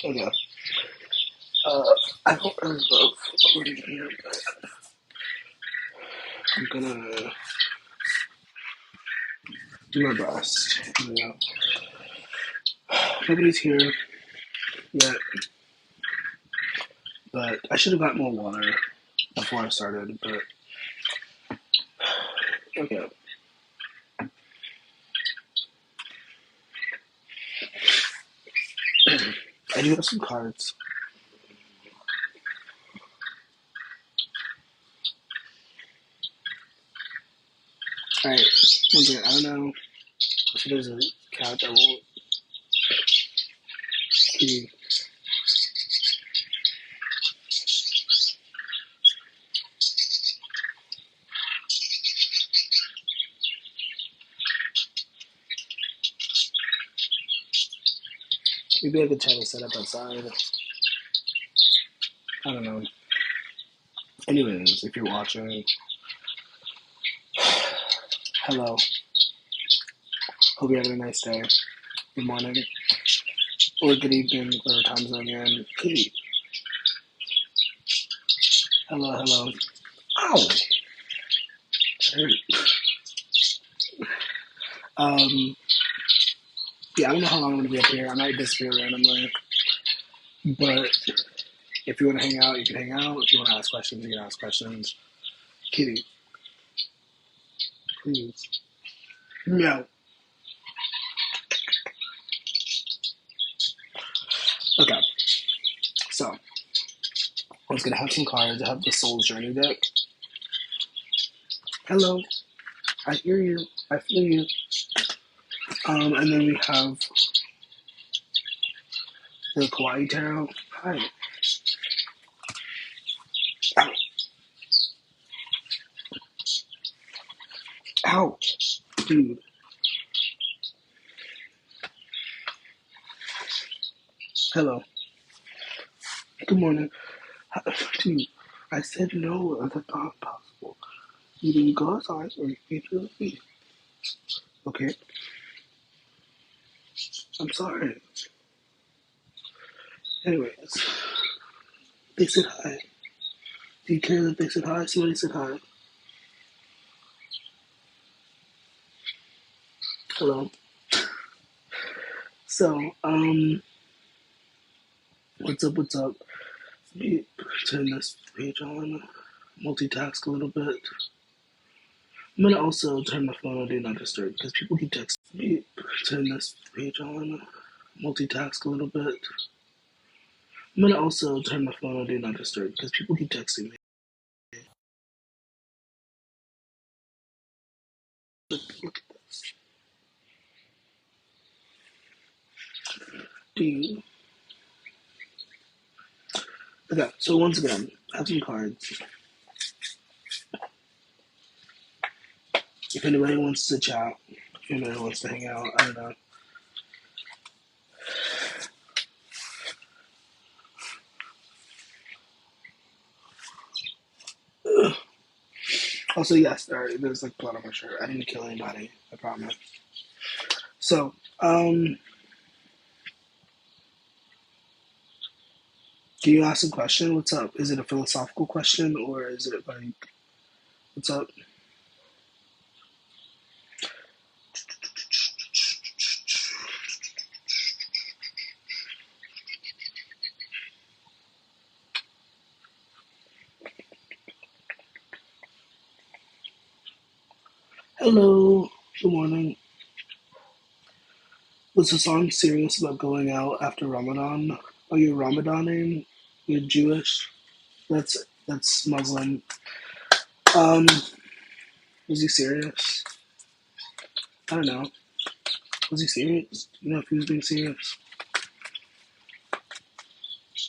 Okay. I don't really love reading here, but I'm gonna do my best. You know, nobody's here yet, but I should have got more water before I started. But okay. I do have some cards. Alright, once again, I don't know if there's a cat that won't be. Maybe I could try to set up outside. I don't know. Anyways, if you're watching, hello. Hope you're having a nice day. Good morning. Or good evening, whatever time zone you're in. Hey. Hello, hello. Ow! Yeah, I don't know how long I'm gonna be up here. I might disappear randomly. But if you wanna hang out, you can hang out. If you wanna ask questions, you can ask questions. Kitty, please. Meow. Okay, so I was gonna have some cards. I have the Soul's Journey deck. Hello, I hear you. I feel you. And then we have the Kawaii Tarot. Hi. Ow. Ow. Dude. Hello. Good morning. Dude, I said no as a thought possible. Either you go outside or you eat your feet. Okay? I'm sorry. Anyways, they said hi. Do you care that they said hi? Somebody said hi. Hello. So, what's up, what's up? Let me turn this page on, multitask a little bit. I'm gonna also turn my phone on Do Not Disturb because people keep texting me. Turn this page on, multitask a little bit. I'm gonna also turn my phone on Do Not Disturb because people keep texting me. Look at this. Do you? Okay, so once again, I have some cards. If anybody wants to chat, if anybody wants to hang out, I don't know. Ugh. Also, yes, there's like blood on my shirt. I didn't kill anybody, I promise. So, can you ask a question? What's up? Is it a philosophical question or is it like, what's up? Hello, good morning. Was the song serious about going out after Ramadan? Are you Ramadaning? You're Jewish? That's Muslim. Um, was he serious? I don't know. Was he serious? You know if he was being serious?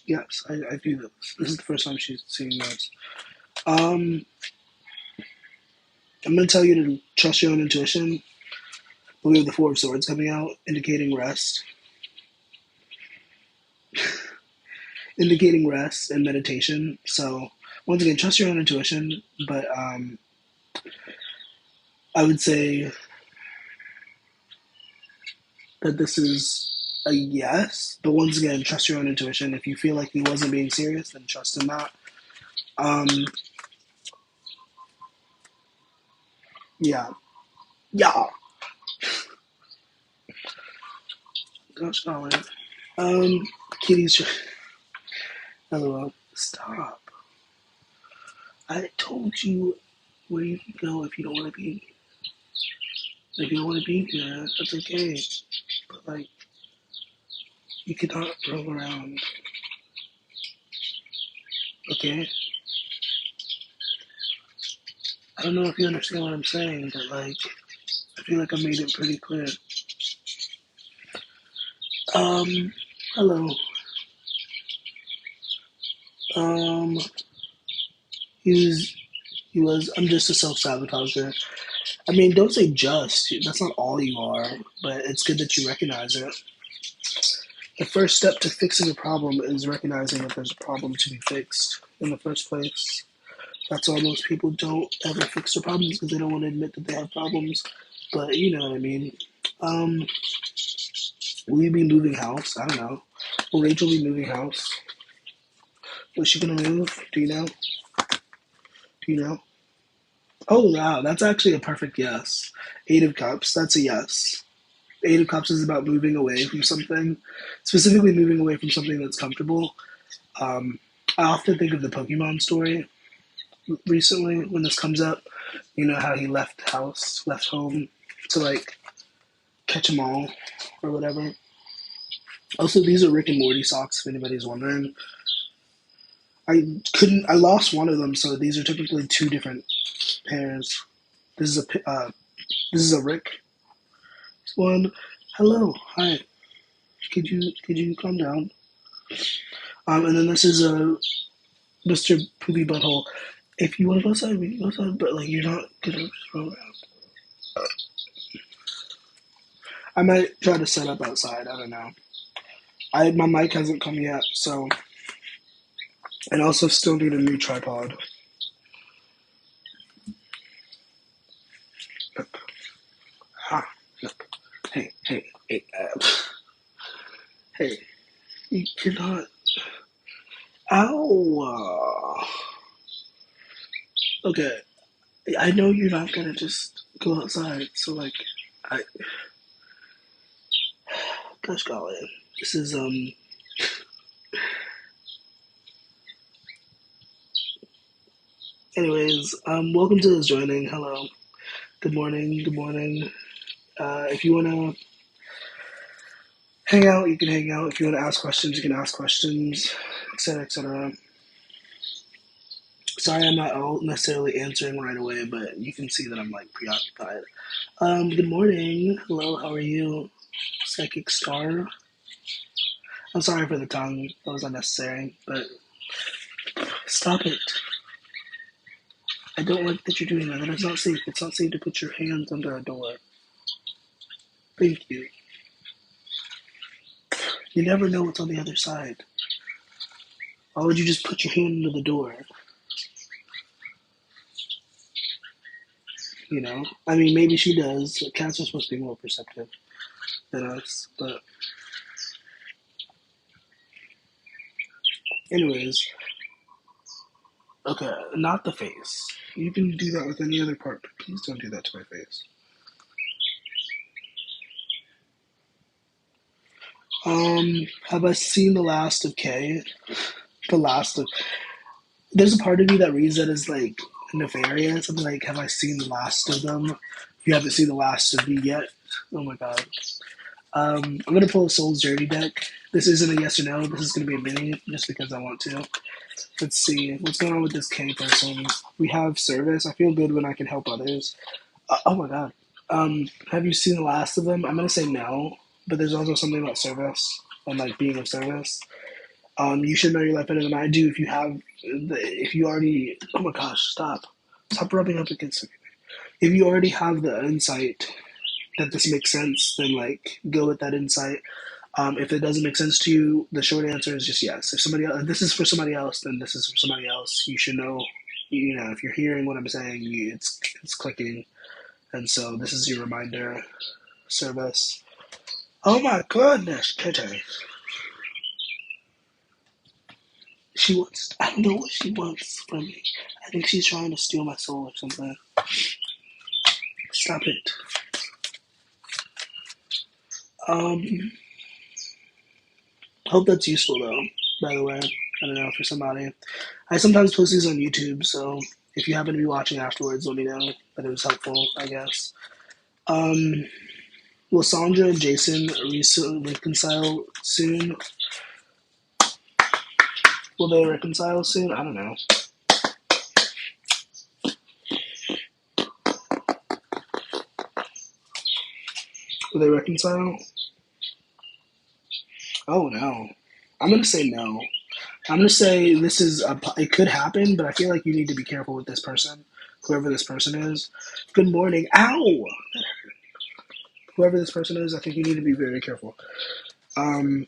Yes, I do this. This is the first time she's seeing this. I'm gonna tell you to trust your own intuition. But we have the Four of Swords coming out, indicating rest. Indicating rest and meditation. So once again, trust your own intuition, but I would say that this is a yes, but once again, trust your own intuition. If you feel like he wasn't being serious, then trust in that. Um, yeah, yeah. Gosh, golly. Kitty's. LOL. Stop. I told you where you can go if you don't want to be. If you don't want to be here, that's okay. But like, you cannot roam around. Okay. I don't know if you understand what I'm saying, but like, I feel like I made it pretty clear. Um, hello. Um, he was, I'm just a self-sabotager. I mean, don't say just, that's not all you are, but it's good that you recognize it. The first step to fixing a problem is recognizing that there's a problem to be fixed in the first place. That's why most people don't ever fix their problems because they don't want to admit that they have problems. But you know what I mean. Um, will you be moving house? I don't know. Will Rachel be moving house? Was she gonna move? Do you know? Do you know? Oh wow, that's actually a perfect yes. Eight of Cups, that's a yes. Eight of Cups is about moving away from something, specifically moving away from something that's comfortable. Um, I often think of the Pokemon story recently when this comes up. You know how he left house, left home to like catch them all or whatever. Also, these are Rick and Morty socks. If anybody's wondering, I lost one of them, so these are typically two different pairs. This is this is a Rick one. Hello, hi. Could you calm down? And then this is a Mr. Poopy Butthole. If you want to go outside, we can go outside, but like you're not gonna throw around. I might try to set up outside. I don't know. My mic hasn't come yet, so and also still need a new tripod. Look, look. Hey, hey. You cannot. Ow. Okay, I know you're not gonna just go outside, so like, I. Gosh golly, this is Anyways, welcome to this joining. Hello. Good morning. Good morning. If you wanna hang out, you can hang out. If you wanna ask questions, you can ask questions, etc., etc. Sorry, I'm not all necessarily answering right away, but you can see that I'm like preoccupied. Good morning. Hello. How are you, Psychic Star? I'm sorry for the tongue. That was unnecessary, but stop it. I don't like that you're doing that. That is not safe. It's not safe to put your hands under a door. Thank you. You never know what's on the other side. Why would you just put your hand under the door? You know? I mean, maybe she does. Cats are supposed to be more perceptive than us, but. Anyways. Okay, not the face. You can do that with any other part, but please don't do that to my face. Have I seen the last of Kay? The last of. There's a part of me that reads that as like nefarious. I'm like, have I seen the last of them? You haven't seen the last of me yet. Oh my god. I'm gonna pull a Soul's Journey deck. This isn't a yes or no. This is gonna be a mini, just because I want to. Let's see what's going on with this K person. We have service. I feel good when I can help others. Oh my god. Have you seen the last of them? I'm gonna say no, but there's also something about service and like being of service. You should know your life better than I do. If you already, oh my gosh, stop rubbing up against it. If you already have the insight that this makes sense, then like go with that insight. If it doesn't make sense to you, the short answer is just yes. If this is for somebody else, then this is for somebody else. You should know. You know, if you're hearing what I'm saying, it's clicking, and so this is your reminder service. Oh my goodness, Kitty. She wants. I don't know what she wants from me. I think she's trying to steal my soul or something. Stop it. Um, hope that's useful though. By the way, I don't know for somebody. I sometimes post these on YouTube, so if you happen to be watching afterwards, let me know that it was helpful. I guess. Um, will Sandra and Jason reconcile soon? Will they reconcile soon? I don't know. Will they reconcile? Oh no. I'm gonna say no. I'm gonna say this is it could happen, but I feel like you need to be careful with this person, whoever this person is. Good morning. Ow! Whoever this person is, I think you need to be very careful. Um,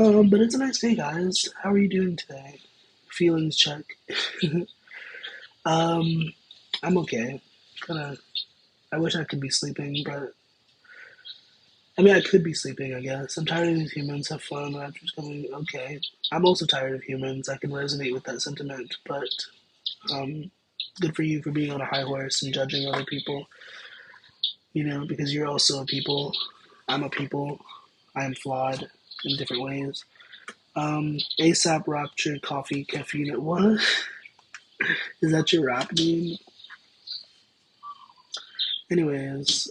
But it's a nice day, guys. How are you doing today? Feelings check. um, I'm okay. Kinda. I wish I could be sleeping, but I mean, I could be sleeping. I guess I'm tired of these humans. Have fun. Rapture's coming. Okay. I'm also tired of humans. I can resonate with that sentiment, but um, good for you for being on a high horse and judging other people. You know, because you're also a people. I'm a people. I am flawed in different ways. ASAP Rapture Coffee Caffeine. What? Is that your rap name? Anyways,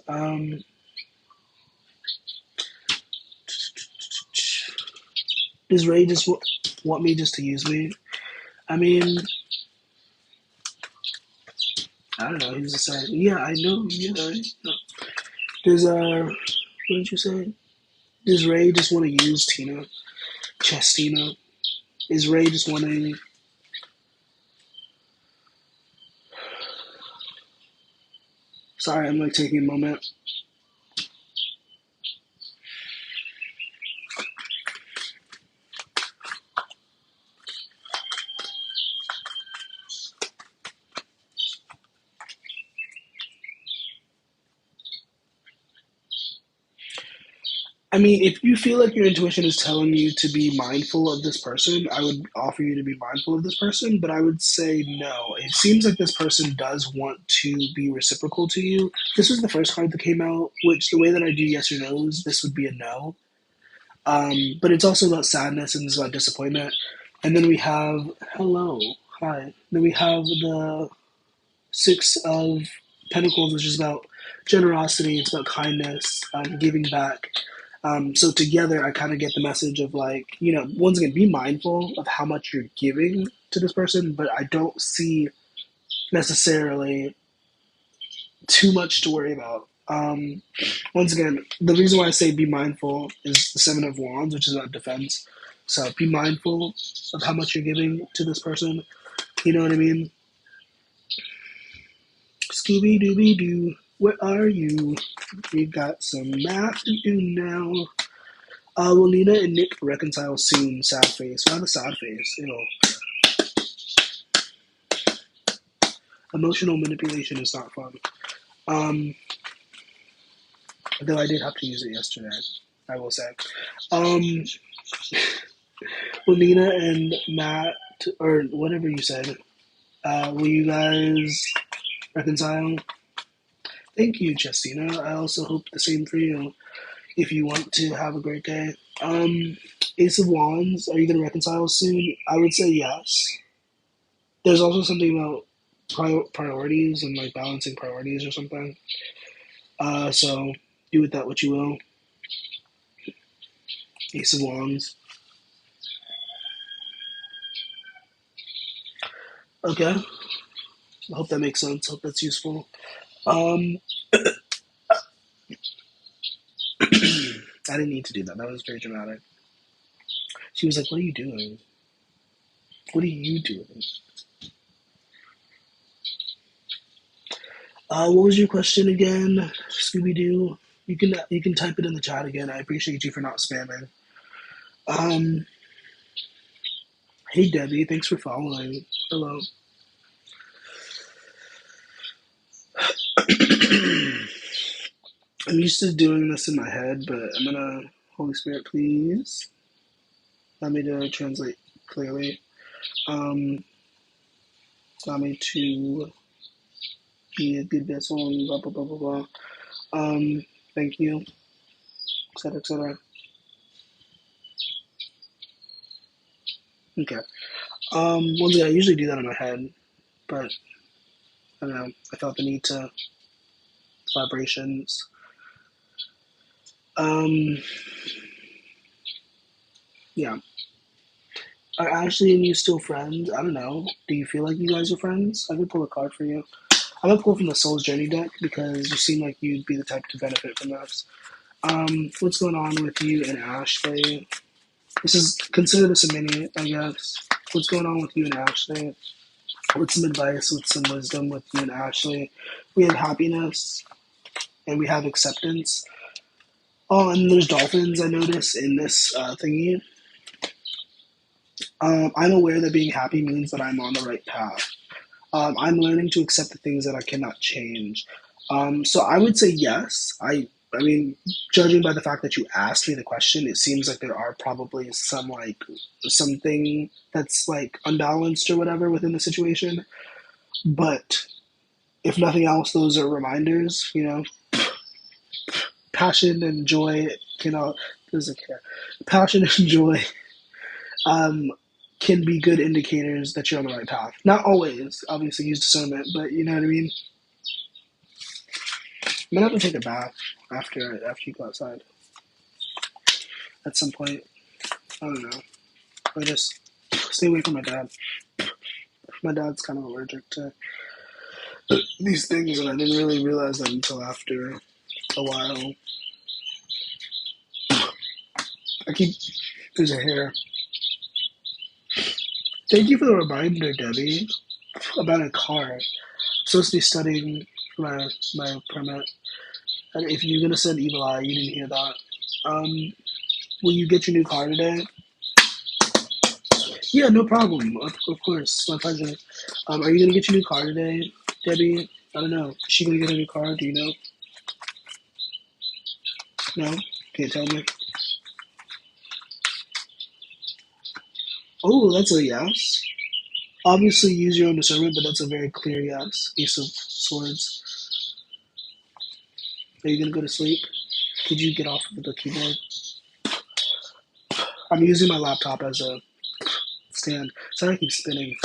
does Ray just want me just to use me? I mean, I don't know. He's just saying, yeah, I know. Yeah, I know. Does what did you say? Does Ray just want to use Tina? Chestina? Is Ray just wanting? Sorry, I'm like taking a moment. I mean, if you feel like your intuition is telling you to be mindful of this person, I would offer you to be mindful of this person, but I would say no. It seems like this person does want to be reciprocal to you. This was the first card that came out, which the way that I do yes or no's, this would be a no. But it's also about sadness and it's about disappointment. And then we have, hello, hi. Then we have the Six of Pentacles, which is about generosity, it's about kindness, giving back. So together, I kind of get the message of like, you know, once again, be mindful of how much you're giving to this person, but I don't see necessarily too much to worry about. Once again, the reason why I say be mindful is the Seven of Wands, which is about defense. So be mindful of how much you're giving to this person. You know what I mean? Scooby Dooby Doo, where are you? We got some math to do now. Will Nina and Nick reconcile soon? Sad face. Why the sad face? Ew. Emotional manipulation is not fun. Though I did have to use it yesterday, I will say. Um, will Nina and Matt, or whatever you said, will you guys reconcile? Thank you, Chestina. I also hope the same for you. If you want to have a great day. Ace of Wands, are you going to reconcile soon? I would say yes. There's also something about priorities and like balancing priorities or something. So do with that what you will. Ace of Wands. Okay. I hope that makes sense. Hope that's useful. Um, I didn't need to do that. That was very dramatic. She was like, "What are you doing? What are you doing?" What was your question again, Scooby Doo? You can type it in the chat again. I appreciate you for not spamming. Um, hey Debbie, thanks for following. Hello. I'm used to doing this in my head, but I'm gonna Holy Spirit, please allow me to translate clearly. Allow me to be a good vessel and blah blah blah blah blah. Thank you, etc. etc. Okay. Once again, I usually do that in my head, but I don't know. I felt the need to vibrations. Yeah. Are Ashley and you still friends? I don't know. Do you feel like you guys are friends? I could pull a card for you. I'm gonna pull from the Soul's Journey deck because you seem like you'd be the type to benefit from this. What's going on with you and Ashley? Consider this a mini, I guess. What's going on with you and Ashley? With some advice, with some wisdom with you and Ashley. We have happiness and we have acceptance. Oh, and there's dolphins I notice in this thingy. I'm aware that being happy means that I'm on the right path. I'm learning to accept the things that I cannot change. So I would say yes. I mean, judging by the fact that you asked me the question, it seems like there are probably something that's like unbalanced or whatever within the situation. But if nothing else, those are reminders. Passion and joy. You know, doesn't care. Passion and joy um, can be good indicators that you're on the right path. Not always, obviously, use discernment, but you know what I mean. I'm gonna have to take a bath after you go outside at some point. I don't know, or just stay away from my dad. My dad's kind of allergic to these things, and I didn't really realize that until after a while. I keep there's a hair. Thank you for the reminder, Debbie, about a car. I'm supposed to be studying my permit. And if you're gonna send evil eye, you didn't hear that. Um, will you get your new car today? Yeah, no problem. Of course, my pleasure. Are you gonna get your new car today, Debbie? I don't know. Is she gonna get a new car? Do you know? No? Can't tell me. Oh, that's a yes. Obviously, use your own discernment, but that's a very clear yes. Ace of Swords. Are you gonna go to sleep? Could you get off of the keyboard? I'm using my laptop as a stand. Sorry, I keep spinning,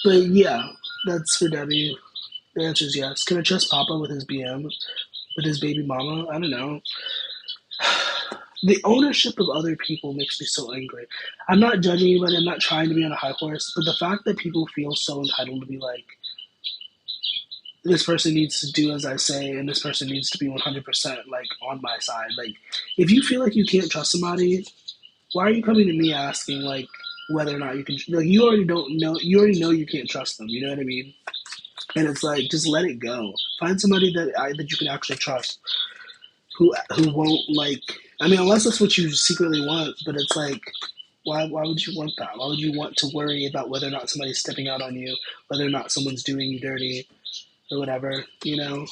but yeah, that's for Debbie. The answer is yes. Can I trust Papa with his BM, with his baby mama? I don't know. The ownership of other people makes me so angry. I'm not judging anybody. I'm not trying to be on a high horse, but the fact that people feel so entitled to be like, this person needs to do as I say, and this person needs to be 100% like on my side. Like, if you feel like you can't trust somebody, why are you coming to me asking like whether or not you can? Like, you already don't know. You already know you can't trust them. You know what I mean? And it's like, just let it go. Find somebody that you can actually trust, who won't like. I mean, unless that's what you secretly want, but it's like, why would you want that? Why would you want to worry about whether or not somebody's stepping out on you, whether or not someone's doing you dirty or whatever, you know?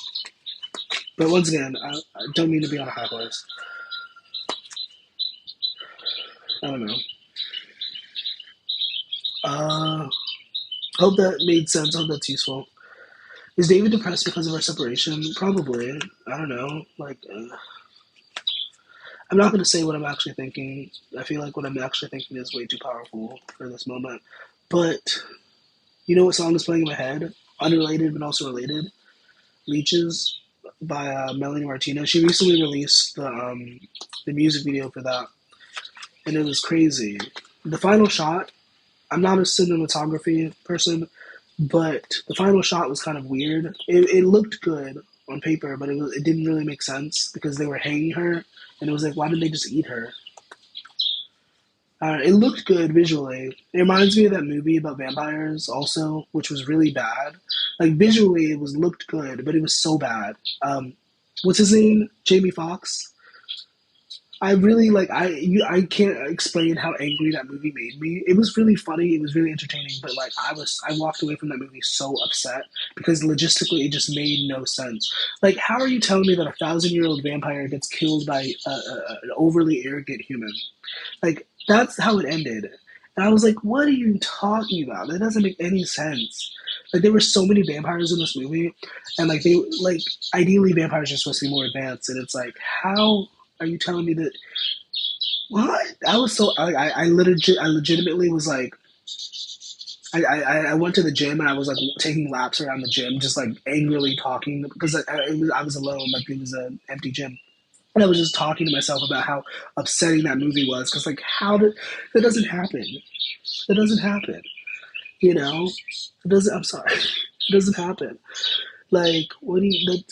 But once again, I don't mean to be on a high horse. I don't know. Uh, hope that made sense. Hope that's useful. Is David depressed because of our separation? Probably. I don't know. Like, I'm not going to say what I'm actually thinking. I feel like what I'm actually thinking is way too powerful for this moment. But you know what song is playing in my head? Unrelated but also related. Leeches by Melanie Martinez. She recently released the music video for that, and it was crazy. The final shot. I'm not a cinematography person, but the final shot was kind of weird. It looked good on paper, but it didn't really make sense because they were hanging her, and it was like, why didn't they just eat her? It looked good visually. It reminds me of that movie about vampires, also, which was really bad. Like visually, it was looked good, but it was so bad. What's his name? Jamie Foxx. I really like. I can't explain how angry that movie made me. It was really funny. It was really entertaining, but like I walked away from that movie so upset because logistically it just made no sense. Like, how are you telling me that 1,000-year-old vampire gets killed by an overly arrogant human? Like, that's how it ended. And I was like, what are you talking about? That doesn't make any sense. Like, there were so many vampires in this movie, and like ideally vampires are supposed to be more advanced, and it's like, how are you telling me that? What? I was so I legitimately was like, I went to the gym and I was like taking laps around the gym, just like angrily talking because I was alone, like it was an empty gym. And I was just talking to myself about how upsetting that movie was because, like, how did that doesn't happen? That doesn't happen. You know, it doesn't. I'm sorry, it doesn't happen. Like, what do you?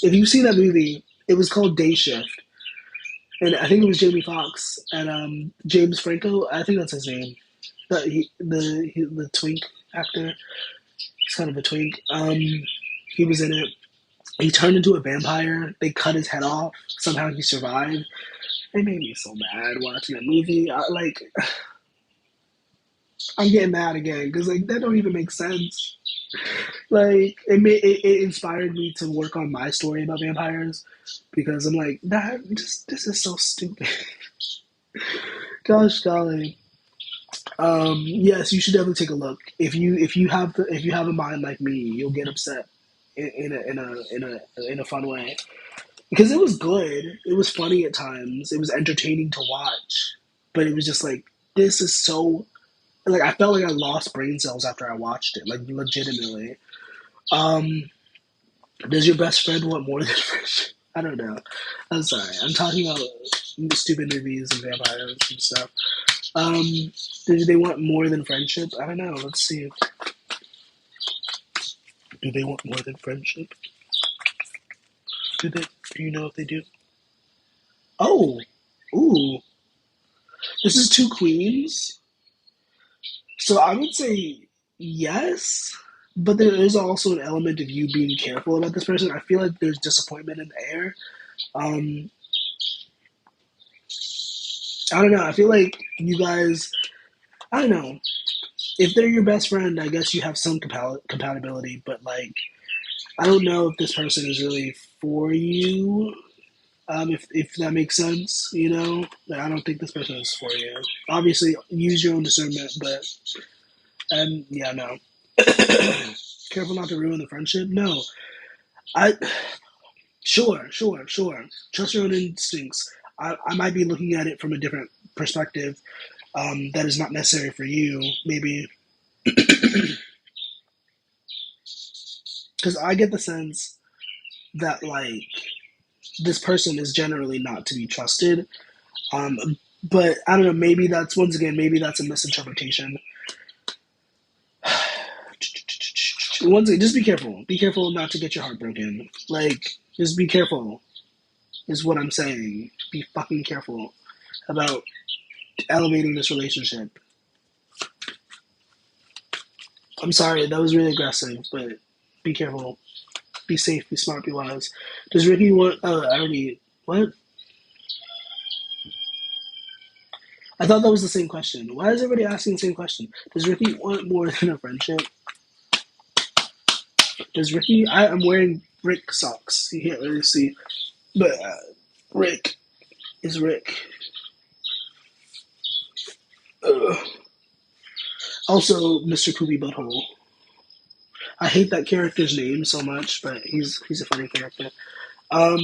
If you've seen that movie, it was called Day Shift, and I think it was Jamie Foxx and James Franco. I think that's his name. The twink actor. He's kind of a twink. He was in it. He turned into a vampire. They cut his head off. Somehow he survived. It made me so mad watching that movie. I'm getting mad again because like that don't even make sense. Like it inspired me to work on my story about vampires because I'm like that. This is so stupid. Gosh golly. Yes, you should definitely take a look. If you have a mind like me, you'll get upset in a fun way because it was good. It was funny at times. It was entertaining to watch, but it was just like this is so like I felt like I lost brain cells after I watched it, like legitimately. Um, does your best friend want more than friendship? I don't know. I'm sorry. I'm talking about stupid movies and vampires and stuff. Um, do they want more than friendship? I don't know. Let's see. Do they want more than friendship? Do they? Do you know if they do? Oh, ooh. This is two queens. So I would say yes, but there is also an element of you being careful about this person. I feel like there's disappointment in the air. Um, I don't know. I feel like you guys. I don't know. If they're your best friend, I guess you have some compatibility. But like, I don't know if this person is really for you. If that makes sense, you know, like, I don't think this person is for you. Obviously, use your own discernment, but yeah, no. Careful not to ruin the friendship. No, I sure. Trust your own instincts. I might be looking at it from a different perspective. That is not necessary for you, maybe, because I get the sense that like this person is generally not to be trusted. Um, but I don't know. Maybe that's once again. Maybe that's a misinterpretation. Once again, just be careful. Be careful not to get your heart broken. Like, just be careful. Is what I'm saying. Be fucking careful about elevating this relationship. I'm sorry, that was really aggressive, but be careful. Be safe, be smart, be wise. Does Ricky want. Oh, I already. What? I thought that was the same question. Why is everybody asking the same question? Does Ricky want more than a friendship? Does Ricky. I'm wearing Rick socks. You can't really see. But Rick is Rick. Ugh. Also, Mr. Poopy Butthole. I hate that character's name so much, but he's a funny character. Um,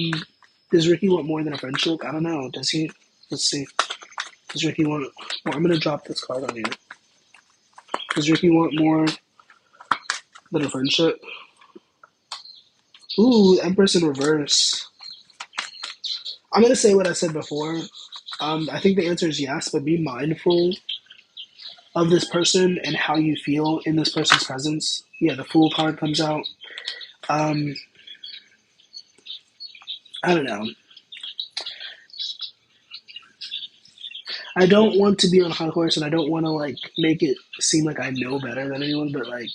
does Ricky want more than a friendship? I don't know. Does he? Let's see. Does Ricky want? Well, I'm gonna drop this card on you. Does Ricky want more than a friendship? Ooh, Empress in reverse. I'm gonna say what I said before. I think the answer is yes, but be mindful of this person and how you feel in this person's presence. Yeah, the Fool card comes out. Um, I don't know. I don't want to be on a high horse, and I don't want to like make it seem like I know better than anyone. But like,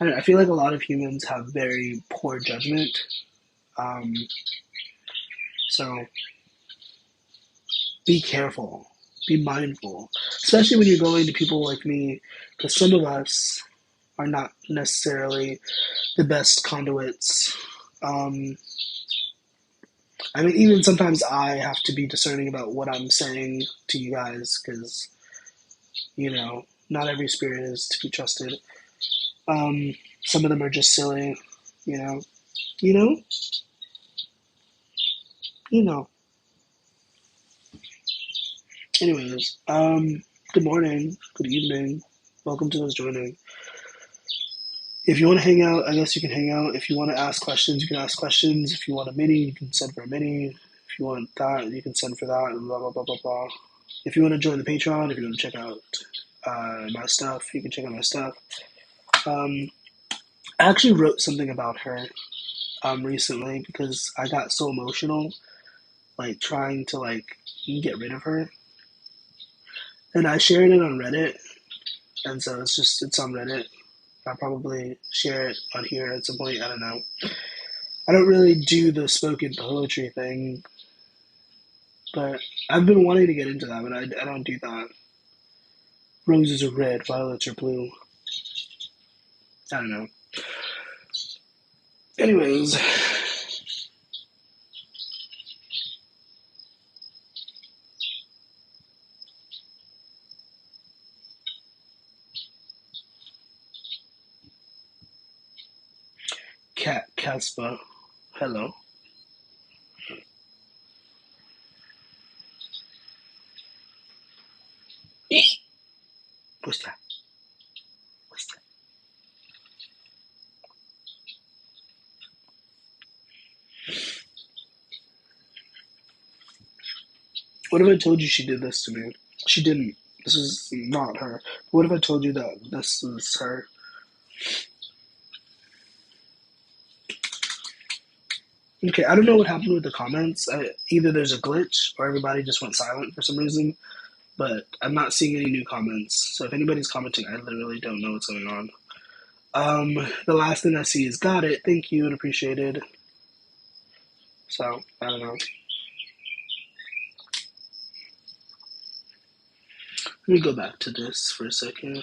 I don't know, I feel like a lot of humans have very poor judgment. Um, so be careful, be mindful, especially when you're going to people like me, because some of us are not necessarily the best conduits. Um, I mean, even sometimes I have to be discerning about what I'm saying to you guys, because you know, not every spirit is to be trusted. Some of them are just silly, you know, you know, you know. Anyways, good morning, good evening, welcome to those joining. If you want to hang out, I guess you can hang out. If you want to ask questions, you can ask questions. If you want a mini, you can send for a mini. If you want that, you can send for that, and blah, blah, blah, blah, blah. If you want to join the Patreon, if you want to check out my stuff, you can check out my stuff. I actually wrote something about her recently because I got so emotional, like trying to like get rid of her, and I shared it on Reddit, and so it's on Reddit. I'll probably share it on here at some point. I don't know. I don't really do the spoken poetry thing, but I've been wanting to get into that, but I don't do that. Roses are red, violets are blue. I don't know. Anyways, Caspa, hello. What's that? What's that? What if I told you she did this to me? She didn't. This is not her. What if I told you that this is her? Okay, I don't know what happened with the comments. Either there's a glitch or everybody just went silent for some reason, but I'm not seeing any new comments. So if anybody's commenting, I literally don't know what's going on. The last thing I see is got it, thank you, and appreciated. So, I don't know. Let me go back to this for a second.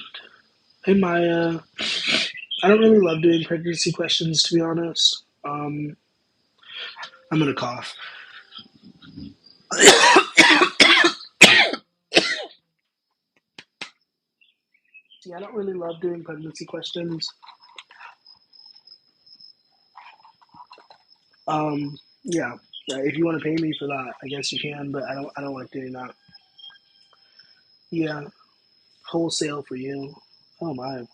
Hey, Maya. I don't really love doing pregnancy questions, to be honest. I'm gonna cough. Yeah, I don't really love doing pregnancy questions. Yeah. If you want to pay me for that, I guess you can, but I don't like doing that. Yeah, wholesale for you. Oh my,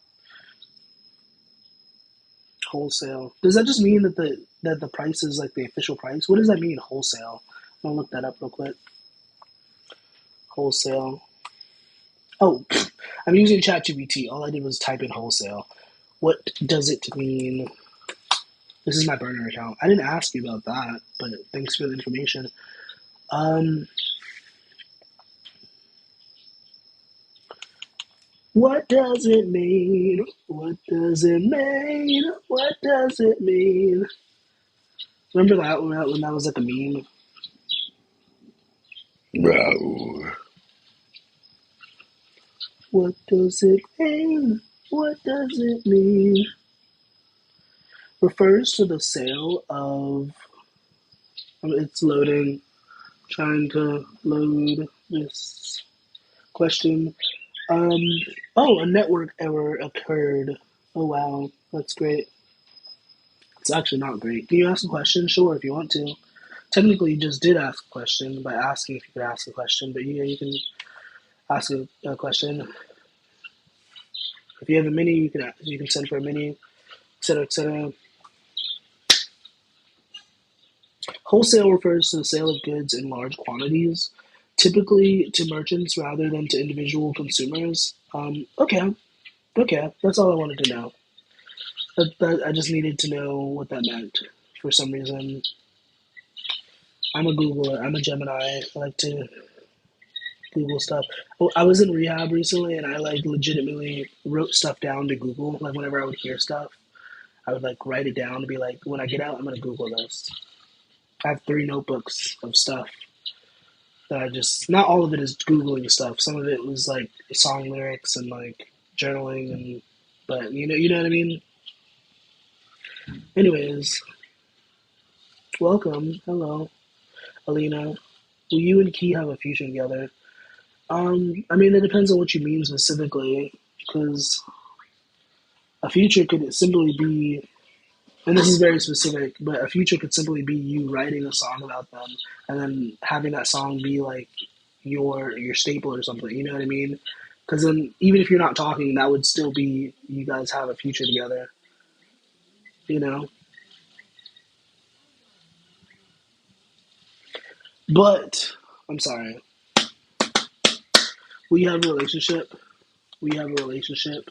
wholesale. Does that just mean that the price is like the official price? What does that mean, wholesale? I'm gonna look that up real quick. Wholesale. Oh, I'm using ChatGPT. All I did was type in wholesale. What does it mean? This is my burner account. I didn't ask you about that, but thanks for the information. Um, what does it mean? What does it mean? What does it mean? Remember that when that was like a meme? No. What does it mean? What does it mean? Refers to the sale of. It's loading. Trying to load this question. Um. Oh, a network error occurred. Oh wow, that's great. It's actually not great. Can you ask a question? Sure, if you want to. Technically, you just did ask a question by asking if you could ask a question, but yeah, you can ask a question. If you have a mini, you can send for a mini, etc., etc. Wholesale refers to the sale of goods in large quantities, typically to merchants rather than to individual consumers. Okay, okay, that's all I wanted to know. I just needed to know what that meant for some reason. I'm a Googler. I'm a Gemini. I like to Google stuff. Oh, I was in rehab recently, and I like legitimately wrote stuff down to Google. Like whenever I would hear stuff, I would like write it down to be like, when I get out, I'm gonna Google this. I have 3 notebooks of stuff that I just not all of it is Googling stuff. Some of it was like song lyrics and like journaling and but you know what I mean? Anyways, welcome. Hello, Alina. Will you and Key have a future together? I mean it depends on what you mean specifically, because a future could simply be, and this is very specific, but a future could simply be you writing a song about them and then having that song be like your staple or something. You know what I mean? Because then even if you're not talking, that would still be you guys have a future together. You know. But I'm sorry. We have a relationship. We have a relationship.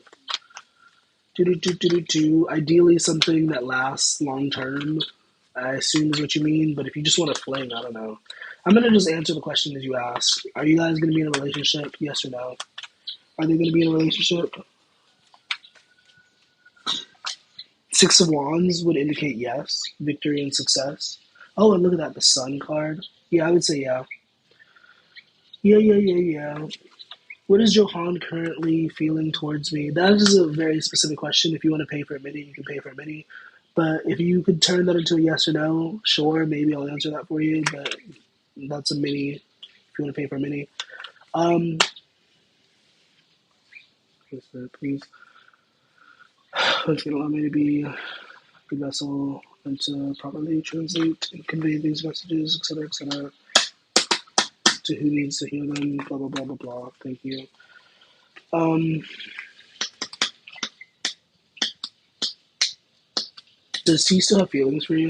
Do. Ideally, something that lasts long term. I assume is what you mean. But if you just want to fling, I don't know. I'm gonna just answer the question that you asked. Are you guys gonna be in a relationship? Yes or no? Are they gonna be in a relationship? Six of Wands would indicate yes, victory and success. Oh, and look at that, the Sun card. Yeah, I would say yeah. Yeah. What is Johan currently feeling towards me? That is a very specific question. If you want to pay for a mini, you can pay for a mini. But if you could turn that into a yes or no, sure, maybe I'll answer that for you. But that's a mini if you want to pay for a mini. Please, allow me to be a good vessel and to properly translate and convey these messages, etc., to who needs to hear them, blah, blah, blah, blah, blah. Thank you. Does he still have feelings for you?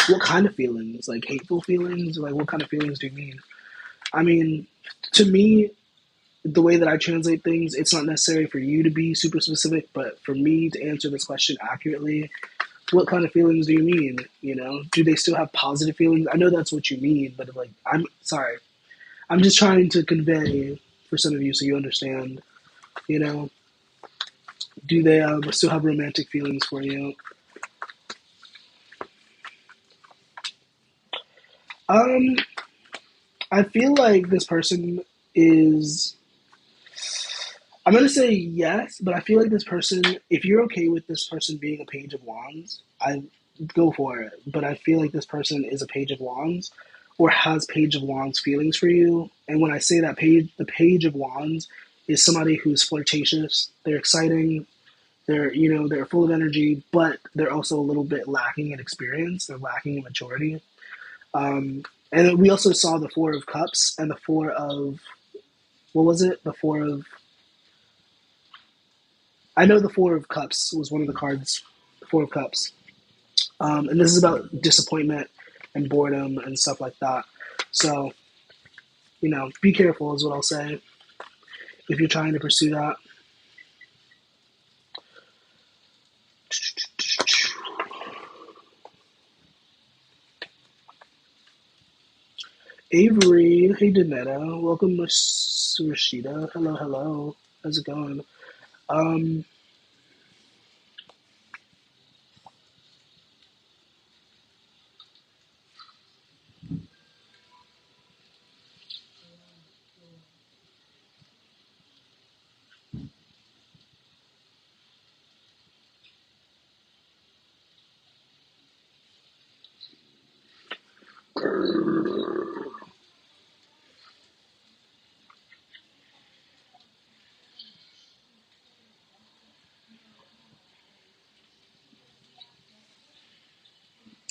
What kind of feelings? Like hateful feelings? Like what kind of feelings do you mean? I mean, to me, the way that I translate things, it's not necessary for you to be super specific, but for me to answer this question accurately, what kind of feelings do you mean? You know, do they still have positive feelings? I know that's what you mean, but like, I'm sorry. I'm just trying to convey for some of you so you understand, you know, do they still have romantic feelings for you? Um, I feel like this person is. I'm gonna say yes, but I feel like this person. If you're okay with this person being a Page of Wands, I go for it. But I feel like this person is a Page of Wands, or has Page of Wands feelings for you. And when I say that page, the Page of Wands is somebody who's flirtatious. They're exciting. They're full of energy, but they're also a little bit lacking in experience. They're lacking in maturity. And we also saw the Four of Cups and the Four of what was it? The Four of I know the Four of Cups was one of the cards. The Four of Cups, and this is about disappointment and boredom and stuff like that. So be careful is what I'll say if you're trying to pursue that. Avery, hey Danetta, welcome Miss Rashida. Hello. How's it going? Um,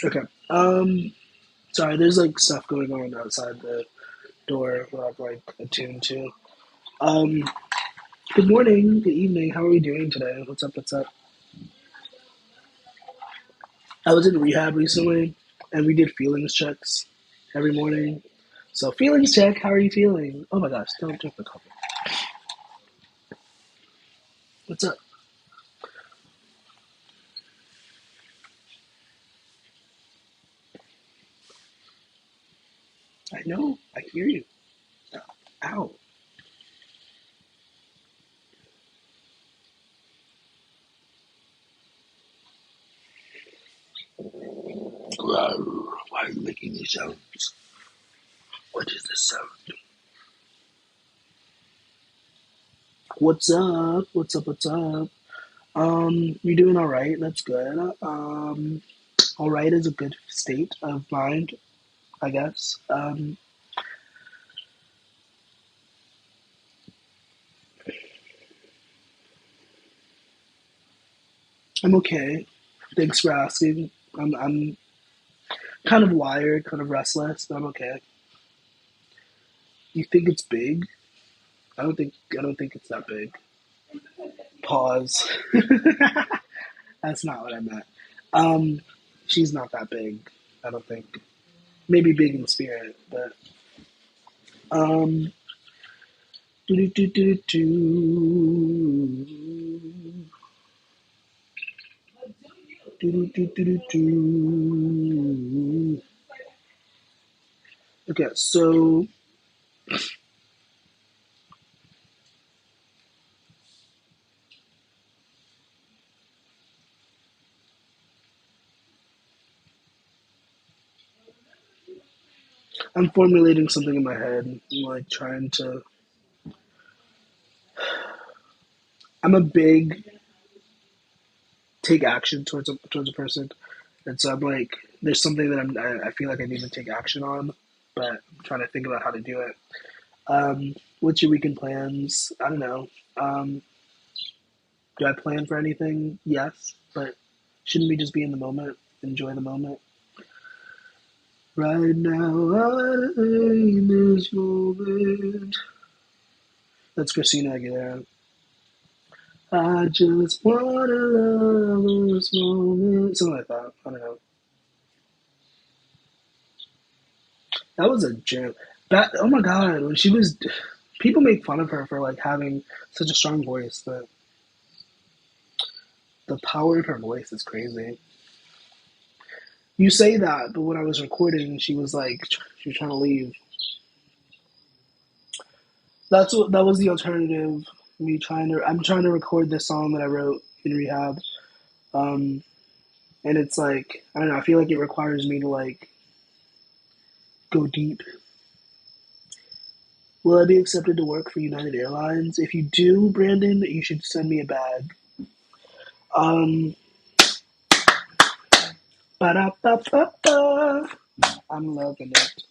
okay. Sorry, there's like stuff going on outside the door that I've like attuned to. Um, Good morning, good evening. How are we doing today? What's up? I was in rehab recently, and we did feelings checks every morning. So feelings check. How are you feeling? Oh my gosh! Don't drink the coffee. What's up? I know. I hear you. Ow. Why are you making these sounds? What is this sound? What's up? What's up? You're doing all right. That's good. All right is a good state of mind, I guess. I'm okay. Thanks for asking. I'm kind of wired, kind of restless, but I'm okay. You think it's big? I don't think it's that big. Pause. That's not what I meant. Um, she's not that big. I don't think. Maybe big in spirit, but um. Do do do do do. Do do do do do do. Okay, so I'm formulating something in my head. I'm like trying to. I'm a big take action towards a person, and so I'm like, there's something that I feel like I need to take action on, but I'm trying to think about how to do it. What's your weekend plans? I don't know. Do I plan for anything? Yes, but shouldn't we just be in the moment, enjoy the moment? Right now, I'm in this moment. That's Christina Aguilera. I just wanna love this moment. Something like that. I don't know. That was a jam. That oh my god, when she was, people make fun of her for like having such a strong voice, but the power of her voice is crazy. You say that, but when I was recording, she was like, she was trying to leave. That was the alternative. I'm trying to record this song that I wrote in rehab. Um, and it's like, I don't know, I feel like it requires me to like go deep. Will I be accepted to work for United Airlines? If you do, Brandon, you should send me a bag. Um, ba-da-ba-ba-ba. I'm loving it.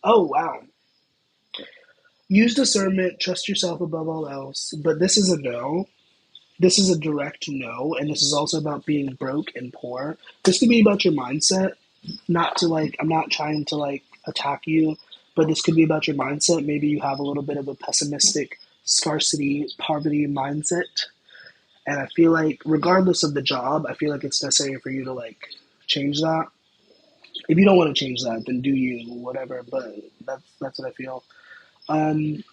Oh, wow. Use discernment, trust yourself above all else. But this is a no. This is a direct no. And this is also about being broke and poor. This could be about your mindset. Not to like, I'm not trying to like attack you, but this could be about your mindset. Maybe you have a little bit of a pessimistic, scarcity, poverty mindset. And I feel like, regardless of the job, I feel like it's necessary for you to like change that. If you don't want to change that, then do you, whatever. But that's what I feel. Um,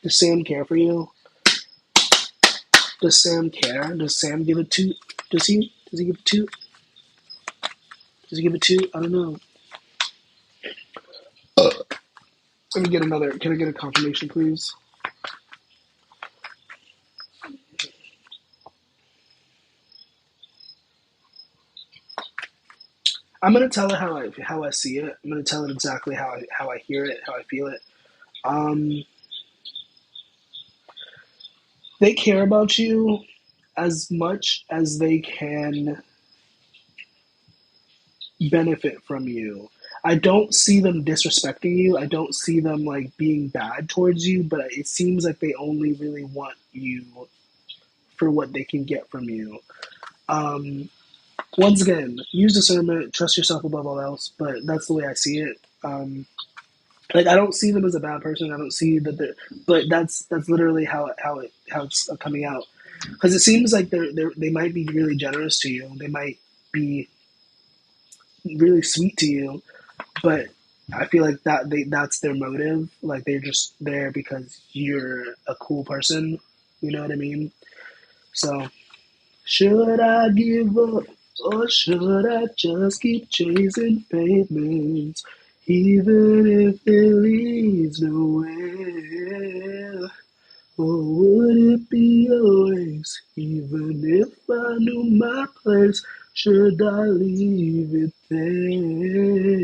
does Sam care for you? Does Sam care? Does Sam give a toot? Does he? Does he give a toot? Does he give a toot? I don't know. Let me get another. Can I get a confirmation, please? I'm gonna tell it how I see it. I'm gonna tell it exactly how I hear it, how I feel it. Um, they care about you as much as they can benefit from you. I don't see them disrespecting you. I don't see them like being bad towards you, but it seems like they only really want you for what they can get from you. Um, Once again, use discernment, trust yourself above all else, but that's the way I see it. Like I don't see them as a bad person. I don't see that they're, but that's literally how it's coming out. Because it seems like they might be really generous to you. They might be really sweet to you, but I feel like that's their motive. Like they're just there because you're a cool person. You know what I mean? So should I give up or should I just keep chasing pavements, even if it leads nowhere? Or would it be always, even if I knew my place, should I leave it there?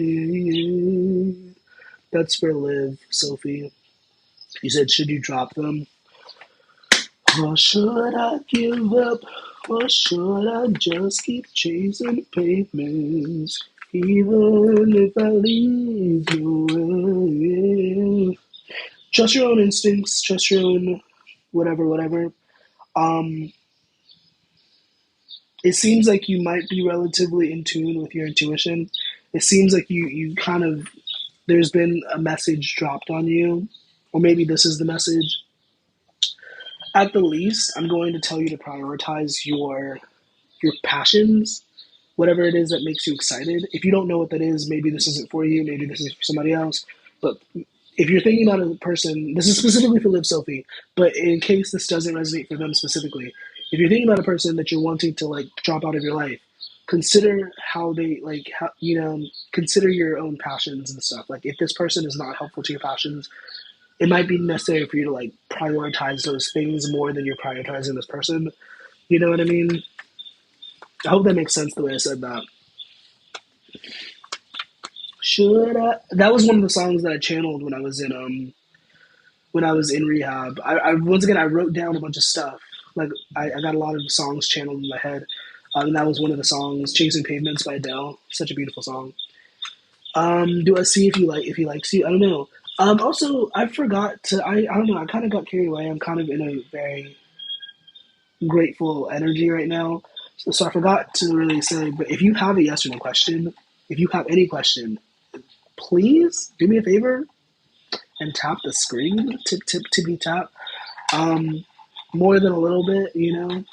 That's for Liv, Sophie. You said, should you drop them? Or should I give up? Or should I just keep chasing pavements, even if I leave nowhere? Trust your own instincts, trust your own whatever. Um, it seems like you might be relatively in tune with your intuition. It seems like you kind of, there's been a message dropped on you, or maybe this is the message. At the least, I'm going to tell you to prioritize your passions, whatever it is that makes you excited. If you don't know what that is, maybe this isn't for you, maybe this is for somebody else. But if you're thinking about a person, this is specifically for Liv Sophie, but in case this doesn't resonate for them specifically, if you're thinking about a person that you're wanting to like drop out of your life, consider how they like how consider your own passions and stuff. Like if this person is not helpful to your passions, it might be necessary for you to like prioritize those things more than you're prioritizing this person. You know what I mean? I hope that makes sense the way I said that. Should I? That was one of the songs that I channeled when I was in rehab. I once again I wrote down a bunch of stuff. Like I got a lot of songs channeled in my head. And that was one of the songs, "Chasing Pavements" by Adele. Such a beautiful song. Do I see if he likes you? I don't know. Also, I forgot to. I don't know. I kind of got carried away. I'm kind of in a very grateful energy right now, so I forgot to really say. But if you have a yes or no question, if you have any question, please do me a favor and tap the screen. Tip tip tippy tap. Um, More than a little bit, you know.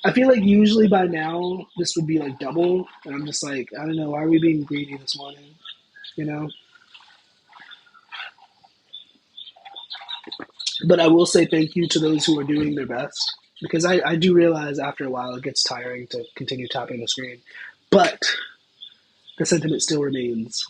I feel like usually by now this would be like double, and I'm just like, I don't know. Why are we being greedy this morning? You know. But I will say thank you to those who are doing their best because I do realize after a while it gets tiring to continue tapping the screen. But the sentiment still remains.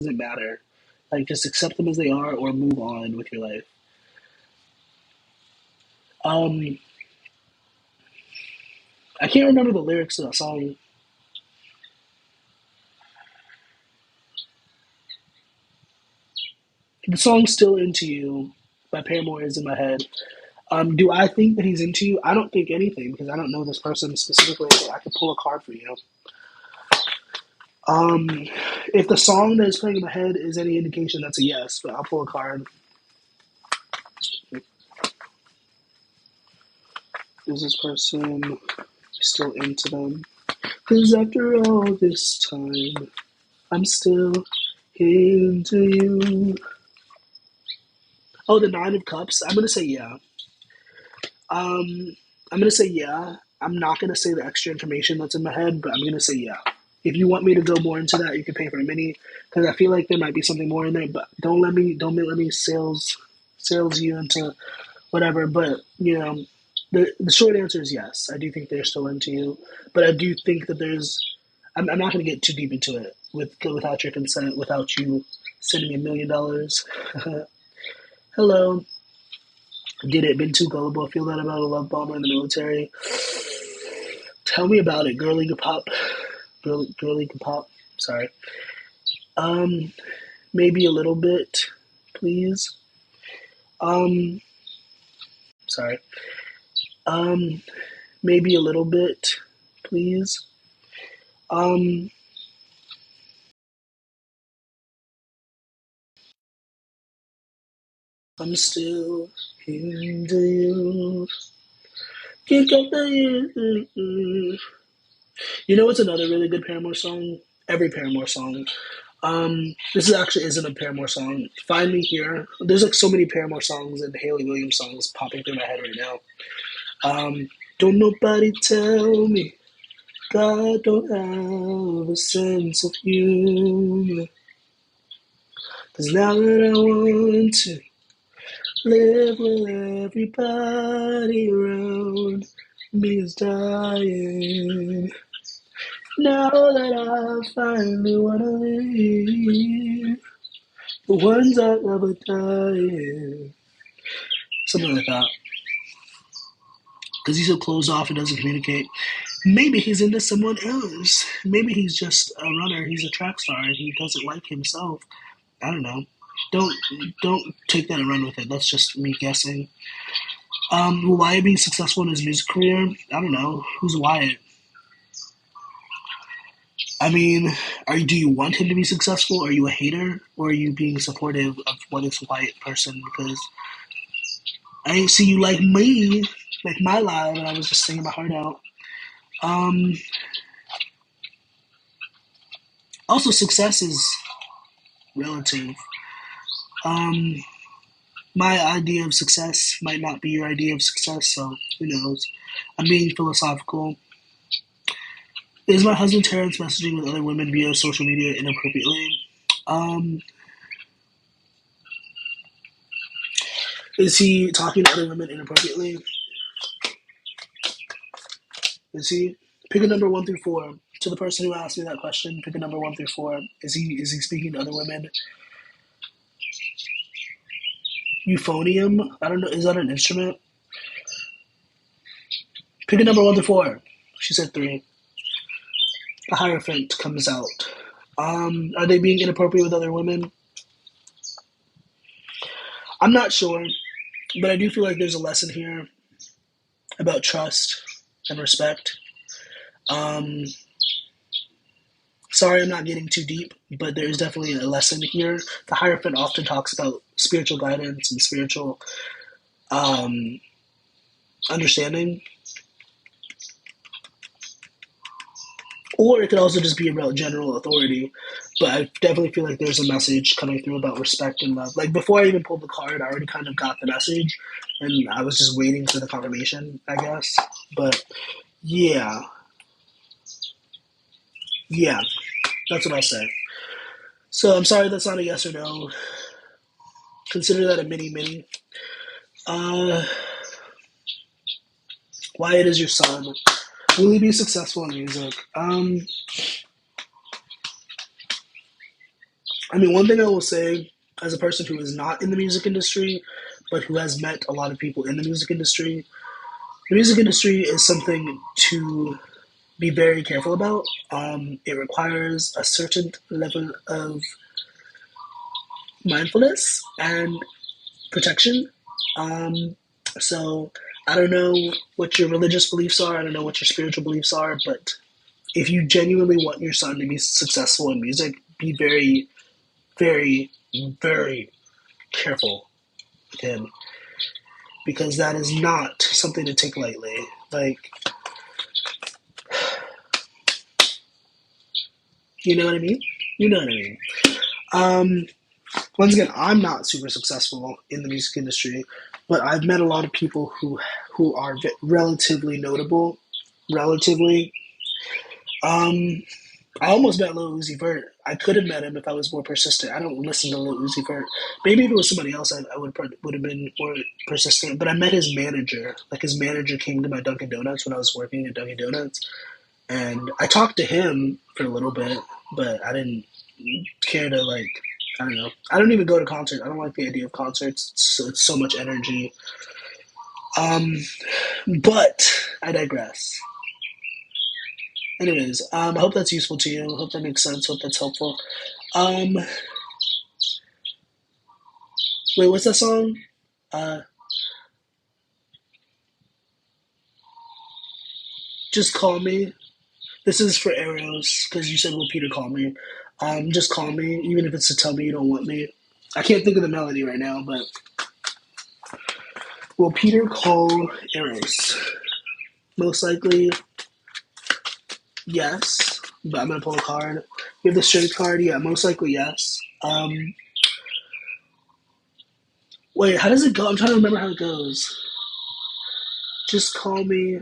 doesn't matter. Like, just accept them as they are or move on with your life. Um, I can't remember the lyrics of that song. The song "Still Into You" by Paramore is in my head. Do I think that he's into you? I don't think anything because I don't know this person specifically. I could pull a card for you. Um, if the song that is playing in my head is any indication, that's a yes. But I'll pull a card. Is this person still into them? Because after all this time, I'm still into you. Oh, the Nine of Cups. I'm gonna say yeah. I'm gonna say yeah. I'm not gonna say the extra information that's in my head, but I'm gonna say yeah. If you want me to go more into that, you can pay for a mini because I feel like there might be something more in there. But don't let me sales you into whatever. But the short answer is yes. I do think they're still into you, but I do think that there's. I'm not gonna get too deep into it without your consent, without you sending me $1 million. Hello. Get it? Been too gullible. I feel that about a love bomber in the military. Tell me about it, girly pop. Girly pop. Sorry. Um, maybe a little bit, please. Um, sorry. Um, maybe a little bit, please. Um, I'm still into you. Can't get the you. You know what's another really good Paramore song? Every Paramore song. This is actually isn't a Paramore song. Find Me Here. There's like so many Paramore songs and Haley Williams songs popping through my head right now. Don't nobody tell me God don't have a sense of humor. 'Cause now that I want to live with everybody around me is dying. Now that I finally wanna leave, the ones I love are dying. Something like that. Because he's so closed off and doesn't communicate. Maybe he's into someone else. Maybe he's just a runner. He's a track star and he doesn't like himself. I don't know. Don't don't take that and run with it. That's just me guessing. Will Wyatt be successful in his music career? I don't know. Who's Wyatt? I mean, do you want him to be successful? Are you a hater, or are you being supportive of what is Wyatt person? Because I ain't see you like me, like my live, and I was just singing my heart out. Um, Also, success is relative. Um, my idea of success might not be your idea of success, so who knows? I'm being philosophical. Is my husband Terrence messaging with other women via social media inappropriately? Um, is he talking to other women inappropriately? Is he? Pick a number 1 through 4. To the person who asked me that question, pick a number 1 through 4. Is he speaking to other women? Euphonium? I don't know. Is that an instrument? Pick a number 1 through 4. She said 3. The Hierophant comes out. Are they being inappropriate with other women? I'm not sure, but I do feel like there's a lesson here about trust and respect. Um, Sorry, I'm not getting too deep, but there is definitely a lesson here. The Hierophant often talks about spiritual guidance and spiritual um, understanding, or it could also just be about general authority. But I definitely feel like there's a message coming through about respect and love. Like before I even pulled the card, I already kind of got the message, and I was just waiting for the confirmation, I guess. But yeah, yeah, that's what I'll say. So I'm sorry that's not a yes or no. Consider that a mini mini. Uh, Wyatt is your son. Will he be successful in music? I mean, one thing I will say, as a person who is not in the music industry, but who has met a lot of people in the music industry is something to be very careful about. It requires a certain level of mindfulness and protection. Um, so I don't know what your religious beliefs are. I don't know what your spiritual beliefs are, but if you genuinely want your son to be successful in music, be very, very, very careful with him because that is not something to take lightly. Like, you know what I mean? You know what I mean. Um, Once again, I'm not super successful in the music industry, but I've met a lot of people who are relatively notable. Relatively, um, I almost met Lil Uzi Vert. I could have met him if I was more persistent. I don't listen to Lil Uzi Vert. Maybe if it was somebody else, I would have been more persistent. But I met his manager. Like his manager came to my Dunkin' Donuts when I was working at Dunkin' Donuts, and I talked to him for a little bit, but I didn't care to like. I don't know. I don't even go to concerts. I don't like the idea of concerts. It's so much energy. Um, but I digress. Anyways, I hope that's useful to you. I hope that makes sense. Hope that's helpful. Um, Wait, what's that song? Uh, just call me. This is for Arrows because you said, "Will Peter call me?" Just call me, even if it's to tell me you don't want me. I can't think of the melody right now, but will Peter call Eros? Most likely, yes. But I'm gonna pull a card. You have the strength card, yeah. Most likely, yes. Wait, how does it go? I'm trying to remember how it goes. Just call me.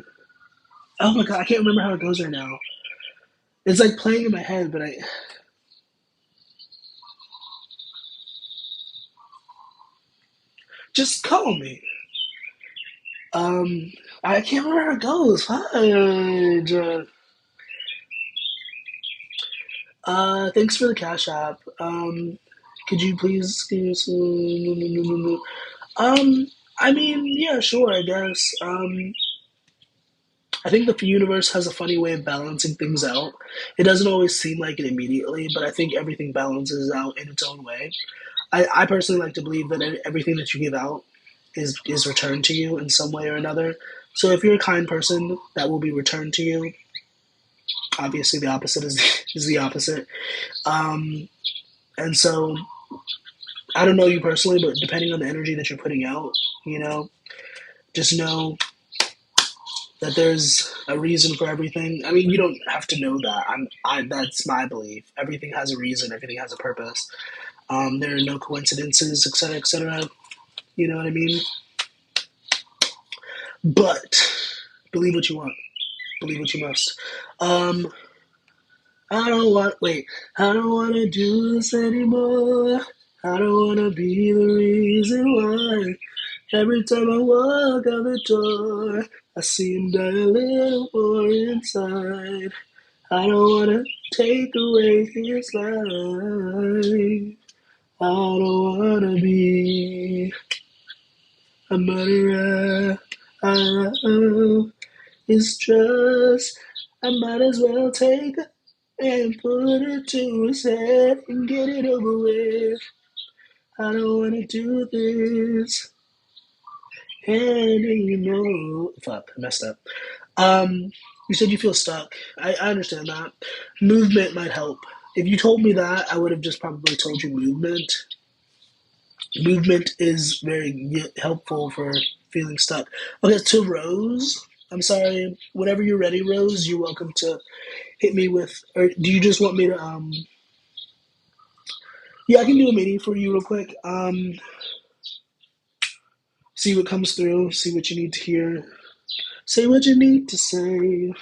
Oh my god, I can't remember how it goes right now. It's like playing in my head, but I just call me. Um, I can't remember how it goes. Fudge. Thanks for the cash app. Could you please give me some? I mean, yeah, sure, I guess. I think the universe has a funny way of balancing things out. It doesn't always seem like it immediately, but I think everything balances out in its own way. I personally like to believe that everything that you give out is returned to you in some way or another. So if you're a kind person, that will be returned to you. Obviously, the opposite is is the opposite. Um, and so I don't know you personally, but depending on the energy that you're putting out, you know, just know that there's a reason for everything. I mean, you don't have to know that. That's my belief. Everything has a reason. Everything has a purpose. There are no coincidences, etc., etc. You know what I mean? But believe what you want. Believe what you must. Um, I don't want. Wait. I don't want to do this anymore. I don't want to be the reason why. Every time I walk out the door, I see him die a little more inside. I don't wanna take away his life. I don't wanna be a murderer. Oh, it's just I might as well take it and put it to his head and get it over with. I don't wanna do this anymore. Fuck, I messed up. Um, you said you feel stuck. I understand that. Movement might help. If you told me that, I would have just probably told you movement. Movement is very helpful for feeling stuck. Okay, to Rose. I'm sorry. Whenever you're ready, Rose, you're welcome to hit me with. Or do you just want me to? Yeah, I can do a mini for you real quick. See what comes through. See what you need to hear. Say what you need to say.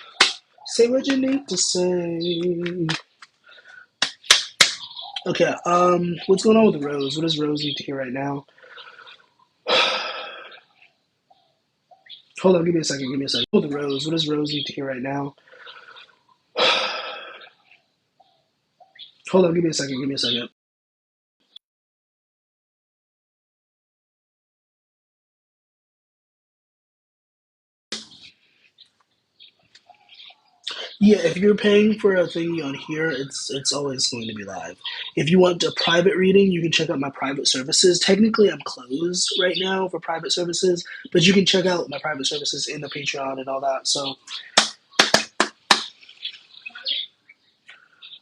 Say what you need to say. Okay, what's going on with Rose? What does Rose need to hear right now? Hold on, give me a second, give me a second. With Rose, what does Rose need to hear right now? Hold on, give me a second, give me a second. Yeah, if you're paying for a thingy on here, it's always going to be live. If you want a private reading, you can check out my private services. Technically, I'm closed right now for private services, but you can check out my private services in the Patreon and all that. So,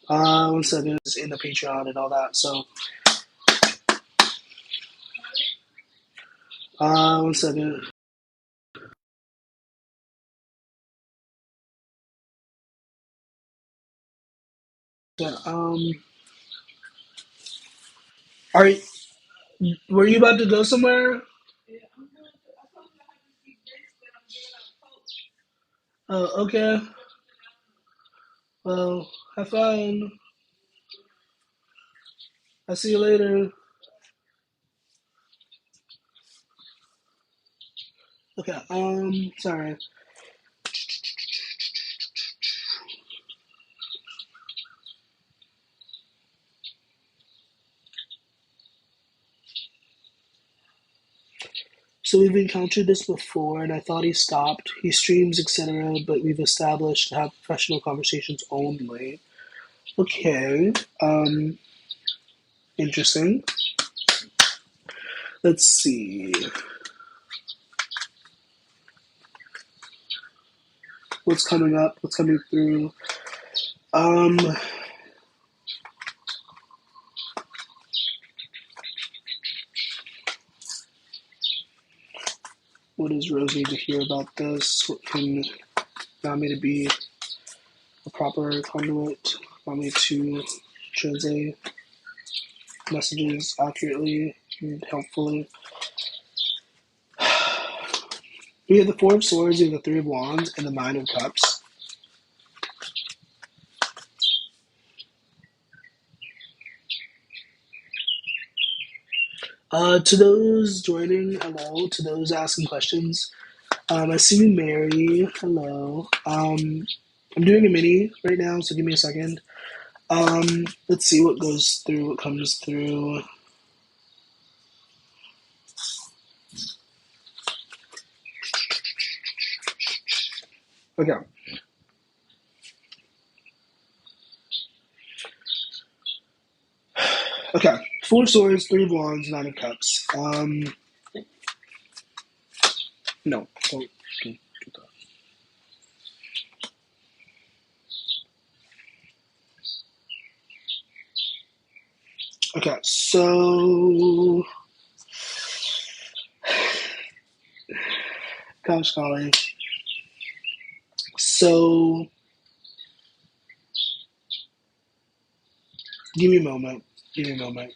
1 second, in the Patreon and all that. So, 1 second. Yeah, are were you about to go somewhere? Oh, okay. Well, have fun. I'll see you later. Okay. Sorry. So we've encountered this before, and I thought he stopped. He streams, etc., but we've established to have professional conversations only. Okay. Interesting. Let's see. What's coming up? What's coming through? Um, what does Rose need to hear about this? What can allow me to be a proper conduit? Allow me to translate messages accurately and helpfully. We have the Four of Swords, we have the Three of Wands, and the Nine of Cups. To those joining, hello. To those asking questions, I see you, Mary. Hello. I'm doing a mini right now, so give me a second. Let's see what goes through, what comes through. Okay. Okay. Four of Swords, Three of Wands, Nine of Cups. No. Don't do that. Okay, so gosh golly. So give me a moment. Give me a moment.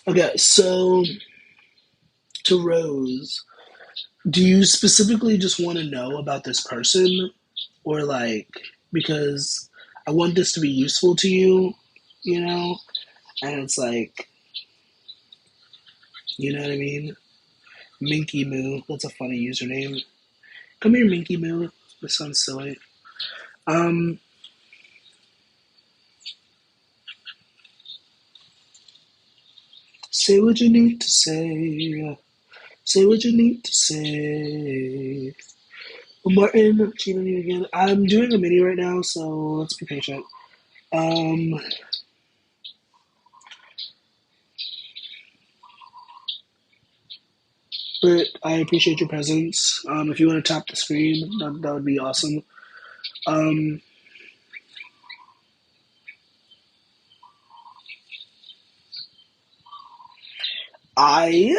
Okay, so to Rose, do you specifically just want to know about this person? Or like because I want this to be useful to you, you know? And it's like, you know what I mean? Minky Moo, that's a funny username. Come here, Minky Moo. This sounds silly. Um, say what you need to say. Say what you need to say. Martin, cheating me again. I'm doing a mini right now, so let's be patient. Um, but I appreciate your presence. If you want to tap the screen, that would be awesome. Um, I,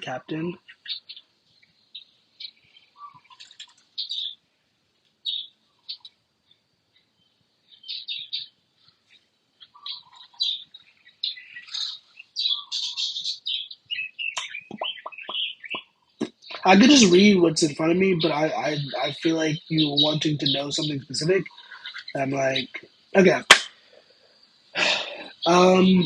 Captain. I could just read what's in front of me, but I feel like you wanting to know something specific. I'm like, okay. Um,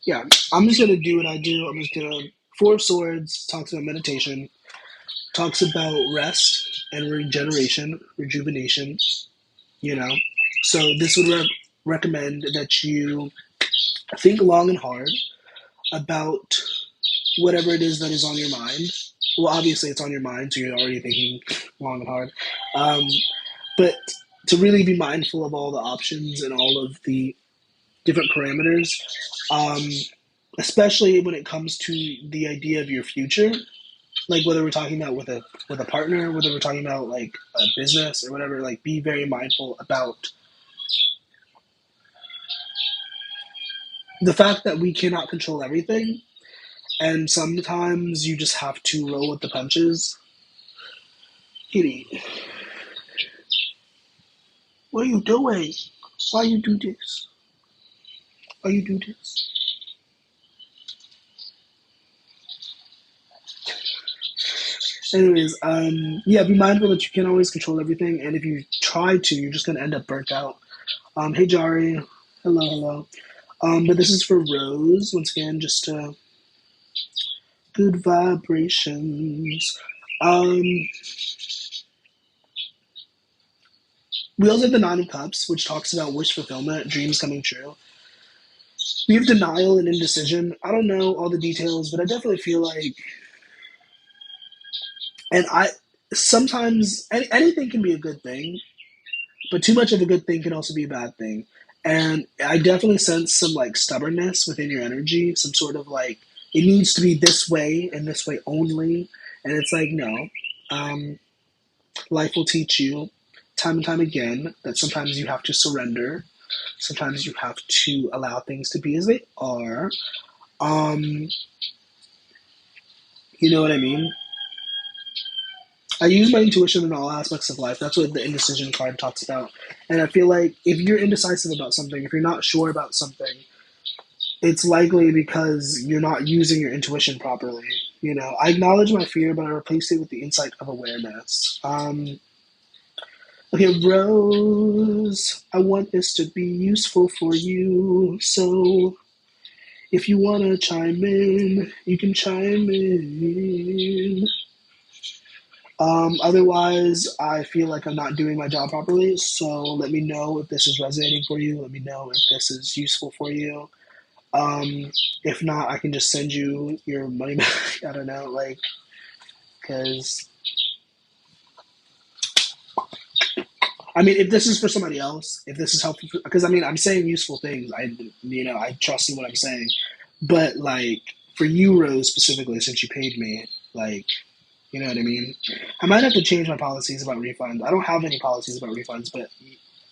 yeah, I'm just gonna do what I do. I'm just gonna Four of Swords talks about meditation, talks about rest and regeneration, rejuvenation. You know, so this would recommend that you think long and hard. about whatever it is that is on your mind. Well, obviously it's on your mind, so you're already thinking long and hard. Um, but to really be mindful of all the options and all of the different parameters, um, especially when it comes to the idea of your future, like whether we're talking about with a partner, whether we're talking about like a business or whatever, like be very mindful about the fact that we cannot control everything, and sometimes you just have to roll with the punches. Kitty, what are you doing? Why you do this? Why you do this? Anyways, yeah, be mindful that you can't always control everything, and if you try to, you're just gonna end up burnt out. Hey Jari, hello, hello. But this is for Rose once again, just good vibrations. Um, we also have the Nine of Cups, which talks about wish fulfillment, dreams coming true. We have denial and indecision. I don't know all the details, but I definitely feel like, and I sometimes anything can be a good thing, but too much of a good thing can also be a bad thing. And I definitely sense some like stubbornness within your energy, some sort of like it needs to be this way and this way only. And it's like no, um, life will teach you time and time again that sometimes you have to surrender. Sometimes you have to allow things to be as they are. Um, you know what I mean? I use my intuition in all aspects of life. That's what the indecision card talks about. And I feel like if you're indecisive about something, if you're not sure about something, it's likely because you're not using your intuition properly. You know, I acknowledge my fear, but I replace it with the insight of awareness. Okay, Rose, I want this to be useful for you. So if you want to chime in, you can chime in. Otherwise, I feel like I'm not doing my job properly. So let me know if this is resonating for you. Let me know if this is useful for you. If not, I can just send you your money back. I don't know, like, because I mean, if this is for somebody else, if this is helpful, because I mean, I'm saying useful things. I trust in what I'm saying, but like for you, Rose, specifically, since you paid me, like, you know what I mean. I might have to change my policies about refunds. I don't have any policies about refunds, but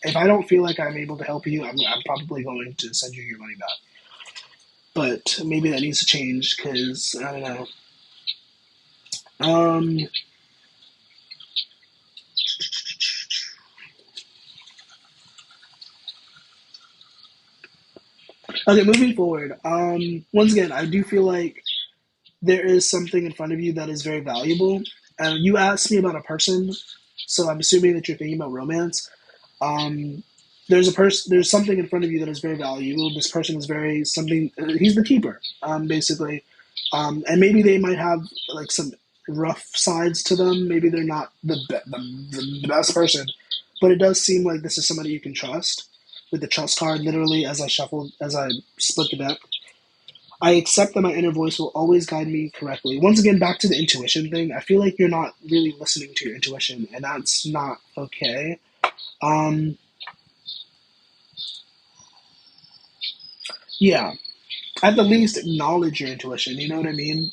if I don't feel like I'm able to help you, I'm probably going to send you your money back. But maybe that needs to change because I don't know. Um, okay, moving forward. Once again, I do feel like there is something in front of you that is very valuable. You asked me about a person, so I'm assuming that you're thinking about romance. Um, there's a person. There's something in front of you that is very valuable. This person is very something. He's the keeper, basically, and maybe they might have like some rough sides to them. Maybe they're not the best person, but it does seem like this is somebody you can trust. With the trust card, literally, as I split the deck, I accept that my inner voice will always guide me correctly. Once again, back to the intuition thing. I feel like you're not really listening to your intuition, and that's not okay. Um, yeah, at the least acknowledge your intuition. You know what I mean?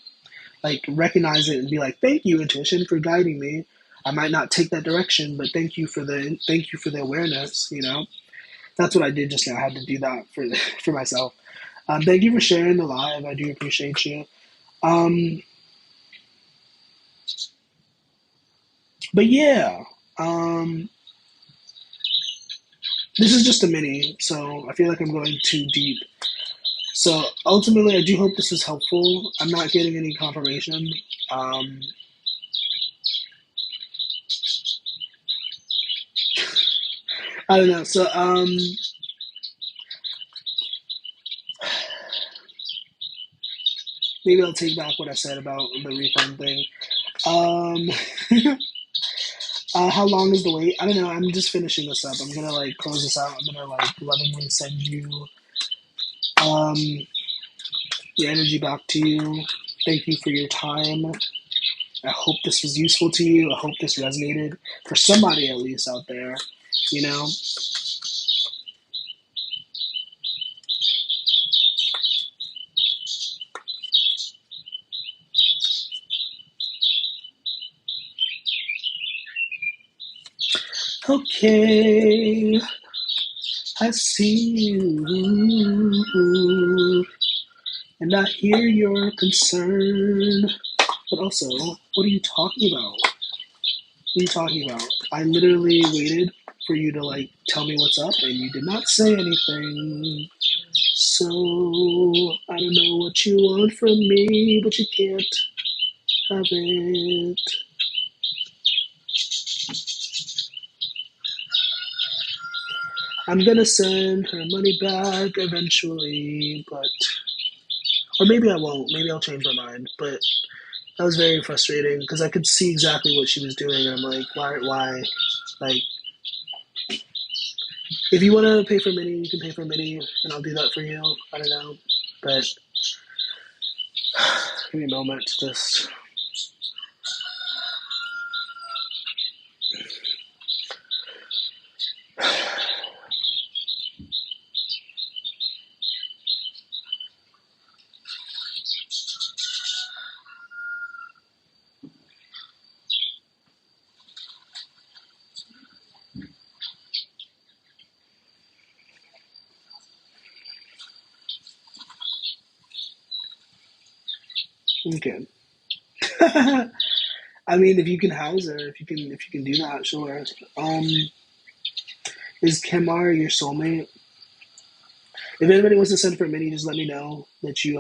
Like recognize it and be like, "Thank you, intuition, for guiding me. I might not take that direction, but thank you for the awareness." You know, that's what I did just now. I had to do that for for myself. Thank you for sharing the live. I do appreciate you. Um, but yeah, um, this is just a mini, so I feel like I'm going too deep. So ultimately, I do hope this is helpful. I'm not getting any confirmation. Um, I don't know. So maybe I'll take back what I said about the refund thing. Um, how long is the wait? I don't know. I'm just finishing this up. I'm gonna like close this out. I'm gonna like lovingly send you um your energy back to you. Thank you for your time. I hope this was useful to you. I hope this resonated for somebody at least out there, you know? Okay, I see you, and I hear your concern. But also, what are you talking about? What are you talking about? I literally waited for you to like tell me what's up, and you did not say anything. So I don't know what you want from me, but you can't have it. I'm gonna send her money back eventually, but or maybe I won't. Maybe I'll change my mind. But that was very frustrating because I could see exactly what she was doing, and I'm like, why? Like, if you want to pay for Minnie, you can pay for Minnie, and I'll do that for you. I don't know, but give me a moment to just. Okay. I mean, if you can house her, if you can do that, sure. Um, is Kemar your soulmate? If anybody wants to send for Minnie, just let me know that you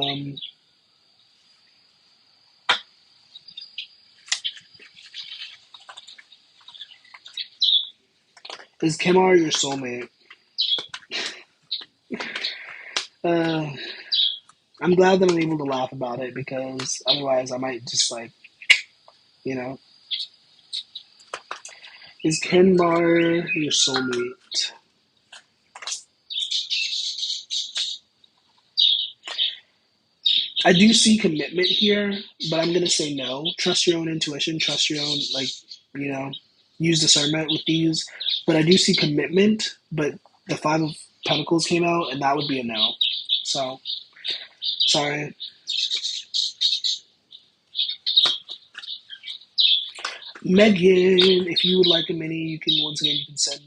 is Kemar your soulmate? Uh, I'm glad that I'm able to laugh about it because otherwise I might just like, you know, is Kenmar your soulmate? I do see commitment here, but I'm gonna say no. Trust your own intuition. Trust your own you know, use discernment with these. But I do see commitment. But the Five of Pentacles came out, and that would be a no. So sorry. Megan, if you would like a mini, you can once again you can send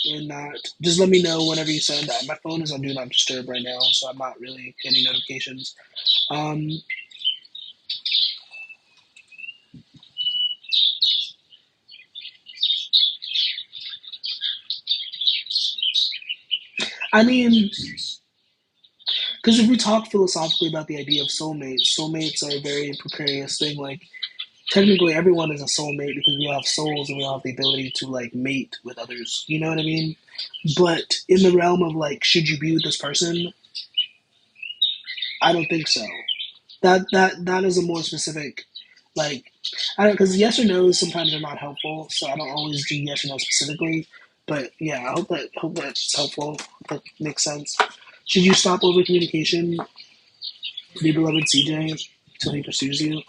in that. Just let me know whenever you send that. My phone is on Do Not Disturb right now, so I'm not really getting notifications. Um, I mean, because if we talk philosophically about the idea of soulmates, soulmates are a very precarious thing. Like, technically, everyone is a soulmate because we all have souls and we all have the ability to, like, mate with others. You know what I mean? But in the realm of, like, should you be with this person? I don't think so. That is a more specific, like, I don't, because yes or no's sometimes are not helpful, so I don't always do yes or no specifically. But yeah, I hope that's helpful. That makes sense. Should you stop over communication, dear beloved CJ, until he pursues you?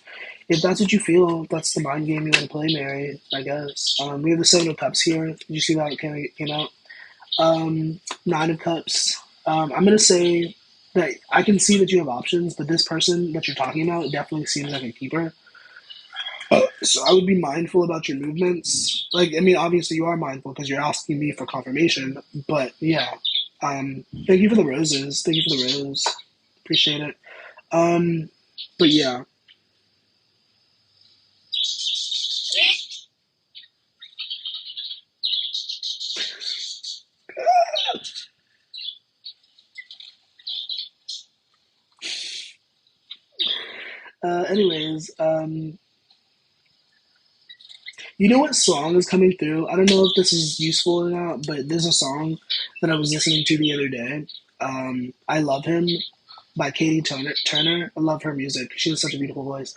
If that's what you feel, if that's the mind game you want to play, Mary, I guess. We have the Seven of Cups here. Did you see that it came out? Nine of Cups. I'm gonna say that I can see that you have options, but this person that you're talking about definitely seems like a keeper. So I would be mindful about your movements. Like, I mean, obviously you are mindful because you're asking me for confirmation. But yeah, thank you for the roses. Thank you for the rose. Appreciate it. But yeah. Anyways, you know what song is coming through? I don't know if this is useful or not, but there's a song that I was listening to the other day. I Love Him by Katie Turner. I love her music. She has such a beautiful voice.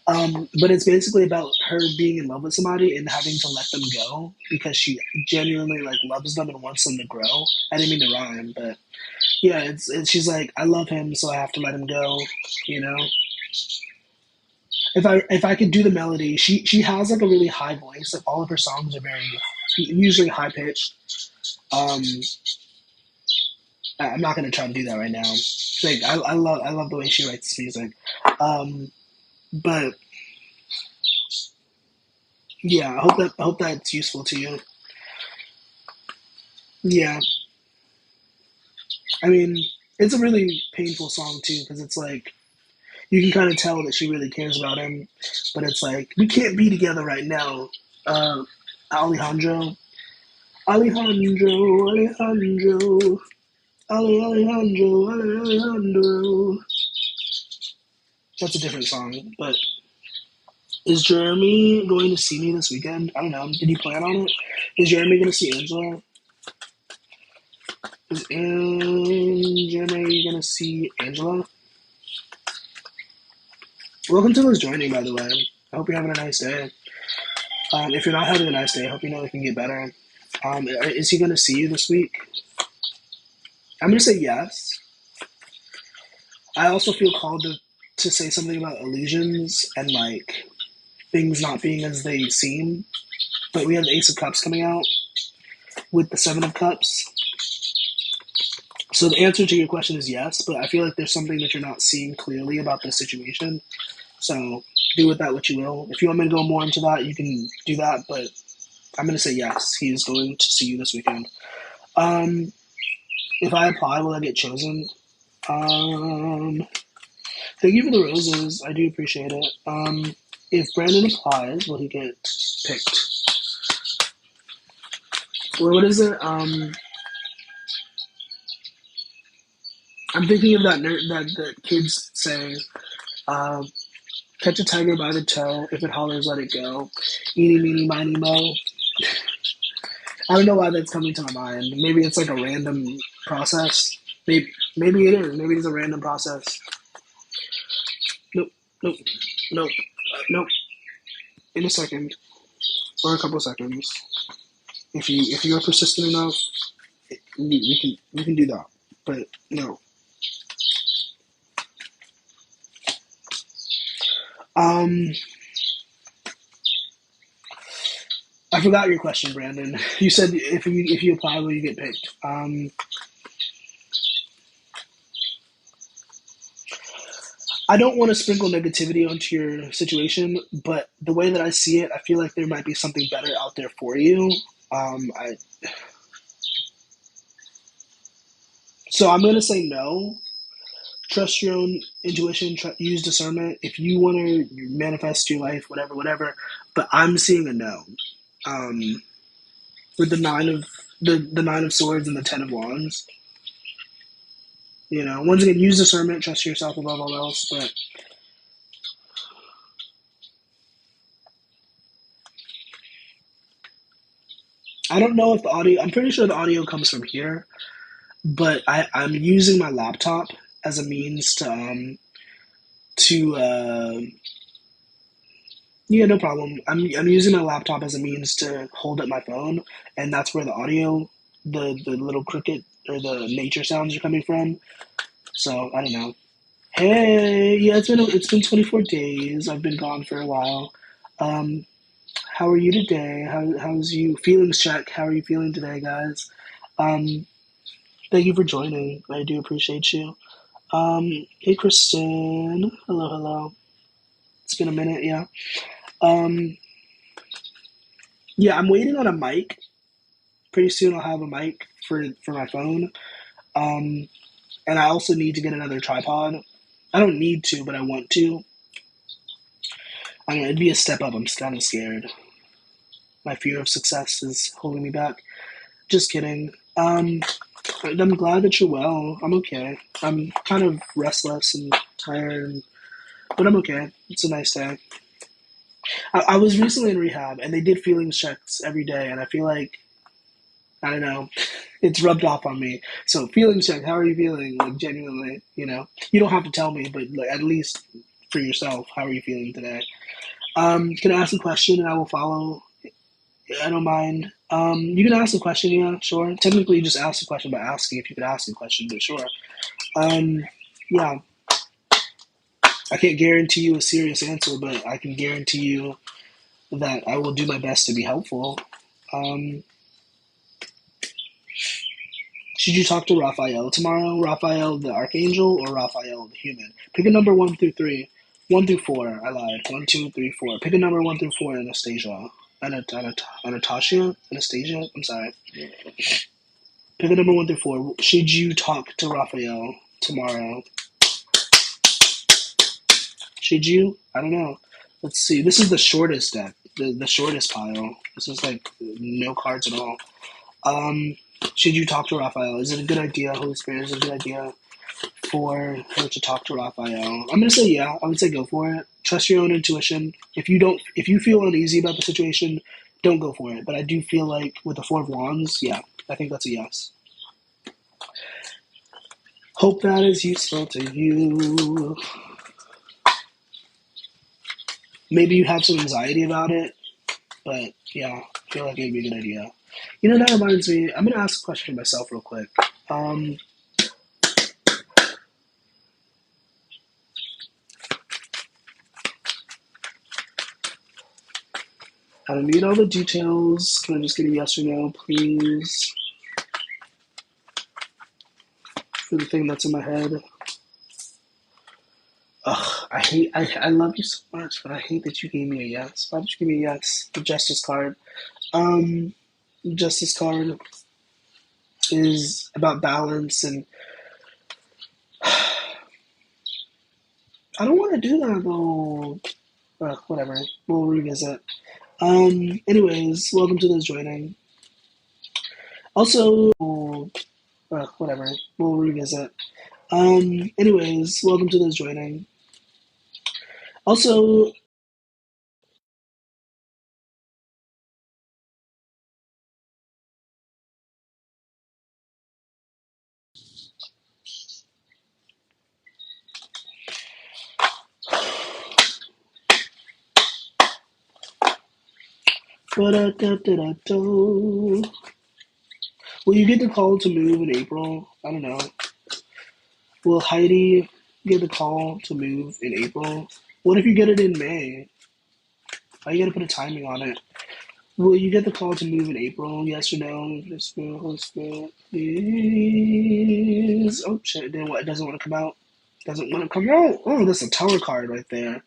But it's basically about her being in love with somebody and having to let them go because she genuinely like loves them and wants them to grow. I didn't mean to rhyme, but Yeah, she's like, I love him, so I have to let him go. You know, if I could do the melody, she has like a really high voice. Like all of her songs are very usually high pitched. Um, I'm not gonna try to do that right now. Like I love the way she writes music. Um, but yeah, I hope that's useful to you. Yeah, I mean, it's a really painful song too because it's like you can kind of tell that she really cares about him, but it's like we can't be together right now. Uh, Alejandro, Alejandro, Alejandro, Alejandro, Alejandro. That's a different song, but is Jeremy going to see me this weekend? I don't know. Did you plan on it? Is Jeremy going to see Angela? Is Jeremy going to see Angela? Welcome to those joining, by the way. I hope you're having a nice day. If you're not having a nice day, I hope you know it can get better. Is he going to see you this week? I'm going to say yes. I also feel called to say something about illusions and like things not being as they seem. But we have the Ace of Cups coming out with the Seven of Cups. So the answer to your question is yes, but I feel like there's something that you're not seeing clearly about the situation. So do with that what you will. If you want me to go more into that, you can do that, but I'm going to say yes. He is going to see you this weekend. If I apply, will I get chosen? Thank you for the roses. I do appreciate it. If Brandon applies, will he get picked? Or what is it? I'm thinking of that kids saying, um, catch a tiger by the toe. If it hollers, let it go. Eeny, meeny, miny, mo. I don't know why that's coming to my mind. Maybe it's like a random process. Maybe it is. Maybe it's a random process. Nope, nope, nope, nope. In a second or a couple of seconds, if you are persistent enough, we can do that. But no. Um, I forgot your question, Brandon. You said if you apply, will you get picked? I don't want to sprinkle negativity onto your situation, but the way that I see it, I feel like there might be something better out there for you. I So I'm gonna say no. Trust your own intuition. Use discernment. If you want to manifest your life, whatever, whatever. But I'm seeing a no. Um, with the 9 of Swords and the 10 of Wands. Once again, use discernment. Trust yourself above all else. But I don't know if the audio. I'm pretty sure the audio comes from here, but I'm using my laptop as a means to yeah, no problem. I'm using my laptop as a means to hold up my phone, and that's where the audio, the little cricket or the nature sounds are coming from. So I don't know. Hey, yeah, it's been 24 days. I've been gone for a while. Um, how are you today? How's you feelings check? How are you feeling today, guys? Um, thank you for joining. I do appreciate you. Hey, Kristen. Hello, hello. It's been a minute, yeah. Um, yeah, I'm waiting on a mic. Pretty soon I'll have a mic for my phone. Um, and I also need to get another tripod. I don't need to, but I want to. I mean, it'd be a step up. I'm kind of scared. My fear of success is holding me back. Just kidding. I'm glad that you're well. I'm okay. I'm kind of restless and tired, but I'm okay. It's a nice day. I was recently in rehab, and they did feelings checks every day, and I feel like I don't know. It's rubbed off on me. So feeling check. How are you feeling? Like genuinely, you don't have to tell me, but like at least for yourself, how are you feeling today? Can I ask a question and I will follow? I don't mind. You can ask a question, yeah, sure. Technically, you just ask a question by asking if you could ask a question, but sure. Um, yeah, I can't guarantee you a serious answer, but I can guarantee you that I will do my best to be helpful. Um, should you talk to Raphael tomorrow? Raphael the Archangel or Raphael the human? Pick a number 1 through 3. 1 through 4. I lied. 1, 2, 3, 4. Pick a number 1 through 4, Anastasia. Anastasia? I'm sorry. Pick a number 1 through 4. Should you talk to Raphael tomorrow? Should you? I don't know. Let's see. This is the shortest deck. The shortest pile. This is like no cards at all. Um, should you talk to Raphael? Is it a good idea, Holy Spirit? Is it a good idea for her to talk to Raphael? I'm gonna say yeah. I would say go for it. Trust your own intuition. If you feel uneasy about the situation, don't go for it. But I do feel like with the 4 of Wands, yeah, I think that's a yes. Hope that is useful to you. Maybe you have some anxiety about it, but yeah, I feel like it'd be a good idea. You know, that reminds me, I'm going to ask a question myself real quick. Um, I don't need all the details. Can I just get a yes or no, please? For the thing that's in my head. Ugh, I love you so much, but I hate that you gave me a yes. Why did you give me a yes? The Justice card. Um, Justice card is about balance, and I don't want to do that though. Whatever. We'll revisit. Anyways, welcome to those joining. Also, whatever. We'll revisit. Anyways, welcome to those joining. Also, will you get the call to move in April? I don't know. Will Heidi get the call to move in April? What if you get it in May? Why you gotta put a timing on it? Will you get the call to move in April? Yes or no? Just Holy Spirit, please. Oh shit! Then what? It doesn't want to come out. Doesn't want to come out. Oh, that's a Tower card right there.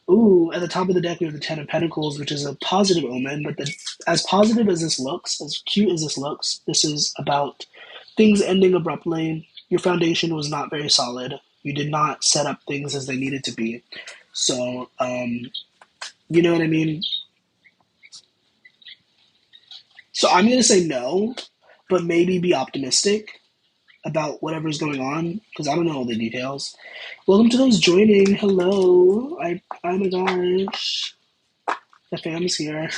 Ooh, at the top of the deck we have the Ten of Pentacles, which is a positive omen. But as positive as this looks, as cute as this looks, this is about things ending abruptly. Your foundation was not very solid. You did not set up things as they needed to be. So, you know what I mean? So I'm going to say no, but maybe be optimistic about whatever's going on because I don't know all the details. Welcome to those joining. Hello. Oh my gosh. The fam's here.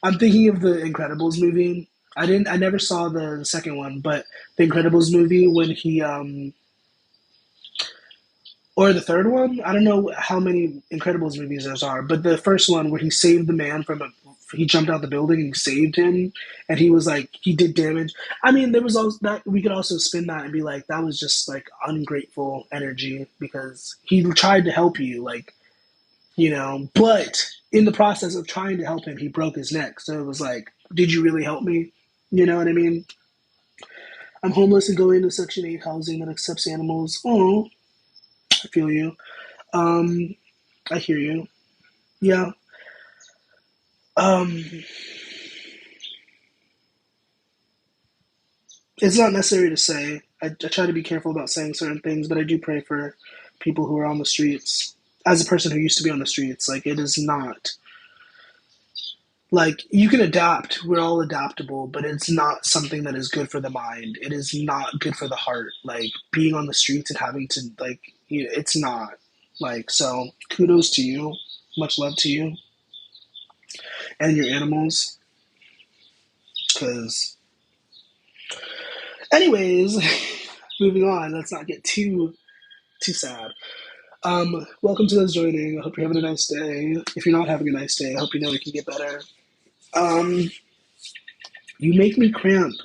I'm thinking of the Incredibles movie. I never saw the second one, but the Incredibles movie when he or the third one. I don't know how many Incredibles movies there are, but the first one where he saved the man from a he jumped out the building and saved him, and he was like he did damage. I mean, there was also that we could also spin that and be like that was just like ungrateful energy because he tried to help you, like but in the process of trying to help him, he broke his neck. So it was like, did you really help me? You know what I mean? I'm homeless and going to Section 8 housing that accepts animals. Oh, I feel you. Um, I hear you. Yeah. Um, it's not necessary to say. I try to be careful about saying certain things, but I do pray for people who are on the streets. As a person who used to be on the streets, like it is not like you can adapt. We're all adaptable, but it's not something that is good for the mind. It is not good for the heart. Like being on the streets and having to it's not like so. Kudos to you. Much love to you and your animals. Because, anyways, moving on. Let's not get too sad. Welcome to those joining. I hope you're having a nice day. If you're not having a nice day, I hope you know it can get better. Um, you make me cramp.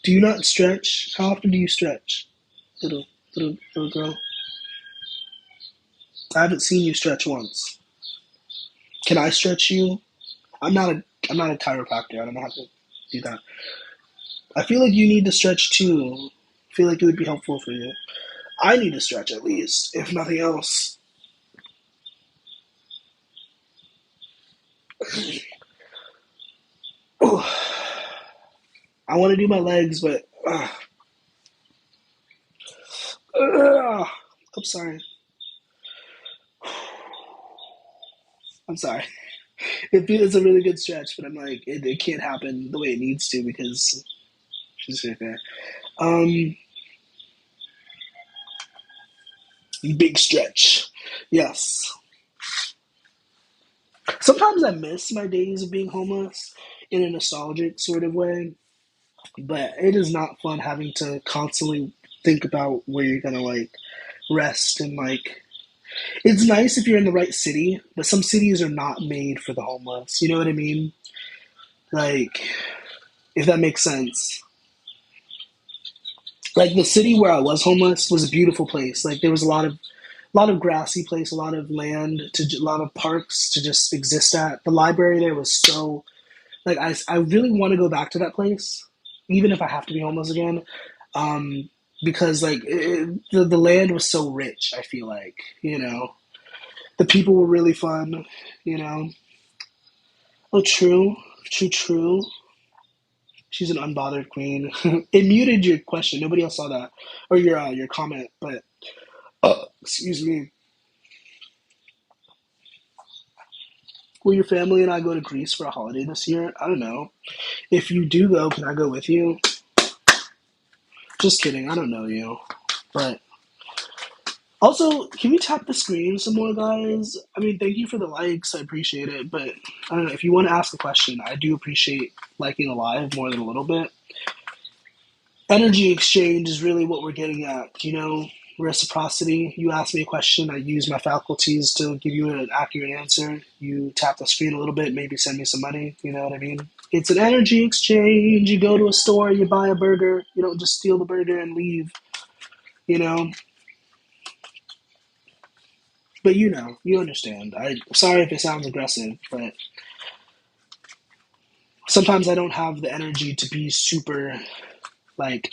Do you not stretch? How often do you stretch, little little girl? I haven't seen you stretch once. Can I stretch you? I'm not a chiropractor. I don't know how to do that. I feel like you need to stretch too. I feel like it would be helpful for you. I need to stretch at least, if nothing else. Ooh, I want to do my legs, but I'm sorry. I'm sorry. It's a really good stretch, but I'm like, it can't happen the way it needs to because she's right there. Um, big stretch. Yes. Sometimes I miss my days of being homeless in a nostalgic sort of way, but it is not fun having to constantly think about where you're gonna like rest and like. It's nice if you're in the right city, but some cities are not made for the homeless. You know what I mean? Like, if that makes sense. Like the city where I was homeless was a beautiful place. Like there was a lot of grassy place, a lot of land a lot of parks to just exist at. The library there was so like I really want to go back to that place, even if I have to be homeless again, um, because like the land was so rich. I feel like the people were really fun. You know. Oh, true, true, true. She's an unbothered queen. It muted your question. Nobody else saw that or your comment, but excuse me. Will your family and I go to Greece for a holiday this year? I don't know. If you do go, can I go with you? Just kidding. I don't know you. But also, can we tap the screen some more, guys? I mean, thank you for the likes. I appreciate it. But I don't know. If you want to ask a question, I do appreciate liking a live more than a little bit. Energy exchange is really what we're getting at. Reciprocity. You ask me a question, I use my faculties to give you an accurate answer. You tap the screen a little bit, maybe send me some money. You know what I mean? It's an energy exchange. You go to a store, you buy a burger. You don't just steal the burger and leave. You know, but you understand. I'm sorry if it sounds aggressive, but sometimes I don't have the energy to be super like,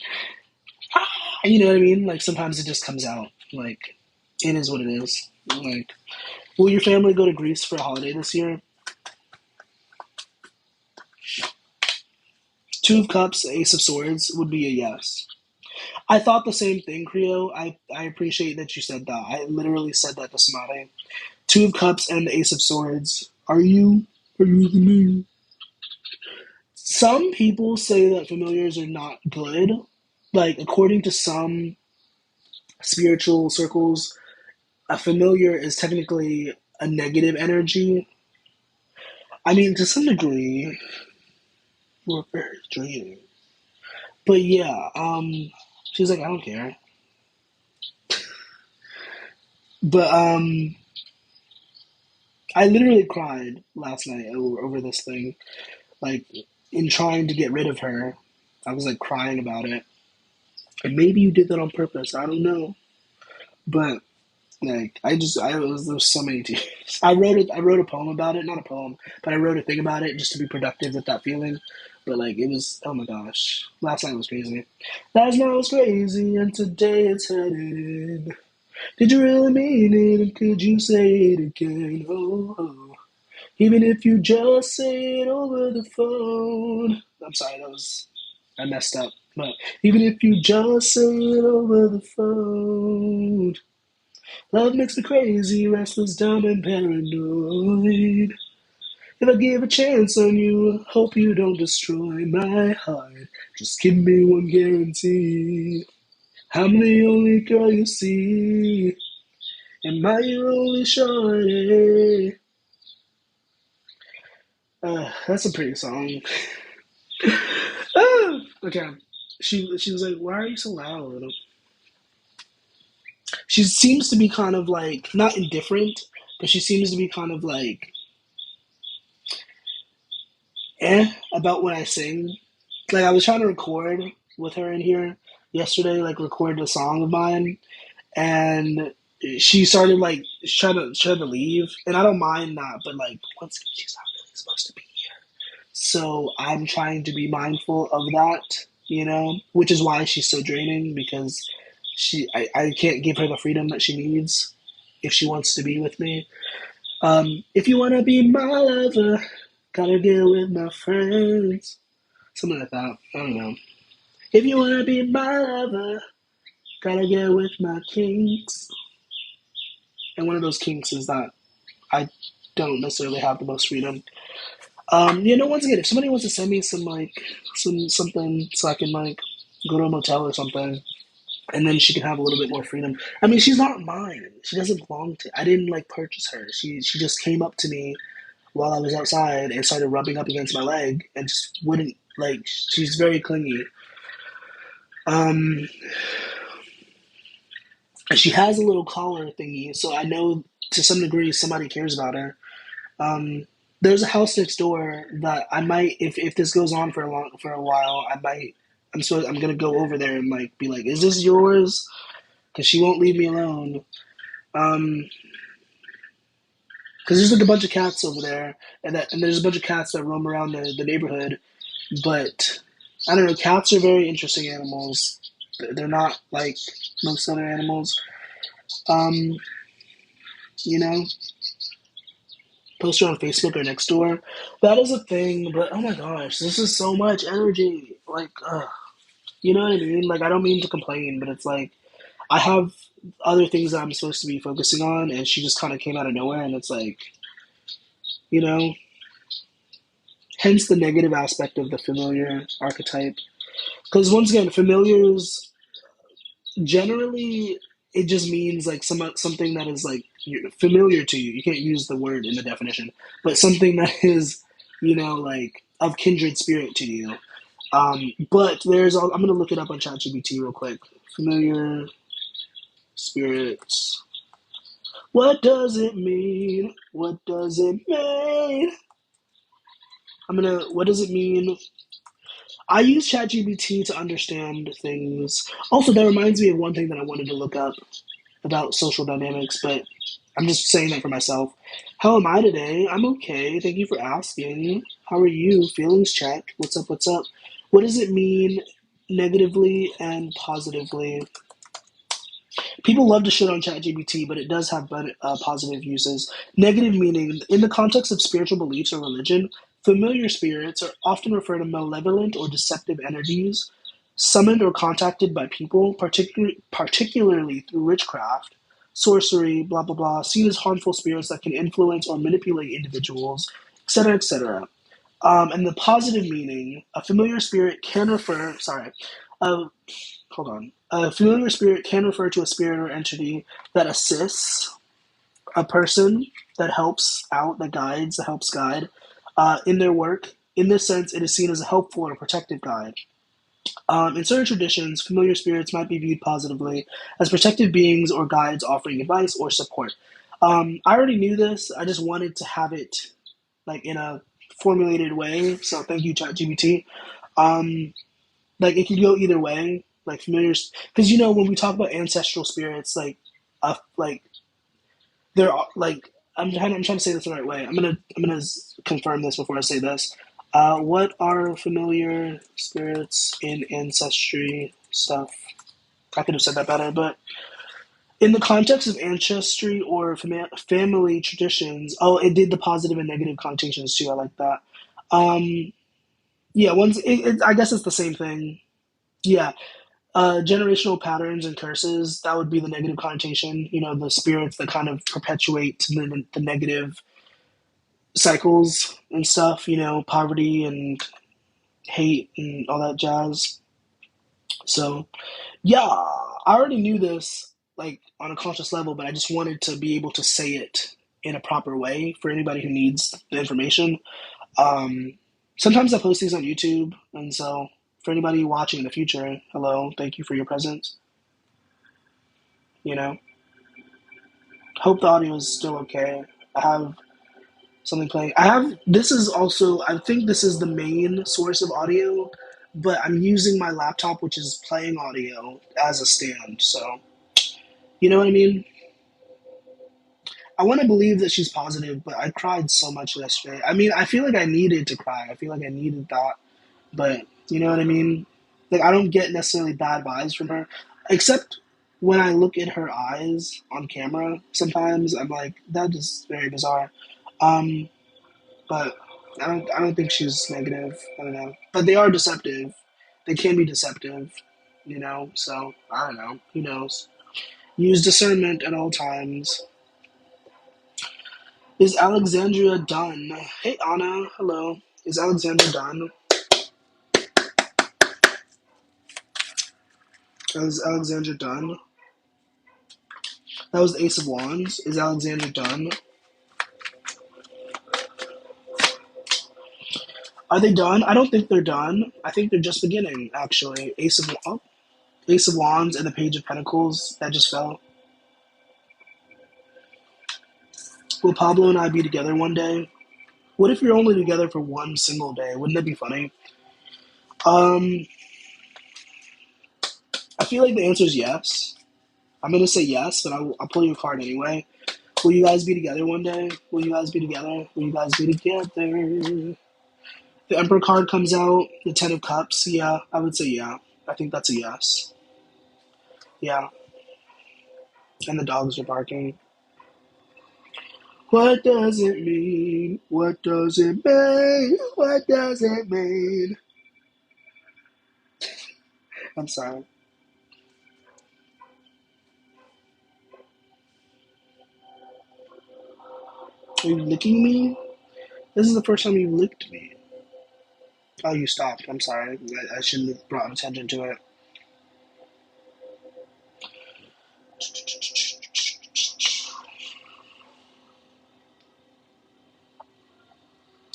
you know what I mean? Like sometimes it just comes out. Like it is what it is. Like, will your family go to Greece for a holiday this year? Two of Cups, Ace of Swords would be a yes. I thought the same thing, Creo. I appreciate that you said that. I literally said that to somebody. Two of Cups and the Ace of Swords. Are you the man? Some people say that familiars are not good. Like, according to some spiritual circles, a familiar is technically a negative energy. I mean, to some degree, we're very draining. But yeah, she's like, I don't care. But I literally cried last night over this thing. Like, in trying to get rid of her, I was like crying about it. And maybe you did that on purpose. I don't know. But like, there's so many tears. I wrote a poem about it, not a poem, but I wrote a thing about it just to be productive with that feeling. But like, it was, oh my gosh, last night was crazy. Last night was crazy, and today it's headed. Did you really mean it? And could you say it again? Oh, oh. Even if you just say it over the phone. I'm sorry, I messed up. But even if you just say it over the phone. Love makes me crazy, restless, dumb, and paranoid. If I give a chance on you, hope you don't destroy my heart. Just give me one guarantee. I'm the only girl you see. Am I your only shorty? That's a pretty song. Okay. She was like, "Why are you so loud?" She seems to be kind of like not indifferent, but she seems to be kind of like about what I sing. Like I was trying to record with her in here yesterday, like record a song of mine, and she started like trying to leave, and I don't mind that, but like once again, she's not really supposed to be here. So I'm trying to be mindful of that, which is why she's so draining because I can't give her the freedom that she needs if she wants to be with me. If you wanna be my lover, gotta deal with my friends. Something like that. I don't know. If you wanna be my lover, gotta get with my kinks. And one of those kinks is that I don't necessarily have the most freedom. Once again, if somebody wants to send me something so I can like go to a motel or something, and then she can have a little bit more freedom. I mean, she's not mine. She doesn't belong to. I didn't like purchase her. She just came up to me while I was outside and started rubbing up against my leg and just wouldn't like. She's very clingy. Um, and she has a little collar thingy, so I know to some degree somebody cares about her. Um, there's a house next door that I might, if this goes on for a while, I might. I'm gonna go over there and like be like, "Is this yours?" Because she won't leave me alone. Because there's like a bunch of cats over there, and there's a bunch of cats that roam around the neighborhood. But I don't know. Cats are very interesting animals. They're not like most other animals. Um, you know, poster on Facebook or next door. That is a thing, but oh my gosh, this is so much energy. Like, you know what I mean? Like, I don't mean to complain, but it's like I have other things that I'm supposed to be focusing on, and she just kind of came out of nowhere, and it's like, you know, hence the negative aspect of the familiar archetype. Because once again, familiars generally it just means like something that is like familiar to you. You can't use the word in the definition, but something that is, like of kindred spirit to you. But I'm gonna look it up on ChatGPT real quick. Familiar spirits. What does it mean? What does it mean? What does it mean? I use ChatGPT to understand things. Also, that reminds me of one thing that I wanted to look up about social dynamics, but I'm just saying that for myself. How am I today? I'm okay. Thank you for asking. How are you? Feelings check. What's up? What's up? What does it mean negatively and positively? People love to shit on ChatGPT, but it does have positive uses. Negative meaning, in the context of spiritual beliefs or religion, familiar spirits are often referred to malevolent or deceptive entities summoned or contacted by people, particularly through witchcraft, sorcery, blah, blah, blah, seen as harmful spirits that can influence or manipulate individuals, etc., etc. And the positive meaning, a familiar spirit can refer, uh, hold on. A familiar spirit can refer to a spirit or entity that assists a person, that helps out, that guides, that helps guide. in their work. In this sense, it is seen as a helpful or protective guide. In certain traditions, familiar spirits might be viewed positively as protective beings or guides offering advice or support. I already knew this. I just wanted to have it like in a formulated way. So thank you, ChatGPT. Um, like it could go either way. Like familiars, because when we talk about ancestral spirits, like there are like I'm trying to say this the right way. I'm gonna confirm this before I say this. What are familiar spirits in ancestry stuff? I could have said that better, but in the context of ancestry or family traditions, oh, it did the positive and negative connotations too. I like that. Um, yeah, I guess it's the same thing. Yeah, generational patterns and curses, that would be the negative connotation. The spirits that kind of perpetuate the negative cycles and stuff. Poverty and hate and all that jazz. So yeah, I already knew this like on a conscious level, but I just wanted to be able to say it in a proper way for anybody who needs the information. Um, Sometimes I post these on YouTube, and so for anybody watching in the future, hello, thank you for your presence. You know, hope the audio is still okay. I have something playing. This is also, I think this is the main source of audio, but I'm using my laptop, which is playing audio, as a stand. So, you know what I mean? I want to believe that she's positive, but I cried so much yesterday. I mean, I feel like I needed to cry. I feel like I needed that. But you know what I mean? Like I don't get necessarily bad vibes from her, except when I look at her eyes on camera. Sometimes I'm like, that is very bizarre. Um, but I don't think she's negative. I don't know. But they are deceptive. They can be deceptive. So I don't know. Who knows? Use discernment at all times. Is Alexandria done? Hey Anna, hello. Is Alexandra done? Is Alexandra done? That was the Ace of Wands. Is Alexandra done? Are they done? I don't think they're done. I think they're just beginning, actually. Ace of Wands and the Page of Pentacles that just fell. Will Pablo and I be together one day? What if you're only together for one single day? Wouldn't that be funny? Um, I feel like the answer is yes. I'm gonna say yes, but I'll pull your card anyway. Will you guys be together one day? Will you guys be together? Will you guys be together? The Emperor card comes out, the Ten of Cups. Yeah, I would say yeah. I think that's a yes. Yeah, and the dogs are barking. What does it mean? What does it mean? What does it mean? I'm sorry. Are you licking me? This is the first time you've licked me. Oh, you stopped. I'm sorry. I shouldn't have brought attention to it.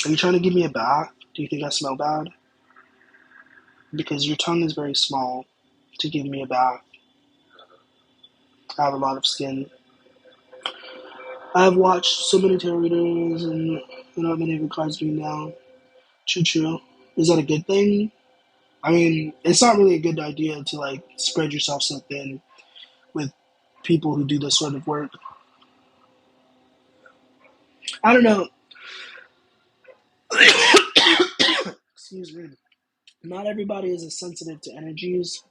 Are you trying to give me a bath? Do you think I smell bad? Because your tongue is very small to give me a bath. I have a lot of skin. I've watched so many tarot readers and not many of the cards being down. True, true. Is that a good thing? I mean, it's not really a good idea to like spread yourself so thin with people who do this sort of work. I don't know. Excuse me. Not everybody is as sensitive to energies,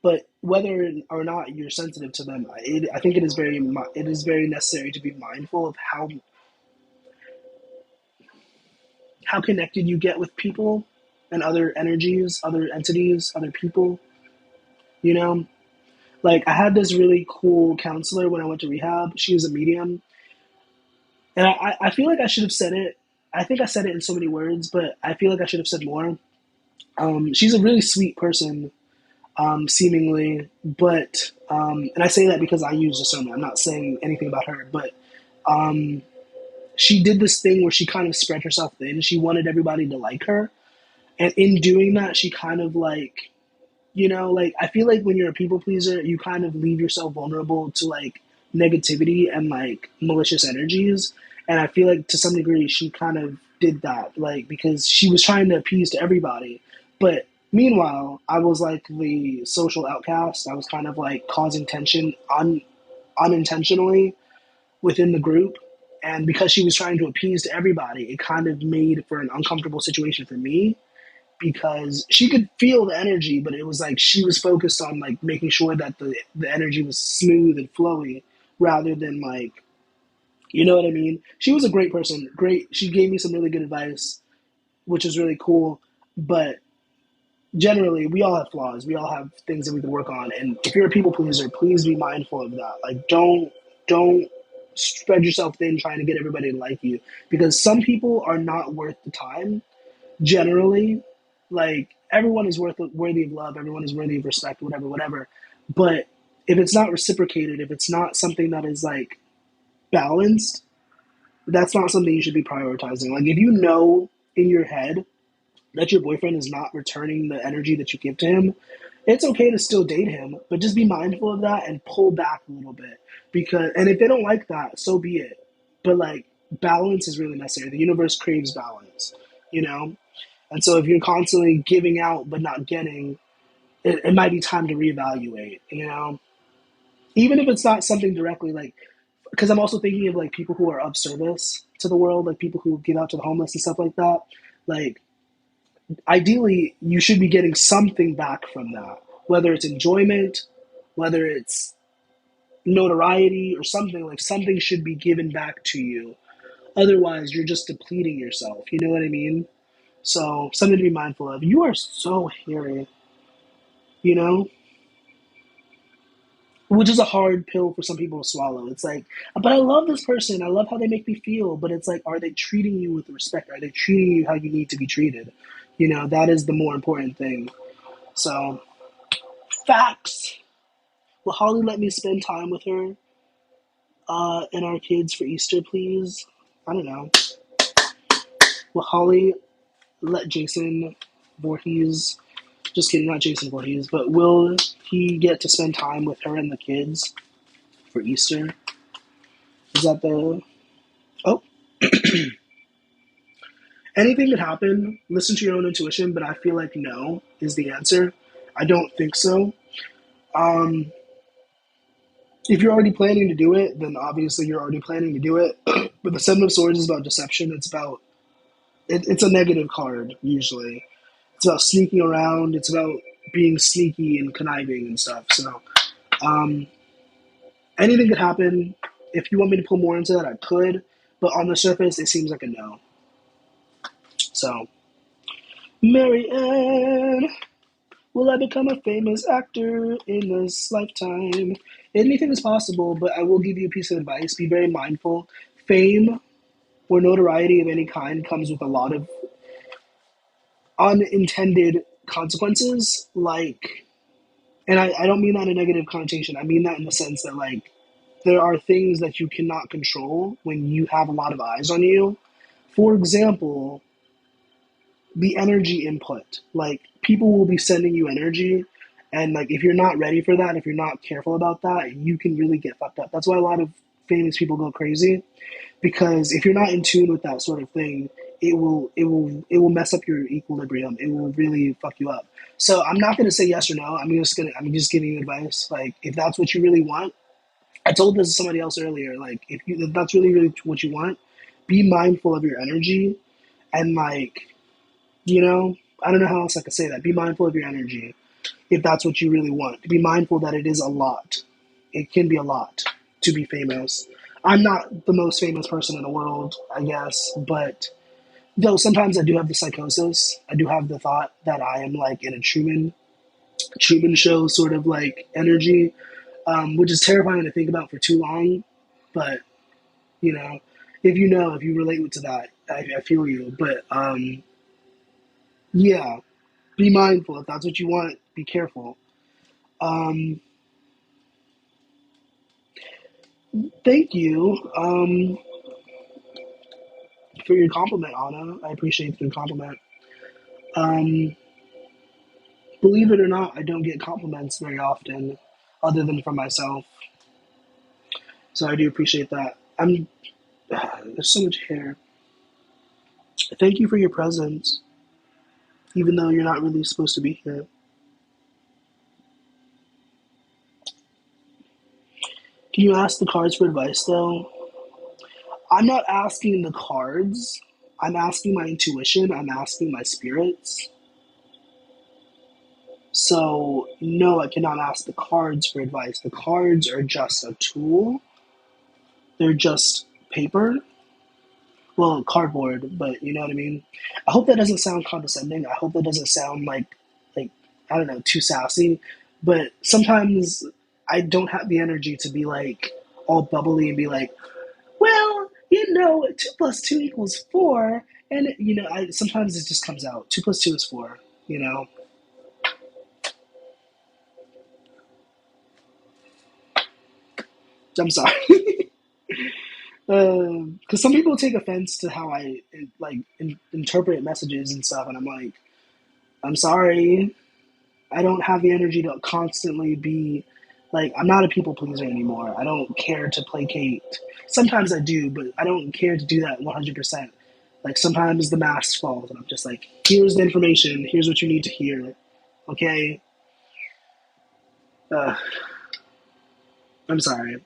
but whether or not you're sensitive to them, I think it is very necessary to be mindful of how connected you get with people and other energies, other entities, other people. You know, like I had this really cool counselor when I went to rehab. She was a medium, and I feel like I should have said it. I think I said it in so many words, but I feel like I should have said more. She's a really sweet person, seemingly, but and I say that because I use discernment. I'm not saying anything about her, but um, she did this thing where she kind of spread herself thin. She wanted everybody to like her. And in doing that, she kind of like, like I feel like when you're a people pleaser, you kind of leave yourself vulnerable to like negativity and like malicious energies. And I feel like to some degree she kind of did that, like because she was trying to appease to everybody. But meanwhile, I was like the social outcast. I was kind of like causing tension unintentionally within the group. And because she was trying to appease to everybody, it kind of made for an uncomfortable situation for me because she could feel the energy, but it was like she was focused on like making sure that the energy was smooth and flowy rather than like, you know what I mean? She was a great person. Great. She gave me some really good advice, which is really cool. But generally, we all have flaws. We all have things that we can work on. And if you're a people pleaser, please be mindful of that. Like, don't spread yourself thin trying to get everybody to like you because some people are not worth the time generally. Like everyone is worthy of love, everyone is worthy of respect, whatever. But if it's not reciprocated, if it's not something that is like balanced, that's not something you should be prioritizing. Like if you know in your head that your boyfriend is not returning the energy that you give to him, it's okay to still date him, but just be mindful of that and pull back a little bit. Because and if they don't like that, so be it. But like balance is really necessary. The universe craves balance, you know? And so if you're constantly giving out but not getting, it might be time to reevaluate, you know? Even if it's not something directly like, because I'm also thinking of like people who are of service to the world, like people who give out to the homeless and stuff like that. Like, ideally, you should be getting something back from that, whether it's enjoyment, whether it's notoriety or something, like something should be given back to you. Otherwise, you're just depleting yourself. You know what I mean? So, something to be mindful of. You are so hairy, you know? Which is a hard pill for some people to swallow. It's like, but I love this person. I love how they make me feel. But it's like, are they treating you with respect? Are they treating you how you need to be treated? That is the more important thing. So, facts. Will Holly let me spend time with her and our kids for Easter, please? I don't know. Will Holly let Jason Voorhees, just kidding, not Jason Voorhees, but will he get to spend time with her and the kids for Easter? Is that the. Oh, anything could happen. Listen to your own intuition, but I feel like no is the answer. I don't think so. Um, if you're already planning to do it, then obviously you're already planning to do it. But the Seven of Swords is about deception. It's a negative card usually. It's about sneaking around. It's about being sneaky and conniving and stuff. So um, anything could happen. If you want me to pull more into that, I could. But on the surface, it seems like a no. So, Marianne, will I become a famous actor in this lifetime? Anything is possible, but I will give you a piece of advice. Be very mindful. Fame or notoriety of any kind comes with a lot of unintended consequences. Like, and I don't mean that in a negative connotation. I mean that in the sense that, like, there are things that you cannot control when you have a lot of eyes on you. For example, the energy input. Like people will be sending you energy, and like if you're not ready for that, if you're not careful about that, you can really get fucked up. That's why a lot of famous people go crazy because if you're not in tune with that sort of thing, it will mess up your equilibrium. It will really fuck you up. So I'm not gonna say yes or no. I'm just giving you advice. Like if that's what you really want, I told this to somebody else earlier. Like if that's really what you want, be mindful of your energy and like I don't know how else I could say that. Be mindful of your energy if that's what you really want. Be mindful that it is a lot. It can be a lot to be famous. I'm not the most famous person in the world, I guess, but though sometimes I do have the psychosis, I do have the thought that I am like in a Truman Show sort of like energy, which is terrifying to think about for too long. But you know, if you relate to that, I feel you. But yeah, be mindful if that's what you want. Be careful. Um, Thank you. for your compliment, Anna. I appreciate your compliment. Um, Believe it or not, I don't get compliments very often, other than from myself. So I do appreciate that. There's so much hair. Thank you for your presence, even though you're not really supposed to be here. Can you ask the cards for advice, though? I'm not asking the cards. I'm asking my intuition. I'm asking my spirits. So, no, I cannot ask the cards for advice. The cards are just a tool. They're just paper. Well, cardboard, but you know what I mean? I hope that doesn't sound condescending. I hope that doesn't sound like, I don't know, too sassy. But sometimes I don't have the energy to be like all bubbly and be like, well, 2 plus 2 equals 4. And, sometimes it just comes out. 2 plus 2 is 4, you know? I'm sorry. Because some people take offense to how I interpret messages and stuff, and I'm like, I'm sorry, I don't have the energy to constantly be like, I'm not a people pleaser anymore. I don't care to placate. Sometimes I do, but I don't care to do that 100%. Like sometimes the mask falls, and I'm just like, here's the information. Here's what you need to hear. Okay. Uh, I'm sorry.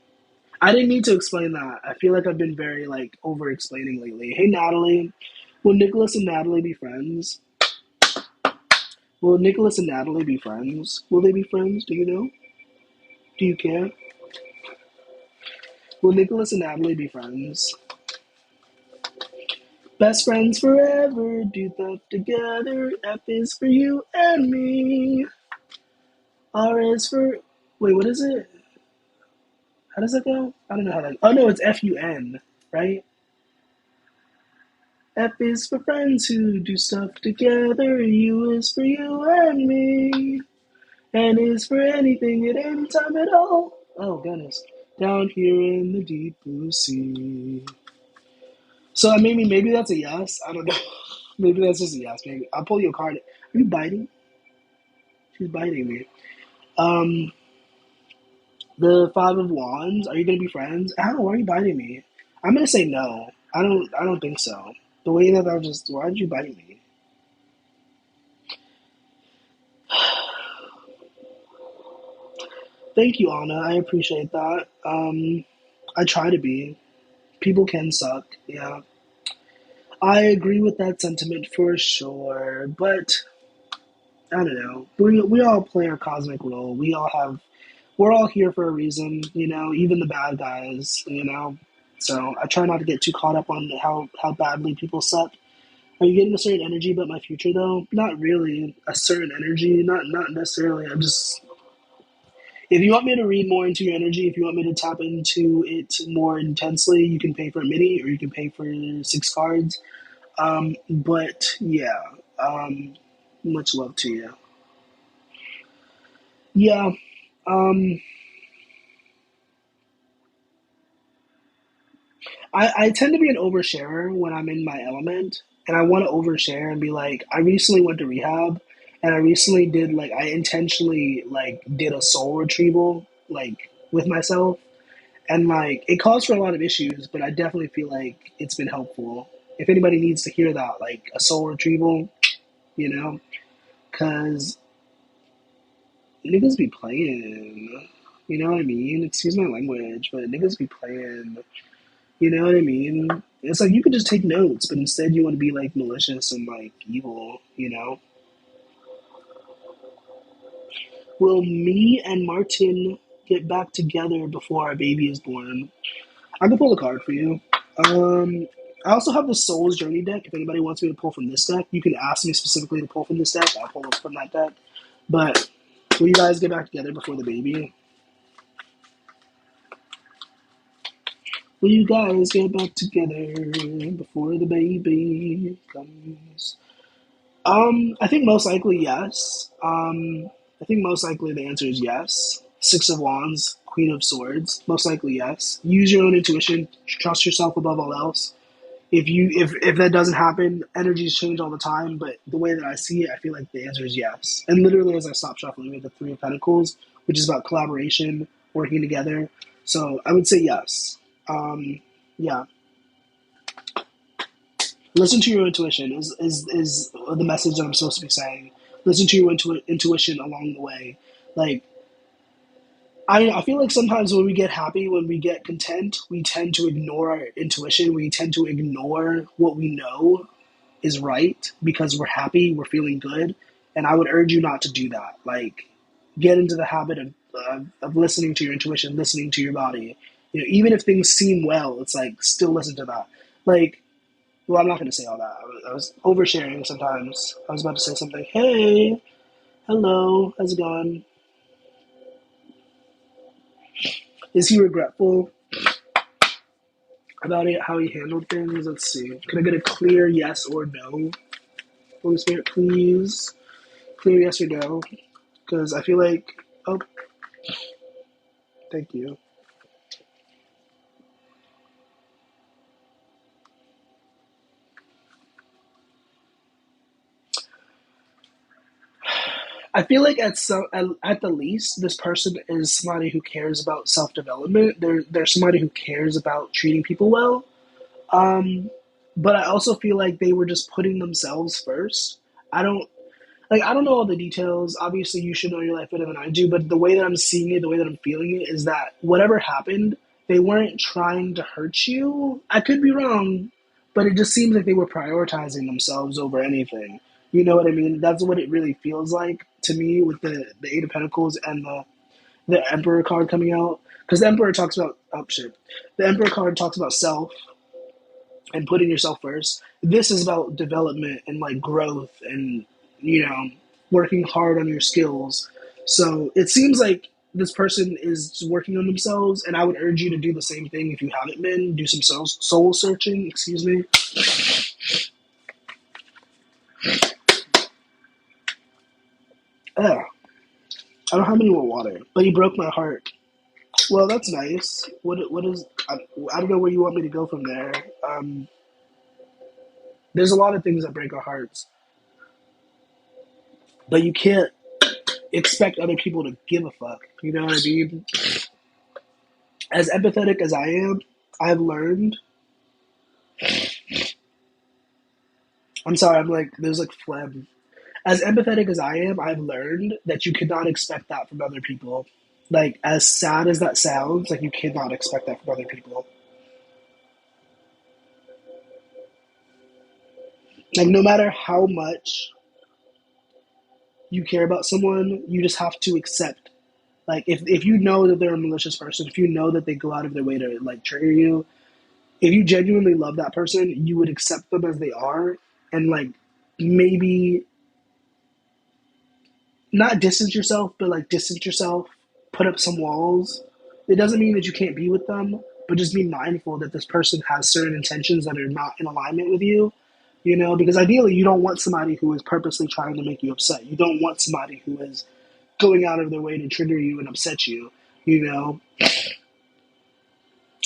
I didn't need to explain that. I feel like I've been very like over explaining lately. Hey Natalie, will Nicholas and Natalie be friends? Will Nicholas and Natalie be friends? Will they be friends? Do you know? Do you care? Will Nicholas and Natalie be friends? Best friends forever, do stuff together. F is for you and me. R is for. Wait, what is it? How does that go? I don't know how that. Oh no, it's FUN, right? F is for friends who do stuff together. U is for you and me. N is for anything at any time at all. Oh goodness. Down here in the deep blue sea. So maybe that's a yes. I don't know. Maybe that's just a yes. Maybe I'll pull you a card. Are you biting? She's biting me. Um, the Five of Wands. Are you gonna be friends? Ow! Why are you biting me? I'm gonna say no. I don't. I don't think so. The way that I just. Why did you bite me? Thank you, Anna. I appreciate that. I try to be. People can suck. Yeah. I agree with that sentiment for sure. But I don't know. We all play our cosmic role. We're all here for a reason, even the bad guys, So I try not to get too caught up on how badly people suck. Are you getting a certain energy about my future though? Not really a certain energy, not necessarily. I'm just if you want me to read more into your energy, if you want me to tap into it more intensely, you can pay for a mini or you can pay for 6 cards. But yeah, much love to you. Yeah, um, I tend to be an oversharer when I'm in my element, and I want to overshare and be like, I recently went to rehab, and I recently did I intentionally did a soul retrieval with myself, and it caused for a lot of issues, but I definitely feel like it's been helpful. If anybody needs to hear that, a soul retrieval, you know, because niggas be playing. You know what I mean? Excuse my language, but niggas be playing. You know what I mean? It's like you could just take notes, but instead you want to be malicious and evil, you know? Will me and Martin get back together before our baby is born? I can pull a card for you. Um, I also have the Soul's Journey deck. If anybody wants me to pull from this deck, you can ask me specifically to pull from this deck. I'll pull from that deck. But will you guys get back together before the baby? Will you guys get back together before the baby comes? I think most likely yes. I think most likely the answer is yes. 6 of Wands, Queen of Swords. Most likely yes. Use your own intuition. Trust yourself above all else. If that doesn't happen, energies change all the time. But the way that I see it, I feel like the answer is yes. And literally, as I stop shuffling, we have the Three of Pentacles, which is about collaboration, working together. So I would say yes. Yeah, listen to your intuition is the message that I'm supposed to be saying. Listen to your intuition along the way. Like I feel like sometimes when we get happy, when we get content, we tend to ignore our intuition. We tend to ignore what we know is right because we're happy, we're feeling good. And I would urge you not to do that. Like, get into the habit of listening to your intuition, listening to your body. You know, even if things seem well, it's like still listen to that. Like, well, I'm not going to say all that. I was oversharing sometimes. I was about to say something. Hey, hello, how's it going? Is he regretful about it, how he handled things? Let's see. Can I get a clear yes or no? Holy Spirit, please. Clear yes or no. Because I feel like, oh, thank you. I feel like at the least, this person is somebody who cares about self development. They're somebody who cares about treating people well. Um, but I also feel like they were just putting themselves first. I don't I don't know all the details. Obviously, you should know your life better than I do. But the way that I'm seeing it, the way that I'm feeling it, is that whatever happened, they weren't trying to hurt you. I could be wrong, but it just seems like they were prioritizing themselves over anything. You know what I mean? That's what it really feels like to me with the Eight of Pentacles and the Emperor card coming out. Because the Emperor talks about oh shit, the Emperor card talks about self and putting yourself first. This is about development and like growth and you know working hard on your skills. So it seems like this person is working on themselves, and I would urge you to do the same thing if you haven't been. Do some soul searching. Excuse me. Ugh, I don't have any more water, but you broke my heart. Well, that's nice. What is? I don't know where you want me to go from there. There's a lot of things that break our hearts, but you can't expect other people to give a fuck. You know what I mean? As empathetic as I am, I've learned. I'm sorry, I'm like, there's like phlegm. As empathetic as I am, I've learned that you cannot expect that from other people. Like, as sad as that sounds, like, you cannot expect that from other people. Like, no matter how much you care about someone, you just have to accept. Like, if you know that they're a malicious person, if you know that they go out of their way to, like, trigger you, if you genuinely love that person, you would accept them as they are and, like, maybe not distance yourself, but like distance yourself, put up some walls. It doesn't mean that you can't be with them, but just be mindful that this person has certain intentions that are not in alignment with you. You know, because ideally you don't want somebody who is purposely trying to make you upset. You don't want somebody who is going out of their way to trigger you and upset you. You know,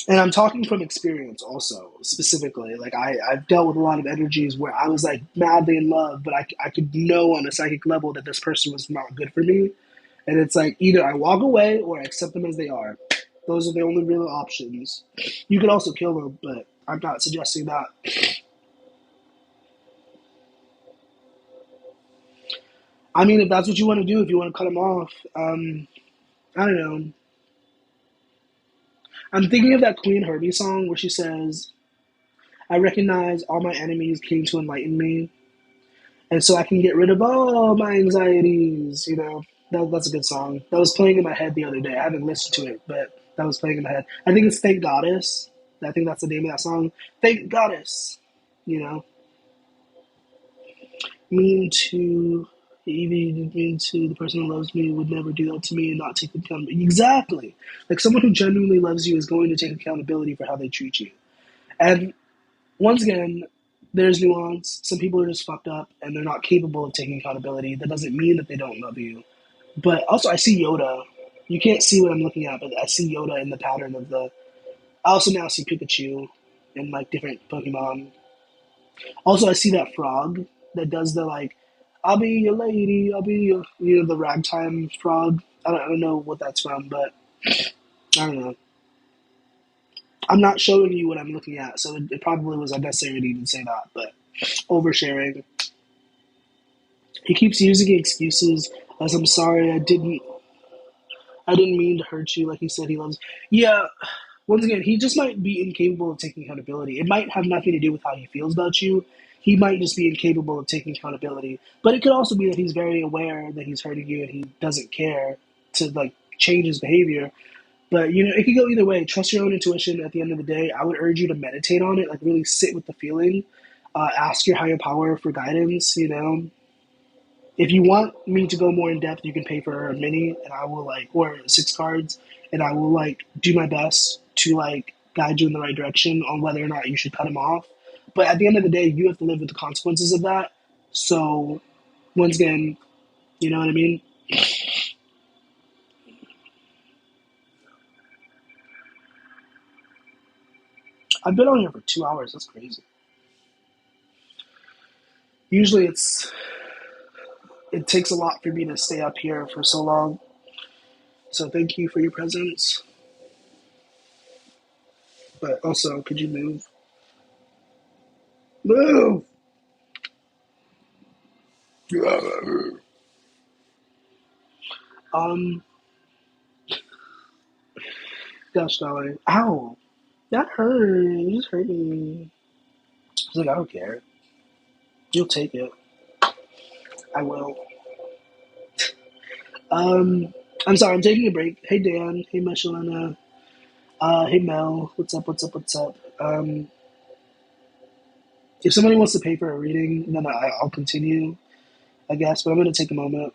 and I'm talking from experience also, specifically. Like, I've dealt with a lot of energies where I was like madly in love, but I could know on a psychic level that this person was not good for me. And it's like either I walk away or I accept them as they are. Those are the only real options. You could also kill them, but I'm not suggesting that. I mean, if that's what you want to do, if you want to cut them off, I don't know. I'm thinking of that Queen Herbie song where she says, I recognize all my enemies came to enlighten me, and so I can get rid of all my anxieties. You know, that's a good song. That was playing in my head the other day. I haven't listened to it, but that was playing in my head. I think it's Thank Goddess. I think that's the name of that song. Thank Goddess. You know, mean to even mean to the person who loves me would never do that to me and not take accountability. Exactly. Like someone who genuinely loves you is going to take accountability for how they treat you. And once again, there's nuance. Some people are just fucked up and they're not capable of taking accountability. That doesn't mean that they don't love you. But also, I see Yoda. You can't see what I'm looking at, but I see Yoda in the pattern of the. I also now see Pikachu. in like different Pokemon. Also, I see that frog that does the like, "I'll be your lady, I'll be your," the ragtime frog. I don't know what that's from, but I don't know. I'm not showing you what I'm looking at, so it probably was unnecessary to even say that. But oversharing. He keeps using excuses as "I'm sorry, I didn't mean to hurt you," like he said he loves. Yeah, once again, he just might be incapable of taking accountability. It might have nothing to do with how he feels about you. He might just be incapable of taking accountability. But it could also be that he's very aware that he's hurting you and he doesn't care to like change his behavior. But it could go either way. Trust your own intuition. At the end of the day, I would urge you to meditate on it, like really sit with the feeling. Ask your higher power for guidance. If you want me to go more in depth, you can pay for a mini, and I will or 6 cards, and I will do my best to guide you in the right direction on whether or not you should cut him off. But at the end of the day, you have to live with the consequences of that. So once again, you know what I mean. I've been on here for 2 hours. That's crazy. Usually, it takes a lot for me to stay up here for so long. So thank you for your presence. But also, could you move? Move! Um, gosh darn. Ow. That hurt. You just hurt me. I was like, I don't care. You'll take it. I will. Um, I'm sorry, I'm taking a break. Hey Dan. Hey Michelina. Hey Mel. What's up, what's up, what's up? If somebody wants to pay for a reading, then I'll continue, I guess, but I'm gonna take a moment.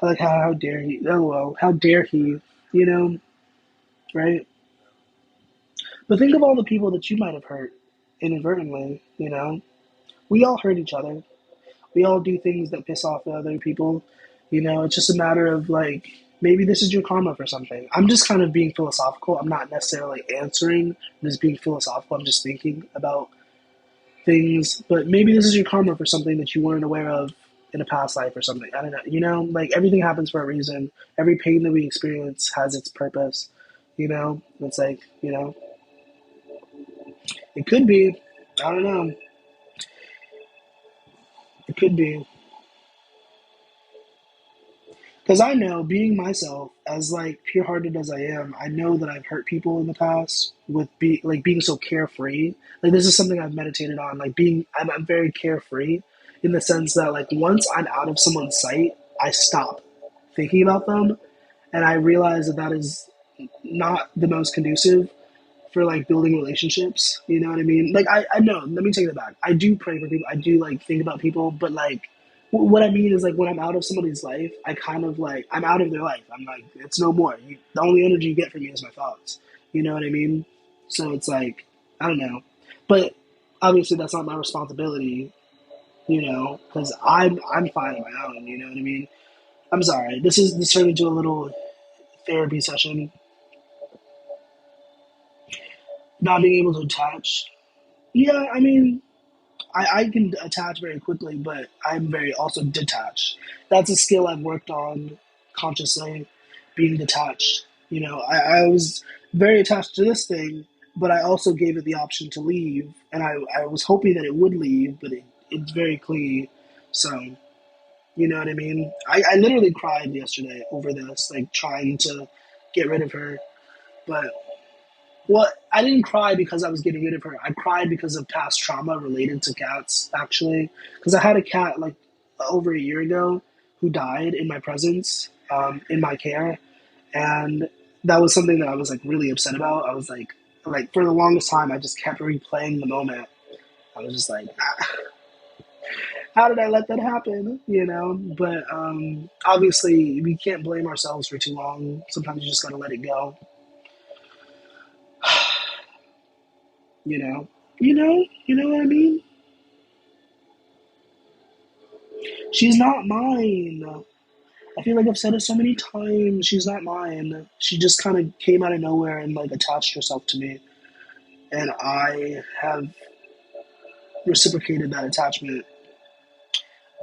I like how dare he, oh well, how dare he, you know, right? But think of all the people that you might have hurt inadvertently. We all hurt each other. We all do things that piss off the other people. It's just a matter of maybe this is your karma for something. I'm just kind of being philosophical. I'm not necessarily answering. I'm just being philosophical. I'm just thinking about things. But maybe this is your karma for something that you weren't aware of in a past life or something. I don't know. Everything happens for a reason. Every pain that we experience has its purpose. It's it could be. I don't know. It could be. Because I know, being myself, as pure-hearted as I am, I know that I've hurt people in the past with being so carefree. This is something I've meditated on. I'm very carefree in the sense that once I'm out of someone's sight, I stop thinking about them, and I realize that that is not the most conducive for building relationships. You know what I mean? I know. Let me take that back. I do pray for people. I do think about people, but what I mean is when I'm out of somebody's life, I kind of I'm out of their life. I'm it's no more. The only energy you get from me is my thoughts. You know what I mean? So it's I don't know, but obviously that's not my responsibility. Because I'm fine on my own. You know what I mean? I'm sorry. This turned into a little therapy session. Not being able to attach. Yeah, I mean, I can attach very quickly, but I'm very also detached. That's a skill I've worked on consciously, being detached. I was very attached to this thing, but I also gave it the option to leave, and I was hoping that it would leave, but it's very clingy. So, you know what I mean? I literally cried yesterday over this, trying to get rid of her, but well, I didn't cry because I was getting rid of her. I cried because of past trauma related to cats, actually. Because I had a cat over a year ago who died in my presence, in my care, and that was something that I was really upset about. I was for the longest time, I just kept replaying the moment. I was just how did I let that happen? But obviously we can't blame ourselves for too long. Sometimes you just gotta let it go. You know, you know what I mean. She's not mine. I feel like I've said it so many times. She's not mine. She just kind of came out of nowhere and attached herself to me. and I have reciprocated that attachment.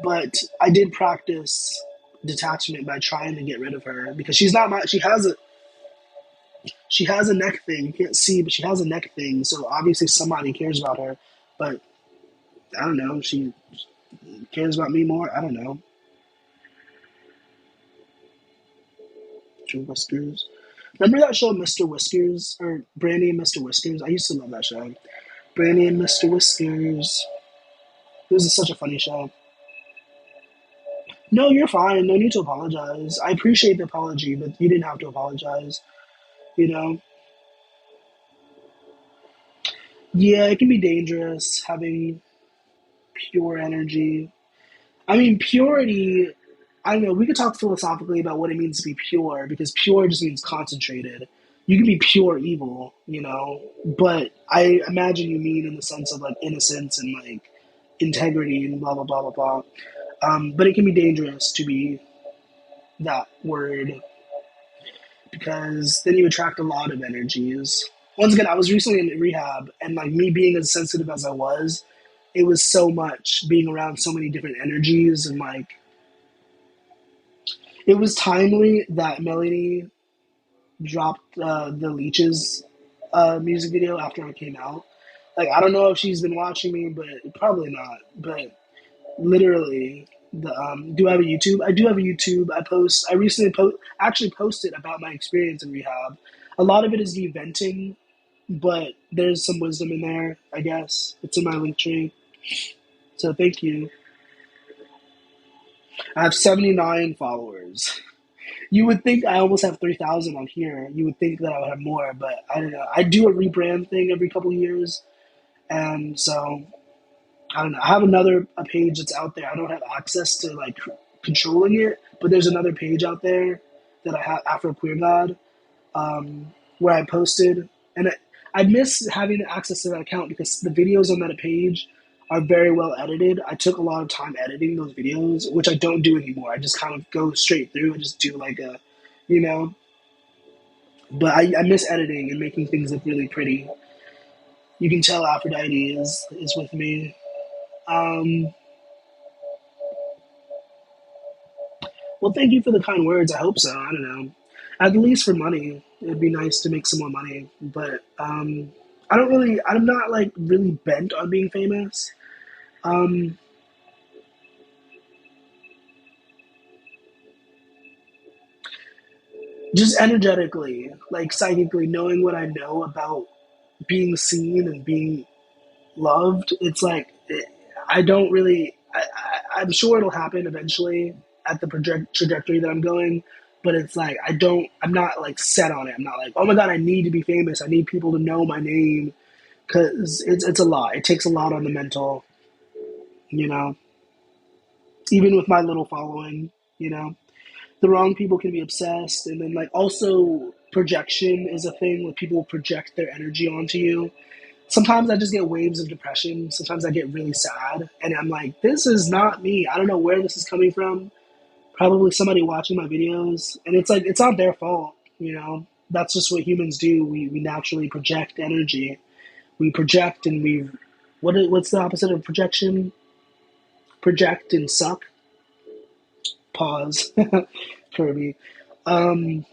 But I did practice detachment by trying to get rid of her because she's not my. She has a neck thing. You can't see, but she has a neck thing. So obviously somebody cares about her. But I don't know. She cares about me more. I don't know. True Whiskers. Remember that show, Mr. Whiskers, or Brandy and Mr. Whiskers? I used to love that show. Brandy and Mr. Whiskers. It was such a funny show. No, you're fine. No need to apologize. I appreciate the apology, but you didn't have to apologize. You know? Yeah, it can be dangerous having pure energy. I mean, purity, I don't know, we could talk philosophically about what it means to be pure, because pure just means concentrated. You can be pure evil, but I imagine you mean in the sense of like innocence and like integrity and blah, blah, blah, blah, blah. But it can be dangerous to be that word because then you attract a lot of energies. Once again, I was recently in rehab, and like me being as sensitive as I was, it was so much being around so many different energies, and like it was timely that Melanie dropped the Leeches music video after I came out. Like I don't know if she's been watching me, but probably not. But literally, the do I have a YouTube? I do have a YouTube. I post. I recently actually posted about my experience in rehab. A lot of it is me venting, but there's some wisdom in there. I guess it's in my link tree. So thank you. I have 79 followers. You would think I almost have 3,000 on here. You would think that I would have more, but I don't know. I do a rebrand thing every couple of years, and so I don't know. I have a page that's out there. I don't have access to like controlling it, but there's another page out there that I have, Afro Queer God, where I posted, and I miss having access to that account because the videos on that page are very well edited. I took a lot of time editing those videos, which I don't do anymore. I just kind of go straight through and just do like a, you know. But I miss editing and making things look really pretty. You can tell Aphrodite is with me. Um, well, thank you for the kind words. I hope so. I don't know. At least for money, it'd be nice to make some more money. But I don't really. I'm not like really bent on being famous. Um, just energetically, like psychically, knowing what I know about being seen and being loved, it's like I don't really. I'm sure it'll happen eventually at the trajectory that I'm going, but it's like I don't. I'm not like set on it. I'm not like, oh my god, I need to be famous. I need people to know my name because it's a lot. It takes a lot on the mental, you know. Even with my little following, the wrong people can be obsessed, and then like also projection is a thing where people project their energy onto you. Sometimes I just get waves of depression. Sometimes I get really sad, and I'm like, this is not me. I don't know where this is coming from. Probably somebody watching my videos, and it's like it's not their fault. That's just what humans do. We naturally project energy. We project, and what's the opposite of projection? Project and suck. Pause. Kirby. Um,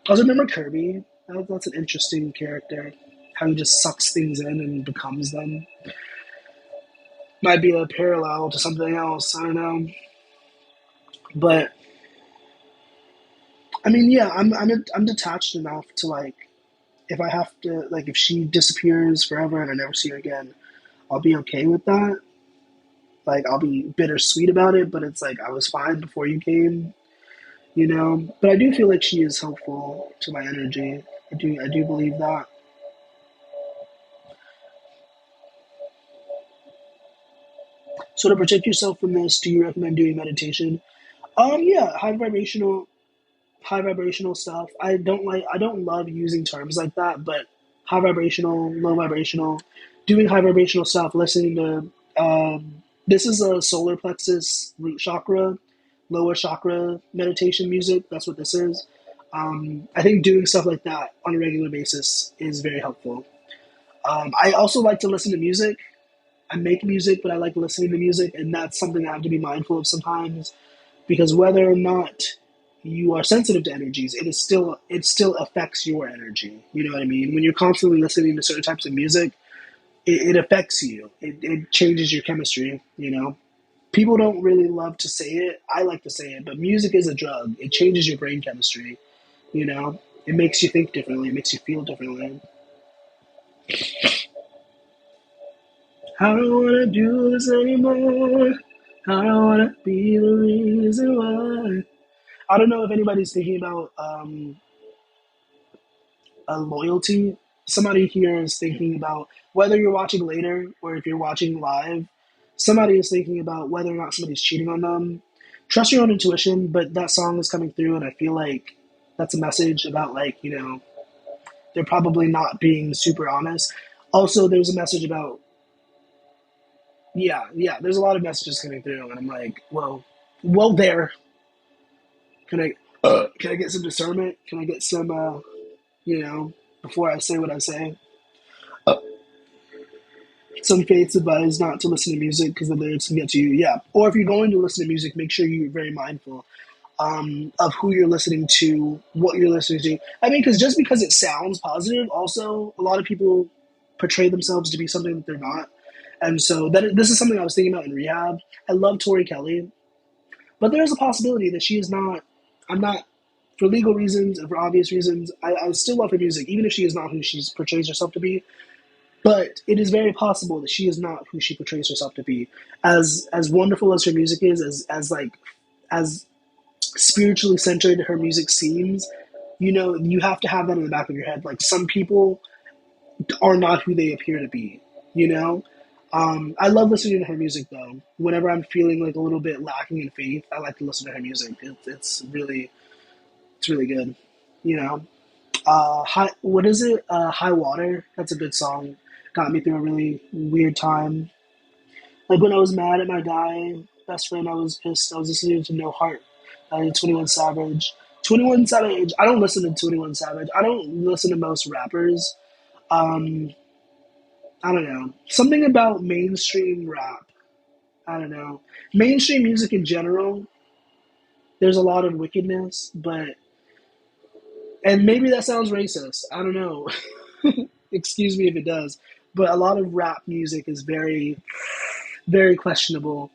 I also remember Kirby. That's an interesting character. How he just sucks things in and becomes them. Might be a parallel to something else. I don't know. But I mean, yeah, I'm detached enough to like, if I have to, like, if she disappears forever and I never see her again, I'll be okay with that. Like, I'll be bittersweet about it, but it's like I was fine before you came. But I do feel like she is helpful to my energy. I do believe that. So to protect yourself from this, do you recommend doing meditation? Yeah, high vibrational stuff. I don't love using terms like that, but high vibrational, low vibrational, doing high vibrational stuff, listening to this is a solar plexus root chakra, lower chakra meditation music. That's what this is. I think doing stuff like that on a regular basis is very helpful. I also like to listen to music. I make music, but I like listening to music, and that's something I have to be mindful of sometimes because whether or not you are sensitive to energies, it still affects your energy. You know what I mean? When you're constantly listening to certain types of music, it affects you. It changes your chemistry. You know, people don't really love to say it. I like to say it, but music is a drug. It changes your brain chemistry. You know, it makes you think differently. It makes you feel differently. I don't wanna do this anymore. I don't wanna be the reason why. I don't know if anybody's thinking about a loyalty. Somebody here is thinking about whether you're watching later or if you're watching live. Somebody is thinking about whether or not somebody's cheating on them. Trust your own intuition, but that song is coming through, and I feel like that's a message about like they're probably not being super honest. Also, there's a message about yeah. There's a lot of messages coming through, and I'm like, well, there. Can I get some discernment? Can I get some before I say what I say? Some faiths advise not to listen to music because the lyrics can get to you. Yeah, or if you're going to listen to music, make sure you're very mindful of who you're listening to, what you're listening to. I mean, because it sounds positive, also a lot of people portray themselves to be something that they're not. And so this is something I was thinking about in rehab. I love Tori Kelly, but there is a possibility that she is not. I'm not for legal reasons and for obvious reasons. I still love her music, even if she is not who she portrays herself to be. But it is very possible that she is not who she portrays herself to be. As wonderful as her music is, as spiritually centered her music seems, you have to have that in the back of your head. Like some people are not who they appear to be. You know, I love listening to her music though. Whenever I'm feeling like a little bit lacking in faith, I like to listen to her music. It's really good. You know, what is it? High Water. That's a good song. Got me through a really weird time. Like when I was mad at my guy best friend, I was pissed. I was listening to No Heart, 21 Savage. 21 Savage. I don't listen to 21 Savage. I don't listen to most rappers. Um, I don't know. Something about mainstream rap. I don't know. Mainstream music in general, there's a lot of wickedness, but and maybe that sounds racist. I don't know. Excuse me if it does. But a lot of rap music is very, very questionable.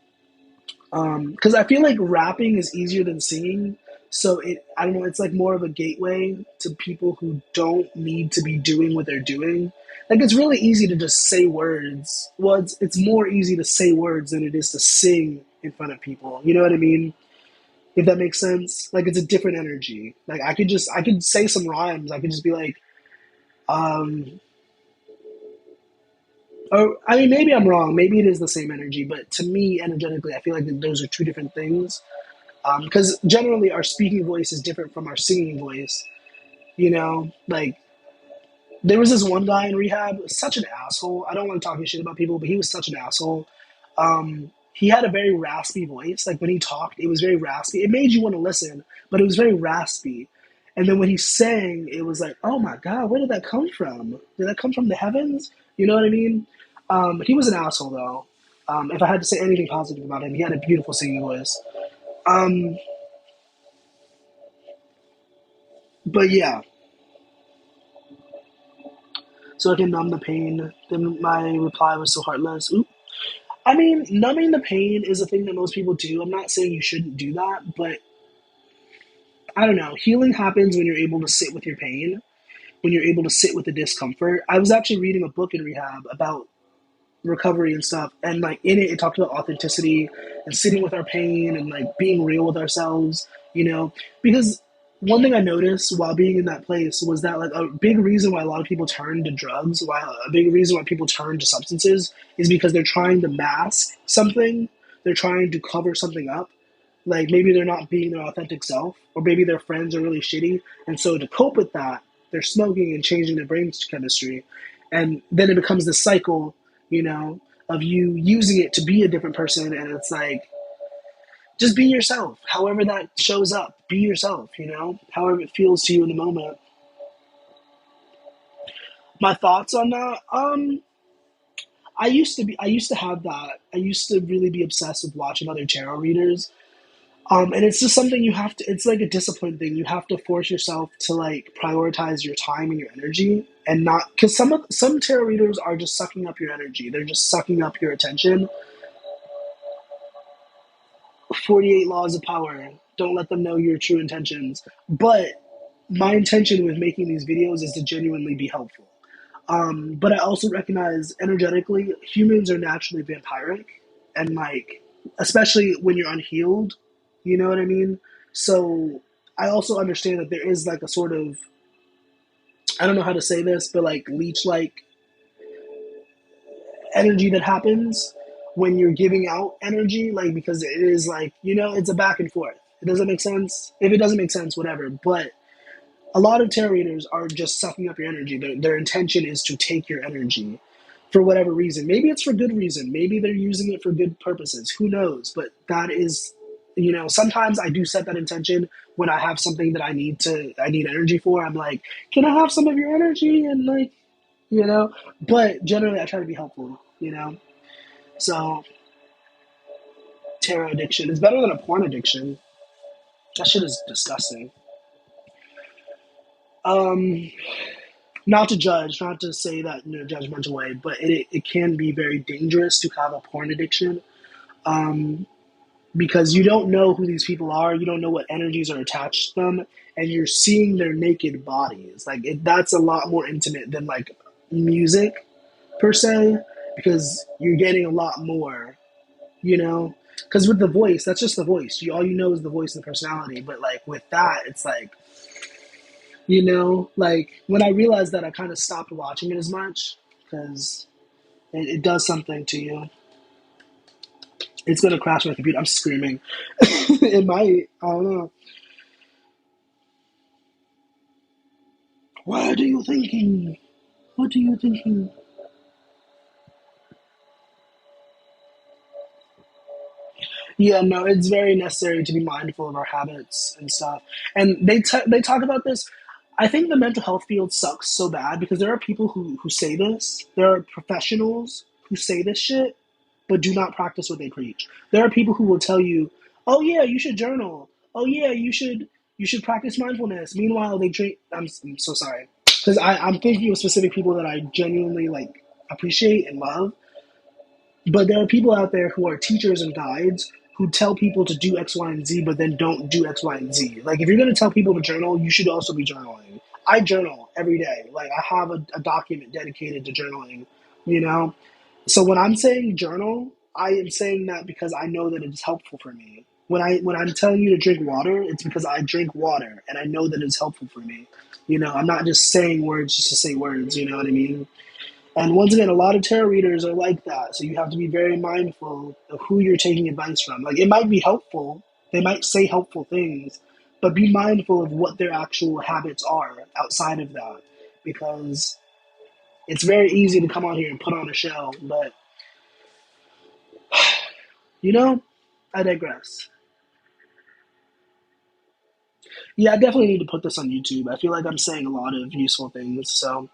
Because I feel like rapping is easier than singing. So I don't know, it's like more of a gateway to people who don't need to be doing what they're doing. Like it's really easy to just say words. Well, it's more easy to say words than it is to sing in front of people. You know what I mean? If that makes sense. Like it's a different energy. Like I could say some rhymes. I could just be like, um, or I mean, maybe I'm wrong. Maybe it is the same energy, but to me, energetically, I feel like those are two different things. Because generally, our speaking voice is different from our singing voice. Like there was this one guy in rehab, such an asshole. I don't want to talk shit about people, but he was such an asshole. He had a very raspy voice. Like when he talked, it was very raspy. It made you want to listen, but it was very raspy. And then when he sang, it was like, oh my god, where did that come from? Did that come from the heavens? You know what I mean? He was an asshole though. If I had to say anything positive about him, he had a beautiful singing voice. Um, but yeah, so I can numb the pain. Then my reply was so heartless. Oop. I mean, numbing the pain is a thing that most people do. I'm not saying you shouldn't do that, but I don't know. Healing happens when you're able to sit with your pain, when you're able to sit with the discomfort. I was actually reading a book in rehab about recovery and stuff, and like in it, it talked about authenticity and sitting with our pain and like being real with ourselves, because one thing I noticed while being in that place was that like a big reason why a lot of people turn to drugs, why a big reason why people turn to substances is because they're trying to mask something, they're trying to cover something up, like maybe they're not being their authentic self, or maybe their friends are really shitty, and so to cope with that, they're smoking and changing their brain chemistry, and then it becomes this cycle, you know, of you using it to be a different person, and it's like just be yourself, however that shows up. Be yourself, however it feels to you in the moment. My thoughts on that. I used to have that. I used to really be obsessed with watching other tarot readers. And it's just something you have to. It's like a discipline thing. You have to force yourself to like prioritize your time and your energy, and not because some tarot readers are just sucking up your energy. They're just sucking up your attention. 48 laws of power. Don't let them know your true intentions. But my intention with making these videos is to genuinely be helpful. But I also recognize energetically humans are naturally vampiric, and like especially when you're unhealed, you know what I mean. So I also understand that there is like a sort of, I don't know how to say this, but like leech like energy that happens when you're giving out energy, like because it is like, it's a back and forth. It doesn't make sense. If it doesn't make sense, whatever. But a lot of tarot readers are just sucking up your energy. Their intention is to take your energy for whatever reason. Maybe it's for good reason. Maybe they're using it for good purposes. Who knows? But that is, sometimes I do set that intention when I have something that I need energy for. I'm like, can I have some of your energy? And like, you know, but generally I try to be helpful. So tarot addiction is better than a porn addiction. That shit is disgusting. Um, Not to judge, not to say that in a judgmental way, but it can be very dangerous to have a porn addiction, um, because you don't know who these people are, you don't know what energies are attached to them, and you're seeing their naked bodies. Like that's a lot more intimate than like music per se, because you're getting a lot more, you know. Because with the voice, that's just the voice. All you know is the voice and the personality. But like with that, it's like, like when I realized that, I kind of stopped watching it as much because it does something to you. It's gonna crash my computer. I'm screaming. It might. I don't know. What are you thinking? What are you thinking? Yeah, no, it's very necessary to be mindful of our habits and stuff. And they talk about this. I think the mental health field sucks so bad because there are people who say this. There are professionals who say this shit, but do not practice what they preach. There are people who will tell you, "Oh yeah, you should journal. Oh yeah, you should practice mindfulness." Meanwhile, they drink. I'm so sorry because I'm thinking of specific people that I genuinely like appreciate and love, but there are people out there who are teachers and guides who tell people to do X, Y, and Z, but then don't do X, Y, and Z. Like, if you're going to tell people to journal, you should also be journaling. I journal every day. Like, I have a document dedicated to journaling, you know? So when I'm saying journal, I am saying that because I know that it is helpful for me. When I'm telling you to drink water, it's because I drink water and I know that it's helpful for me. I'm not just saying words just to say words, you know what I mean? And once again, a lot of tarot readers are like that. So you have to be very mindful of who you're taking advice from. Like, it might be helpful, they might say helpful things, but be mindful of what their actual habits are outside of that. Because it's very easy to come on here and put on a show, but, you know, I digress. Yeah, I definitely need to put this on YouTube. I feel like I'm saying a lot of useful things. So,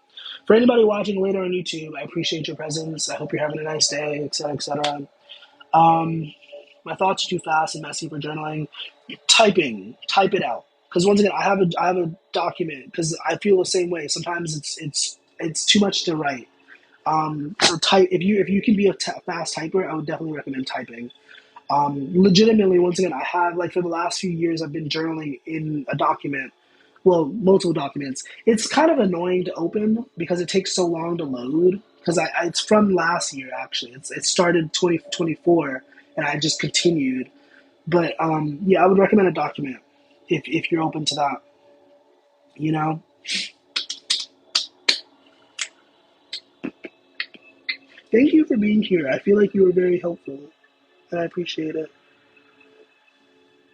for anybody watching later on YouTube, I appreciate your presence. I hope you're having a nice day, etc., etc. Um, my thoughts are too fast and messy for journaling. Type it out. Because once again, I have a document because I feel the same way. Sometimes it's too much to write. So type if you can be a fast typer, I would definitely recommend typing. Legitimately, once again, I have like for the last few years, I've been journaling in a document, well, multiple documents. It's kind of annoying to open because it takes so long to load. Because it's from last year actually. It started 2024, and I just continued. But yeah, I would recommend a document if you're open to that. You know. Thank you for being here. I feel like you were very helpful, and I appreciate it.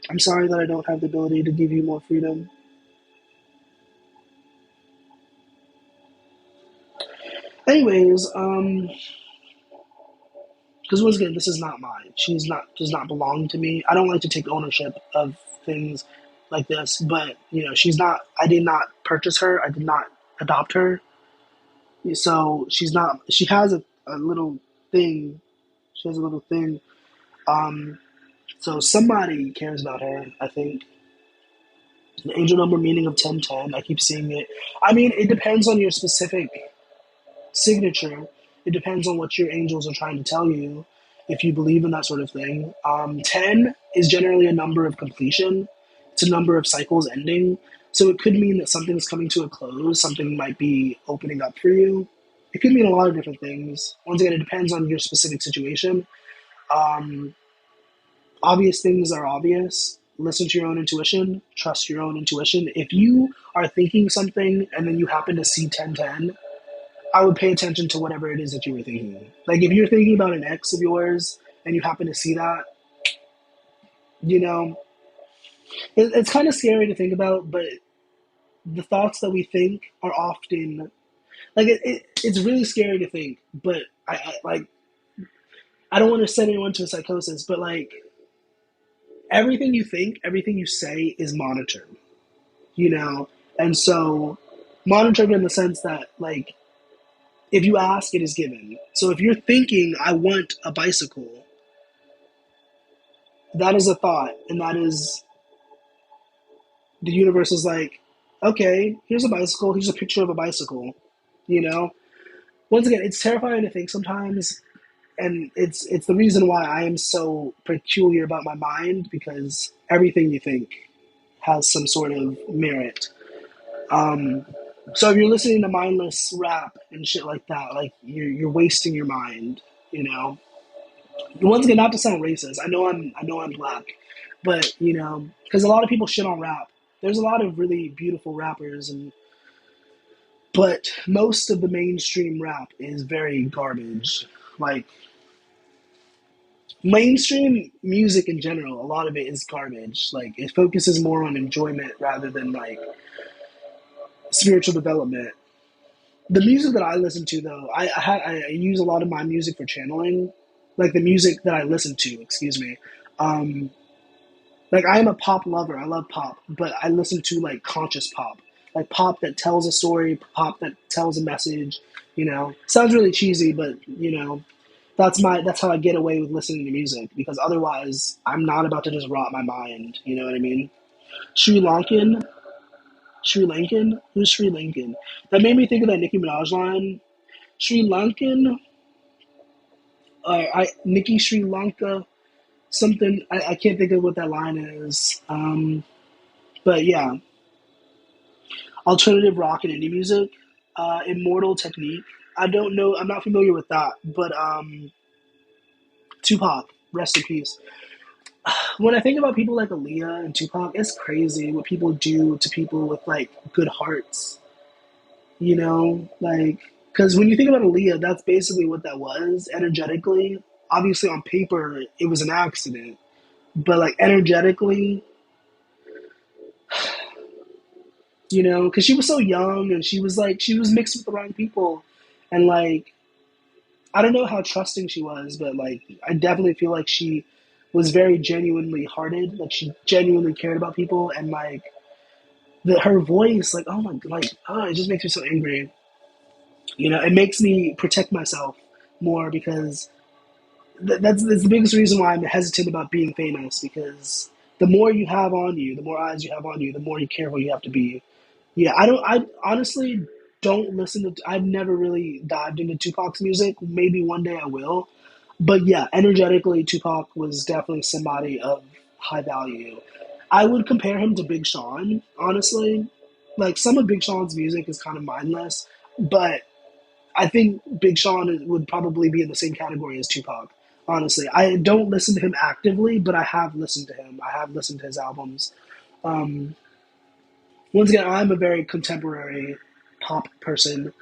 I'm sorry that I don't have the ability to give you more freedom. Anyways, because once again, this is not mine. She's not does not belong to me. I don't like to take ownership of things like this, but she's not. I did not purchase her. I did not adopt her. So she's not. She has a little thing. She has a little thing. Um, so somebody cares about her. I think the angel number meaning of 1010. I keep seeing it. I mean, it depends on your specific signature. It depends on what your angels are trying to tell you, if you believe in that sort of thing. 10 is generally a number of completion, it's a number of cycles ending. So it could mean that something's coming to a close, something might be opening up for you. It could mean a lot of different things. Once again, it depends on your specific situation. Um, Obvious things are obvious. Listen to your own intuition, trust your own intuition. If you are thinking something and then you happen to see 1010, I would pay attention to whatever it is that you were thinking. Like if you're thinking about an ex of yours and you happen to see that, you know, it's kind of scary to think about, but the thoughts that we think are often like it's really scary to think. But I don't want to send anyone to a psychosis, but like everything you think, everything you say is monitored, you know, and so monitored in the sense that like if you ask, it is given. So if you're thinking, I want a bicycle, that is a thought, and that is the universe is like, okay, here's a bicycle, here's a picture of a bicycle, you know. Once again, it's terrifying to think sometimes, and it's the reason why I am so peculiar about my mind, because everything you think has some sort of merit. Um, so if you're listening to mindless rap and shit like that, like you're wasting your mind, you know. Once again, not to sound racist, I know I'm black, but you know, because a lot of people shit on rap. There's a lot of really beautiful rappers, and but most of the mainstream rap is very garbage. Like mainstream music in general, a lot of it is garbage. Like it focuses more on enjoyment rather than like spiritual development. The music that I listen to, though, I use a lot of my music for channeling, like the music that I listen to. Excuse me. Um, Like I am a pop lover. I love pop, but I listen to like conscious pop, like pop that tells a story, pop that tells a message. You know, sounds really cheesy, but you know, that's how I get away with listening to music, because otherwise I'm not about to just rot my mind. You know what I mean? Sri Lankan, Sri Lankan, who's Sri Lankan? That made me think of that Nicki Minaj line. Sri Lankan, Nicki Sri Lanka, something. I can't think of what that line is. But yeah, alternative rock and indie music, Immortal Technique. I don't know. I'm not familiar with that, but Tupac, rest in peace. When I think about people like Aaliyah and Tupac, it's crazy what people do to people with like good hearts. You know, like because when you think about Aaliyah, that's basically what that was energetically. Obviously, on paper, it was an accident, but like energetically, you know, because she was so young and she was mixed with the wrong people, and like I don't know how trusting she was, but like I definitely feel like she was very genuinely hearted. Like she genuinely cared about people, and like her voice, like oh my, like oh, it just makes me so angry. You know, it makes me protect myself more, because that's the biggest reason why I'm hesitant about being famous, because the more you have on you, the more eyes you have on you, the more careful you have to be. Yeah, I honestly don't listen to. I've never really dived into Tupac's music. Maybe one day I will. But yeah, energetically, Tupac was definitely somebody of high value. I would compare him to Big Sean, honestly. Like some of Big Sean's music is kind of mindless, but I think Big Sean would probably be in the same category as Tupac. Honestly, I don't listen to him actively, but I have listened to him. I have listened to his albums. Um, Once again, I'm a very contemporary pop person,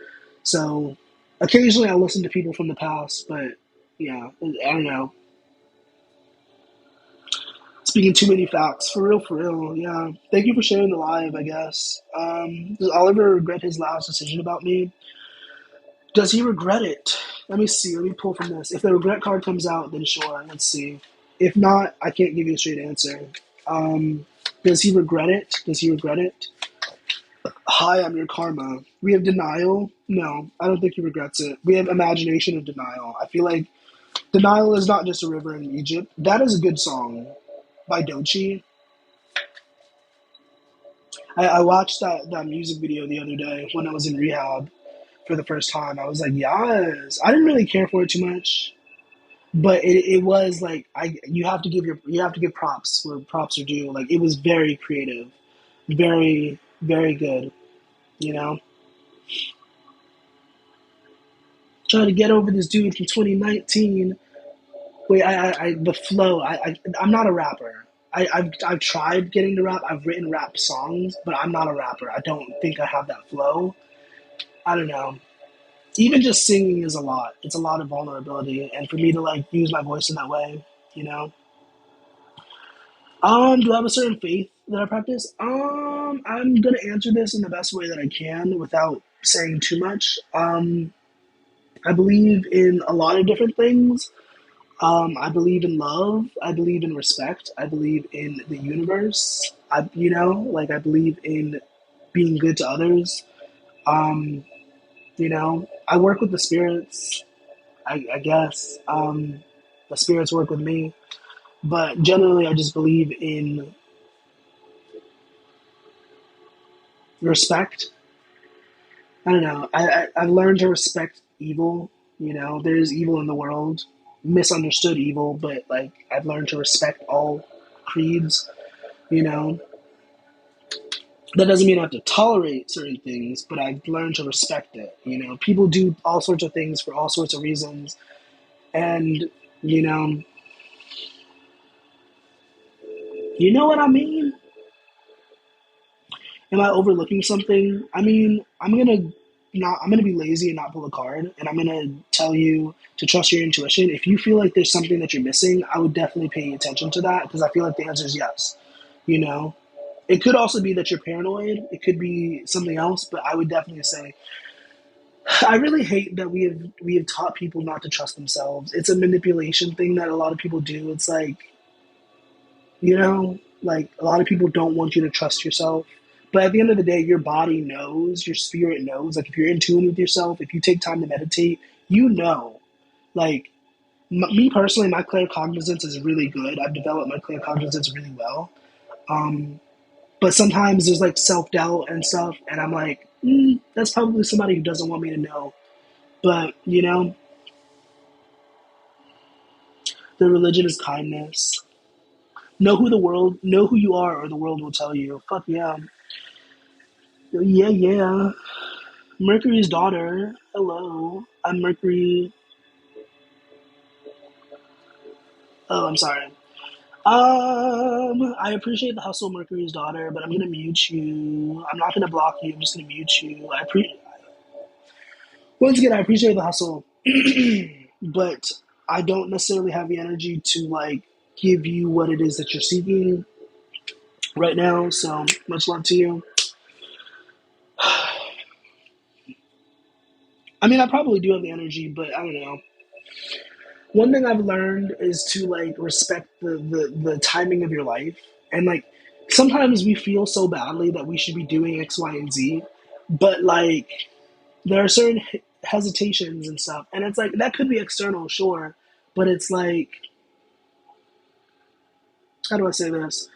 so occasionally I listen to people from the past, but yeah, I don't know. Speaking too many facts, for real, yeah. Thank you for sharing the live, I guess. Does Oliver regret his last decision about me? Does he regret it? Let me see, let me pull from this. If the regret card comes out, then sure, let's see. If not, I can't give you a straight answer. Um, does he regret it? Does he regret it? Hi, I'm your karma. We have denial. No, I don't think he regrets it. We have imagination of denial. I feel like denial is not just a river in Egypt. That is a good song by Dochi. I watched that music video the other day when I was in rehab for the first time. I was like, yes. I didn't really care for it too much, but it was like you have to give props where props are due. Like it was very creative, very very good. You know, trying to get over this dude from 2019. Wait, the flow. I'm not a rapper. I've tried getting to rap. I've written rap songs, but I'm not a rapper. I don't think I have that flow. I don't know. Even just singing is a lot. It's a lot of vulnerability, and for me to like use my voice in that way, you know. Do I have a certain faith that I practice? I'm gonna answer this in the best way that I can without saying too much. I believe in a lot of different things. I believe in love. I believe in respect. I believe in the universe. I believe in being good to others. Um, I work with the spirits. I guess the spirits work with me, but generally, I just believe in respect. I don't know. I've learned to respect evil. There's evil in the world, misunderstood evil, but like I've learned to respect all creeds. You know, that doesn't mean I have to tolerate certain things, but I've learned to respect it. People do all sorts of things for all sorts of reasons, and you know, you know what I mean. Am I overlooking something? I mean, I'm gonna be lazy and not pull a card, and I'm gonna tell you to trust your intuition. If you feel like there's something that you're missing, I would definitely pay attention to that because I feel like the answer is yes. You know, it could also be that you're paranoid. It could be something else, but I would definitely say I really hate that we have taught people not to trust themselves. It's a manipulation thing that a lot of people do. It's like like a lot of people don't want you to trust yourself. But at the end of the day, your body knows, your spirit knows. Like if you're in tune with yourself, if you take time to meditate, you know. Like me personally, my claircognizance is really good. I've developed my claircognizance really well. Um, but sometimes there's like self doubt and stuff, and I'm like, that's probably somebody who doesn't want me to know. But the religion is kindness. Know who you are, or the world will tell you. Fuck yeah. Yeah, yeah. Mercury's daughter. Hello. I'm Mercury. Oh, I'm sorry. I appreciate the hustle, Mercury's daughter, but I'm gonna mute you. I'm not gonna block you. I'm just gonna mute you. Once again, I appreciate the hustle, but I don't necessarily have the energy to like give you what it is that you're seeking right now. So much love to you. I mean, I probably do have the energy, but I don't know. One thing I've learned is to like respect the timing of your life. And like sometimes we feel so badly that we should be doing X, Y, and Z, but like there are certain hesitations and stuff. And it's like that could be external, sure, but it's like, how do I say this?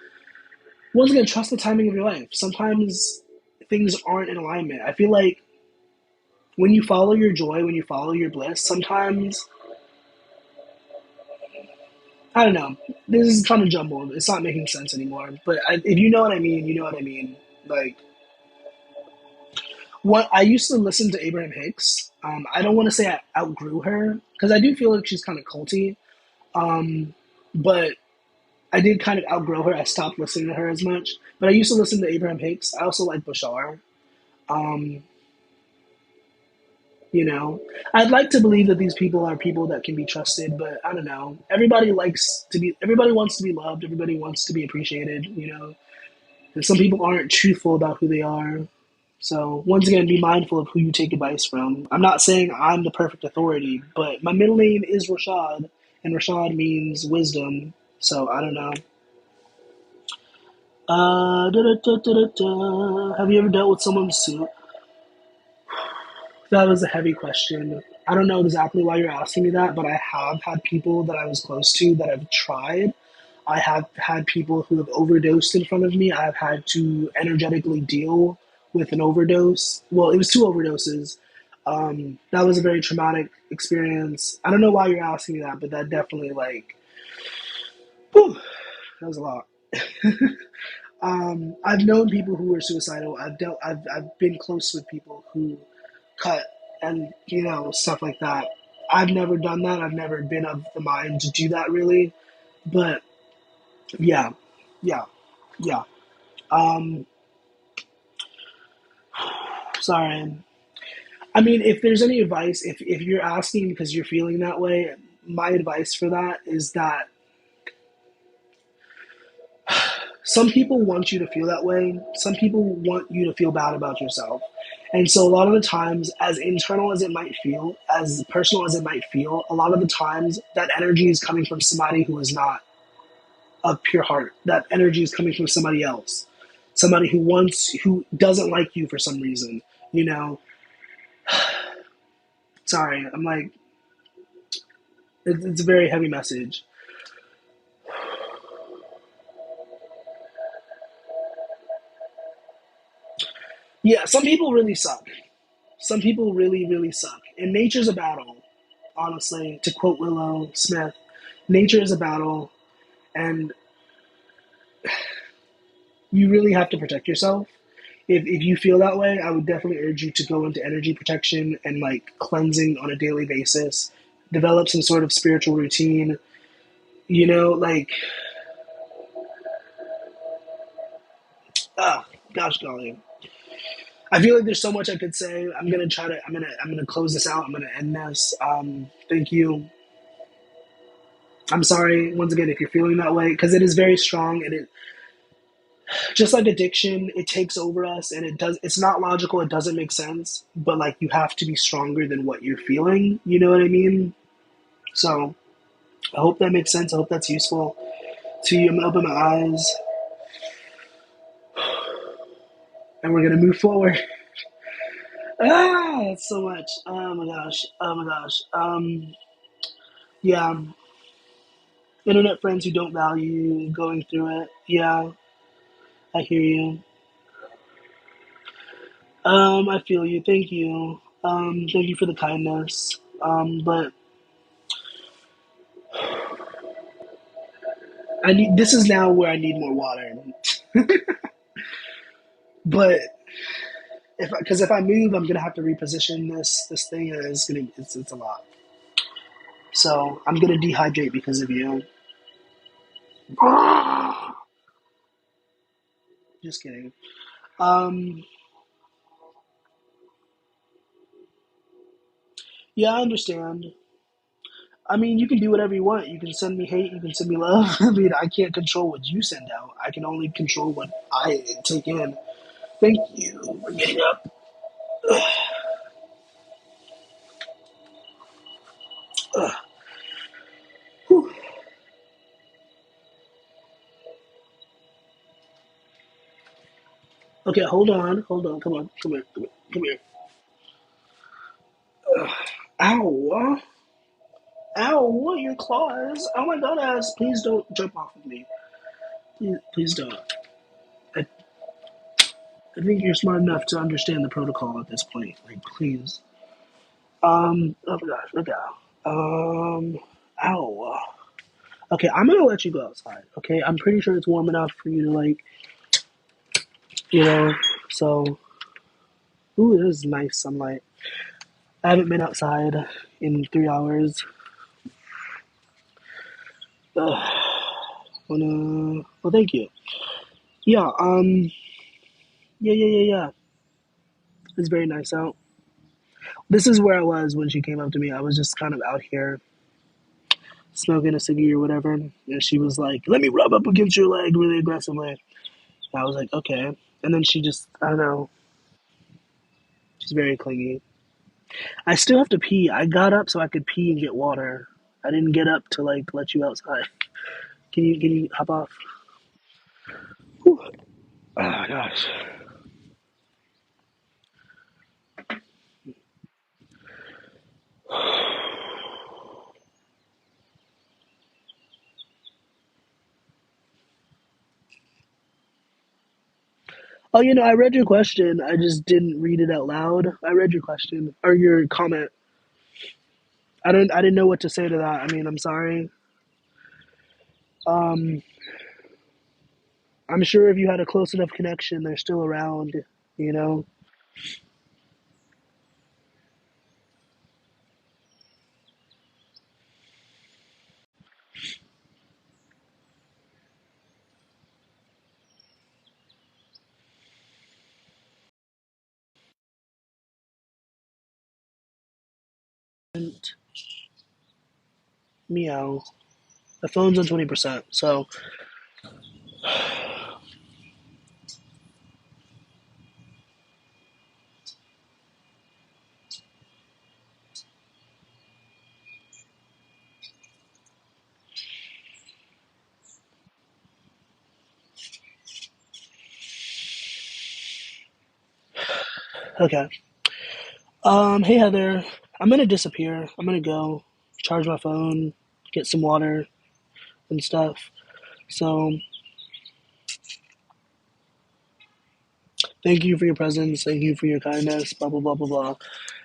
Once again, trust the timing of your life. Sometimes things aren't in alignment. I feel like when you follow your joy, when you follow your bliss, sometimes I don't know. This is kind of jumbled. It's not making sense anymore. But if you know what I mean, you know what I mean. Like, what I used to listen to Abraham Hicks. I don't want to say I outgrew her because I do feel like she's kind of culty. But I did kind of outgrow her. I stopped listening to her as much. But I used to listen to Abraham Hicks. I also like Bashar. Um, I'd like to believe that these people are people that can be trusted, but I don't know. Everybody wants to be loved. Everybody wants to be appreciated. And some people aren't truthful about who they are. So once again, be mindful of who you take advice from. I'm not saying I'm the perfect authority, but my middle name is Rashad, and Rashad means wisdom. So I don't know. Have you ever dealt with someone That was a heavy question. I don't know exactly why you're asking me that, but I have had people that I was close to that have tried. I have had people who have overdosed in front of me. I've had to energetically deal with an overdose. Well, it was two overdoses. That was a very traumatic experience. I don't know why you're asking me that, but that definitely whew, that was a lot. I've known people who were suicidal. I've been close with people who cut and stuff like that. I've never done that. I've never been of the mind to do that really. But yeah, yeah, yeah. Um, Sorry. I mean, if there's any advice, if you're asking because you're feeling that way, my advice for that is that some people want you to feel that way. Some people want you to feel bad about yourself. And so a lot of the times, as internal as it might feel, as personal as it might feel, a lot of the times that energy is coming from somebody who is not of pure heart. That energy is coming from somebody else. Somebody who doesn't like you for some reason, you know. Sorry, I'm like, it's a very heavy message. Yeah, some people really suck. Some people really, really suck. And nature's a battle, honestly. To quote Willow Smith, nature is a battle, and you really have to protect yourself. If you feel that way, I would definitely urge you to go into energy protection and like cleansing on a daily basis. Develop some sort of spiritual routine. Like, gosh golly. I feel like there's so much I could say. I'm gonna close this out. I'm gonna end this. Thank you. I'm sorry once again if you're feeling that way because it is very strong and it just like addiction, it takes over us and it's not logical, it doesn't make sense, but like you have to be stronger than what you're feeling, you know what I mean? So I hope that makes sense. I hope that's useful to you. I'm gonna open my eyes and we're gonna move forward. That's so much. Oh my gosh. Oh my gosh. Yeah. Internet friends who don't value going through it. Yeah, I hear you. I feel you. Thank you. Thank you for the kindness. But I need. This is now where I need more water. But if I move, I'm gonna have to reposition this thing, and it's a lot. So I'm gonna dehydrate because of you. Just kidding. Um, yeah, I understand. I mean, you can do whatever you want. You can send me hate. You can send me love. I mean, I can't control what you send out. I can only control what I take in. Thank you for getting up. Whew. Okay, hold on. Hold on. Come on. Come here. Come here. Come here. Ow. Ow. What? Your claws. Oh my goodness. Please don't jump off of me. Please don't. I, I think you're smart enough to understand the protocol at this point. Like, please. Oh my gosh. Okay. Ow. Okay, I'm gonna let you go outside. Okay, I'm pretty sure it's warm enough for you to like, you know. So, ooh, this is nice sunlight. I haven't been outside in 3 hours. Ugh. Well, thank you. Yeah. Yeah, yeah, yeah, yeah. It's very nice out. This is where I was when she came up to me. I was just kind of out here smoking a ciggy or whatever, and she was like, "Let me rub up against your leg really aggressively." And I was like, "Okay." And then she just, I don't know, she's very clingy. I still have to pee. I got up so I could pee and get water. I didn't get up to like let you outside. Can you hop off? Whew. Oh gosh. Oh, I read your question. I just didn't read it out loud. I read your question or your comment. I didn't know what to say to that. I mean, I'm sorry. Um, I'm sure if you had a close enough connection, they're still around. You know. And meow. The phone's on 20%. So okay. Hey Heather, I'm gonna disappear. I'm gonna go charge my phone, get some water and stuff. So thank you for your presence. Thank you for your kindness. Blah blah blah blah blah.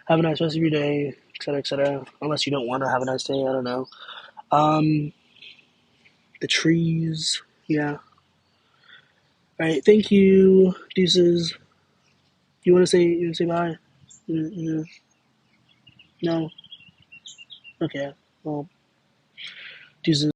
Have a nice rest of your day, etc. etc. Unless you don't want to have a nice day, I don't know. Um, the trees, yeah. All right, thank you. Deuces. You want to say bye? Mm-mm. No. Okay. Well, deuces.